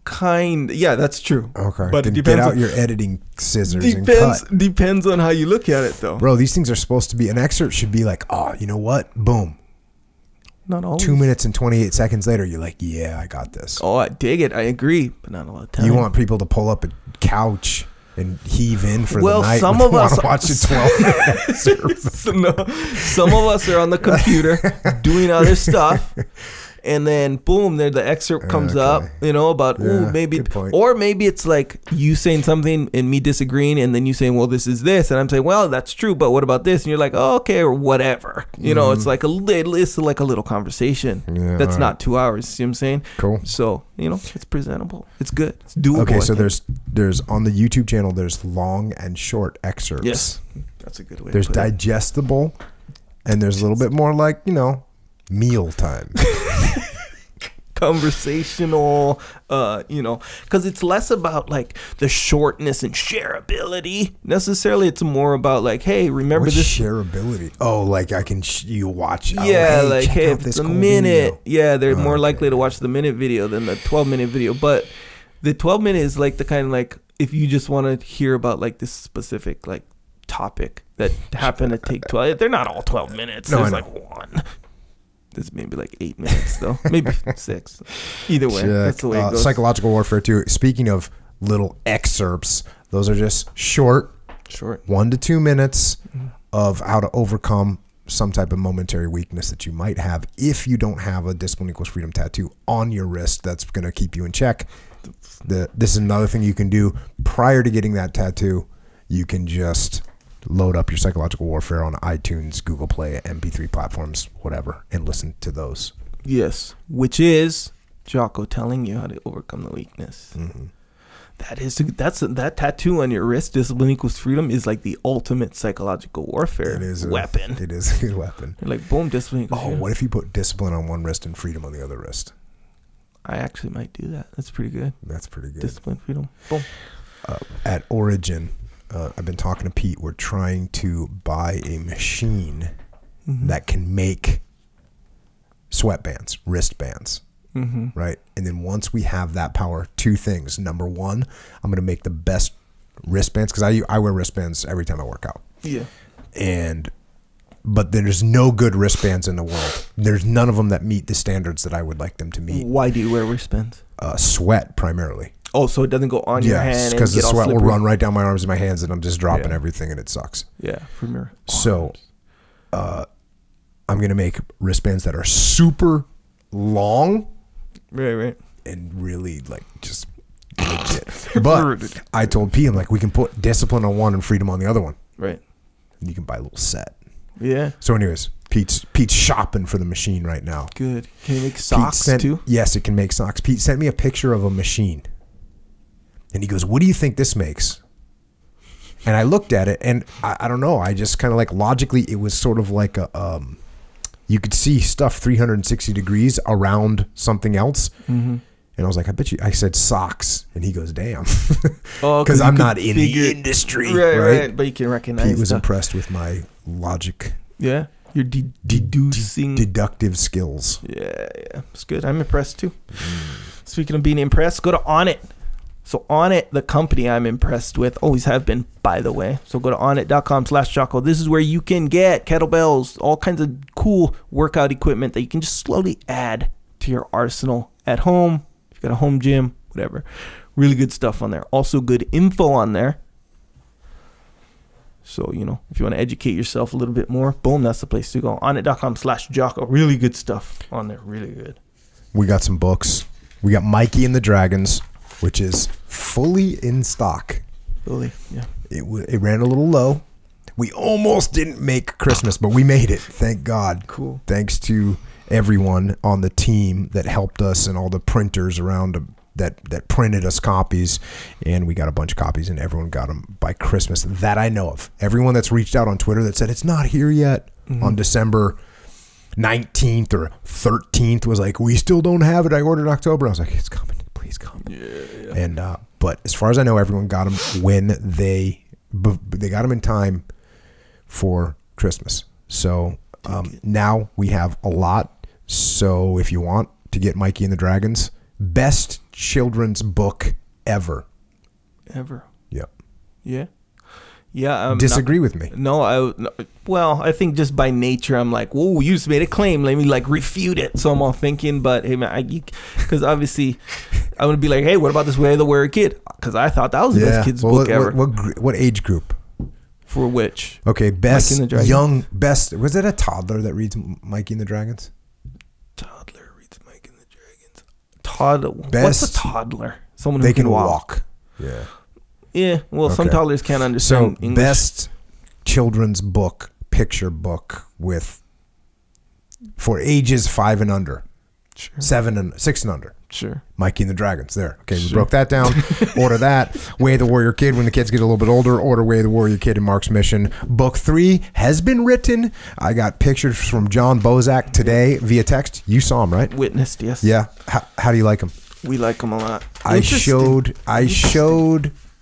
Yeah, that's true. Okay. But then it depends. Get out your editing scissors and cut. Depends on how you look at it, though. Bro, these things are supposed to be, an excerpt should be like, oh, you know what? Boom. Not always. 2 minutes and 28 seconds later, you're like, yeah, I got this. Oh, I dig it. I agree, but not a lot of time. You want people to pull up a couch and heave in for the night. Some of us watch a 12-minute some of us are on the computer doing other stuff, and then boom, there the excerpt comes up. About maybe, or maybe it's like you saying something and me disagreeing, and then you saying, well, this is this, and I'm saying, well, that's true, but what about this? And you're like, oh, okay, or whatever. It's like a little conversation that's not 2 hours. See what I'm saying? Cool. So it's presentable. It's good. It's doable. Okay, so there's on the YouTube channel, there's long and short excerpts. Yes, that's a good way. There's digestible, and there's a little bit more like meal time. Conversational, because it's less about like the shortness and shareability necessarily. It's more about like, hey, remember What's this shareability? Oh, like I can you watch. Yeah, like hey, if it's a minute. Yeah, they're more likely to watch the minute video than the 12-minute video. But the 12-minute is like the kind of like if you just want to hear about like this specific like topic that happened to take 12. They're not all 12 minutes. There's like one. This maybe like 8 minutes though, maybe 6. Either way, that's the way it goes. Psychological warfare too. Speaking of little excerpts, those are just short 1 to 2 minutes of how to overcome some type of momentary weakness that you might have if you don't have a Discipline Equals Freedom tattoo on your wrist. That's going to keep you in check. This is another thing you can do prior to getting that tattoo. You can just load up your Psychological Warfare on iTunes, Google Play, MP3 platforms, whatever, and listen to those. Yes, which is Jocko telling you how to overcome the weakness. That tattoo on your wrist, Discipline Equals Freedom, is like the ultimate psychological warfare weapon. It is a good weapon. You're like, boom, discipline equals freedom. What if you put discipline on one wrist and freedom on the other wrist? I actually might do that. That's pretty good. That's pretty good. Discipline, freedom, boom. At Origin, I've been talking to Pete. We're trying to buy a machine that can make sweatbands, wristbands, right? And then once we have that power, two things. Number one, I'm going to make the best wristbands because I wear wristbands every time I work out. Yeah. But there's no good wristbands in the world. There's none of them that meet the standards that I would like them to meet. Why do you wear wristbands? Sweat primarily. Oh, so it doesn't go on your hand. Because the sweat will run right down my arms and my hands, and I'm just dropping everything, and it sucks. Yeah, from your arms. So, I'm gonna make wristbands that are super long, right, and really like just legit. But I told P, I'm like, we can put discipline on one and freedom on the other one. Right. And you can buy a little set. Yeah. So, anyways, Pete's shopping for the machine right now. Good. Can you make socks too? Yes, it can make socks. Pete sent me a picture of a machine. And he goes, what do you think this makes? And I looked at it, and I don't know. I just kind of like logically, it was sort of like a, you could see stuff 360 degrees around something else. And I was like, I said socks. And he goes, damn. Because I'm not in the industry. Right. But you can recognize Pete was impressed with my logic. Yeah. Your deducing. Deductive skills. Yeah. It's good. I'm impressed too. Speaking of being impressed, go to Onnit. So Onnit, the company I'm impressed with, always have been, by the way. So go to onnit.com/Jocko. This is where you can get kettlebells, all kinds of cool workout equipment that you can just slowly add to your arsenal at home. If you've got a home gym, whatever. Really good stuff on there. Also good info on there. So, if you want to educate yourself a little bit more, boom, that's the place to go. Onnit.com/Jocko. Really good stuff on there. Really good. We got some books. We got Mikey and the Dragons, which is fully in stock. Fully, yeah. It ran a little low. We almost didn't make Christmas, but we made it. Thank God. Cool. Thanks to everyone on the team that helped us and all the printers around that printed us copies. And we got a bunch of copies, and everyone got them by Christmas that I know of. Everyone that's reached out on Twitter that said it's not here yet on December 19th or 13th was like, we still don't have it. I ordered in October. I was like, it's coming. Please come. Yeah. And but as far as I know, everyone got them when they got them in time for Christmas. So now we have a lot. So if you want to get Mikey and the Dragons, best children's book ever. Yep. Yeah. Yeah. Disagree with me? No, I think just by nature, I'm like, whoa, you just made a claim. Let me refute it. So I'm all thinking, but hey, man, because obviously I'm going to be like, hey, what about this Way of the Warrior Kid? Because I thought that was the best kid's book ever. What age group? For which? Okay, best, was it a toddler that reads Mikey and the Dragons? Toddler reads Mikey and the Dragons. What's a toddler? Someone who can walk. Yeah. Yeah, well, some toddlers can't understand English. Best children's book, picture book for ages 5 and under, 6 and under. Sure. Mikey and the Dragons. There. Okay, we broke that down. Order that. Way of the Warrior Kid. When the kids get a little bit older, order Way of the Warrior Kid and Mark's Mission. Book 3 has been written. I got pictures from John Bozak today via text. You saw him, right? Witnessed, yes. Yeah. How do you like him? We like him a lot. I showed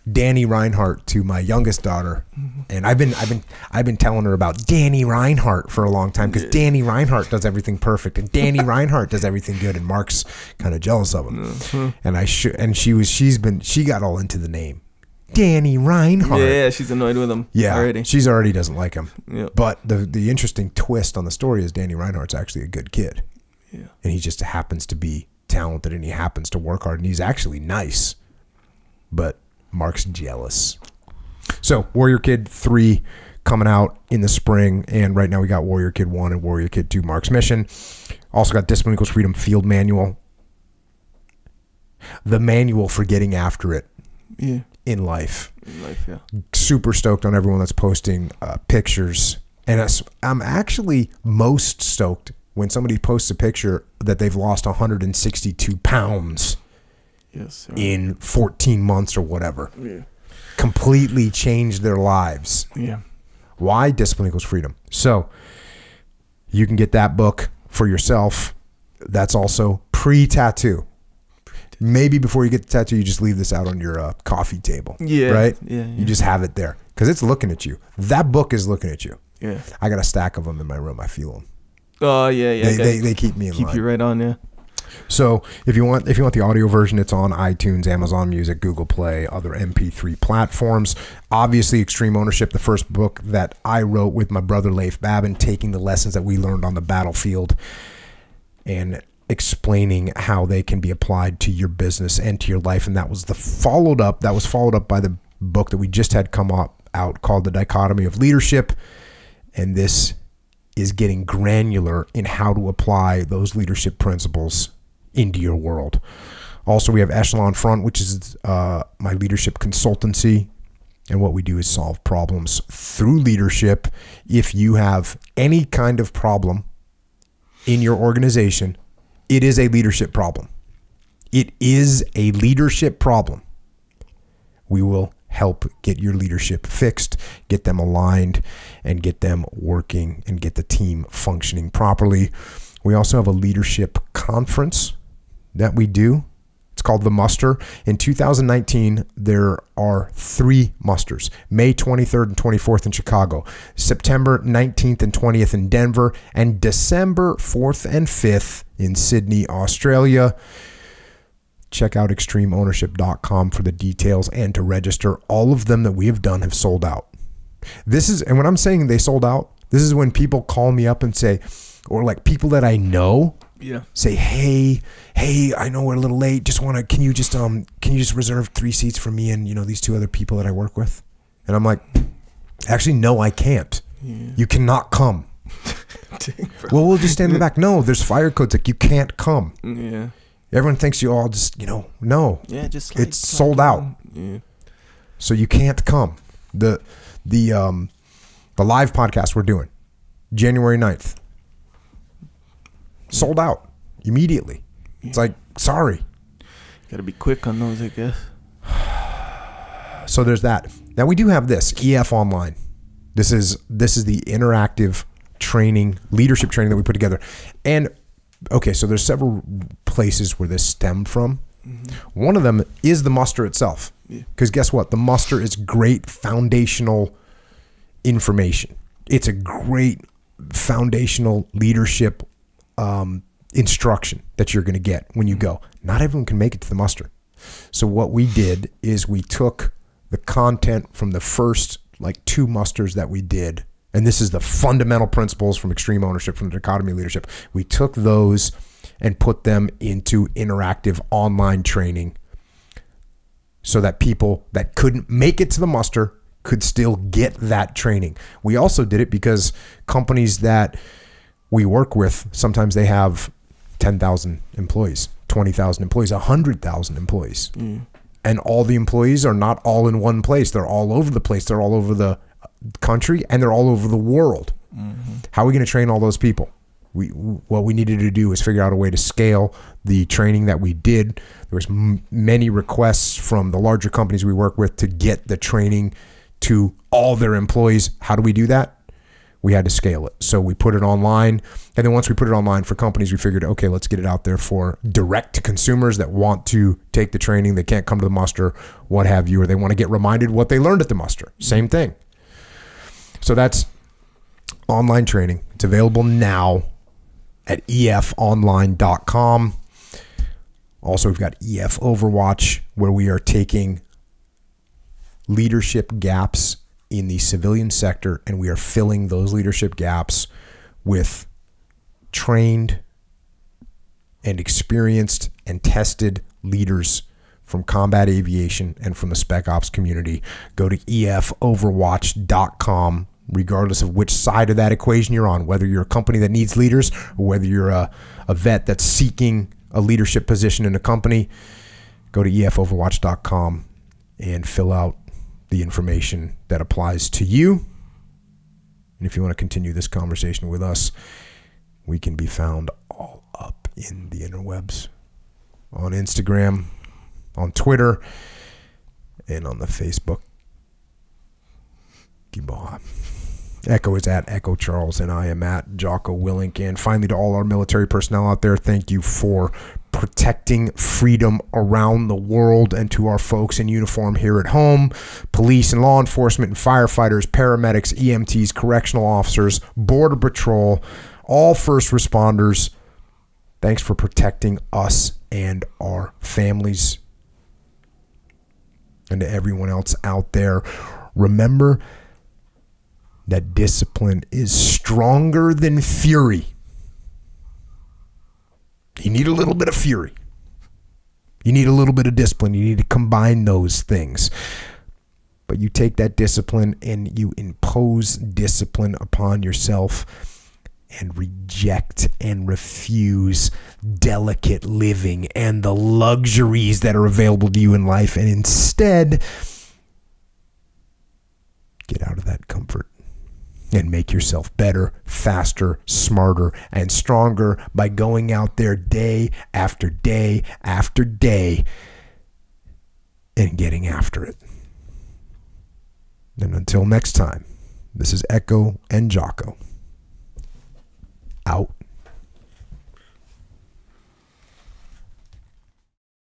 Danny Reinhardt to my youngest daughter, and I've been telling her about Danny Reinhardt for a long time because Danny Reinhardt does everything perfect, and Danny Reinhardt does everything good, and Mark's kind of jealous of him. And she got all into the name Danny Reinhardt. Yeah, she's annoyed with him. Yeah, already. She's already doesn't like him. Yeah. But the interesting twist on the story is Danny Reinhardt's actually a good kid. Yeah, and he just happens to be talented, and he happens to work hard, and he's actually nice, but Mark's jealous. So Warrior Kid 3 coming out in the spring, and right now we got Warrior Kid 1 and Warrior Kid 2 Mark's Mission. Also got Discipline Equals Freedom Field Manual. The manual for getting after it in life. Yeah. Super stoked on everyone that's posting pictures. And I'm actually most stoked when somebody posts a picture that they've lost 162 pounds. Yes, sir. In 14 months or whatever. Yeah. Completely changed their lives. Yeah. Why? Discipline Equals Freedom. So you can get that book for yourself. That's also pre-tattoo. Maybe before you get the tattoo, you just leave this out on your coffee table. Yeah. Right? Yeah. You just have it there because it's looking at you. That book is looking at you. Yeah. I got a stack of them in my room. I feel them. Oh, yeah. They keep me in line. Keep you right on, yeah. So if you want the audio version, it's on iTunes, Amazon Music, Google Play, other MP3 platforms. Obviously, Extreme Ownership, the first book that I wrote with my brother Leif Babin, taking the lessons that we learned on the battlefield and explaining how they can be applied to your business and to your life. And that was followed up by the book that we just had come out called The Dichotomy of Leadership. And this is getting granular in how to apply those leadership principles into your world. Also, we have Echelon Front, which is my leadership consultancy. And what we do is solve problems through leadership. If you have any kind of problem in your organization, it is a leadership problem. It is a leadership problem. We will help get your leadership fixed, get them aligned, and get them working and get the team functioning properly. We also have a leadership conference that we do. It's called The Muster. In 2019, there are 3 musters. May 23rd and 24th in Chicago, September 19th and 20th in Denver, and December 4th and 5th in Sydney, Australia. Check out extremeownership.com for the details and to register. All of them that we have done have sold out. And when I'm saying they sold out, this is when people call me up and say, or like people that I know, say, hey, I know we're a little late. Can you just reserve 3 seats for me and these 2 other people that I work with? And I'm like, actually, no, I can't. Yeah. You cannot come. Dang, well, we'll just stand in the back. No, there's fire codes like you can't come. Yeah. Everyone thinks you all just, no. Yeah, just it's sold out. Yeah. So you can't come. The live podcast we're doing, January 9th. Sold out immediately. Yeah. It's like, sorry. Got to be quick on those, I guess. So there's that. Now we do have this EF Online. This is the interactive training, leadership training that we put together. And okay, so there's several places where this stemmed from. Mm-hmm. One of them is the muster itself. Because guess what? The muster is great foundational information. It's a great foundational leadership instruction that you're going to get when you go. Not everyone can make it to the muster. So what we did is we took the content from the first 2 musters that we did, and this is the fundamental principles from Extreme Ownership, from the Dichotomy of Leadership. We took those and put them into interactive online training so that people that couldn't make it to the muster could still get that training. We also did it because companies that we work with, sometimes they have 10,000 employees, 20,000 employees, 100,000 employees. Mm. And all the employees are not all in one place. They're all over the place. They're all over the country and they're all over the world. Mm-hmm. How are we going to train all those people? What we needed to do was figure out a way to scale the training that we did. There was many requests from the larger companies we work with to get the training to all their employees. How do we do that? We had to scale it. So we put it online. And then once we put it online for companies, we figured, okay, let's get it out there for direct to consumers that want to take the training. They can't come to the muster, what have you, or they want to get reminded what they learned at the muster. Same thing. So that's online training. It's available now at efonline.com. Also, we've got EF Overwatch, where we are taking leadership gaps in the civilian sector, and we are filling those leadership gaps with trained and experienced and tested leaders from combat aviation and from the spec ops community. Go to efoverwatch.com, regardless of which side of that equation you're on, whether you're a company that needs leaders or whether you're a vet that's seeking a leadership position in a company. Go to efoverwatch.com and fill out the information that applies to you. And if you want to continue this conversation with us, we can be found all up in the interwebs, on Instagram, on Twitter, and on the Facebook. Echo is at Echo Charles, and I am at Jocko Willink. And finally, to all our military personnel out there, thank you for protecting freedom around the world, and to our folks in uniform here at home, police and law enforcement and firefighters, paramedics, EMTs, correctional officers, border patrol, all first responders, thanks for protecting us and our families. And to everyone else out there, remember that discipline is stronger than fury. You need a little bit of fury. You need a little bit of discipline. You need to combine those things. But you take that discipline and you impose discipline upon yourself and reject and refuse delicate living and the luxuries that are available to you in life, and instead get out of that comfort and make yourself better, faster, smarter, and stronger by going out there day after day after day and getting after it. And until next time, this is Echo and Jocko. Out.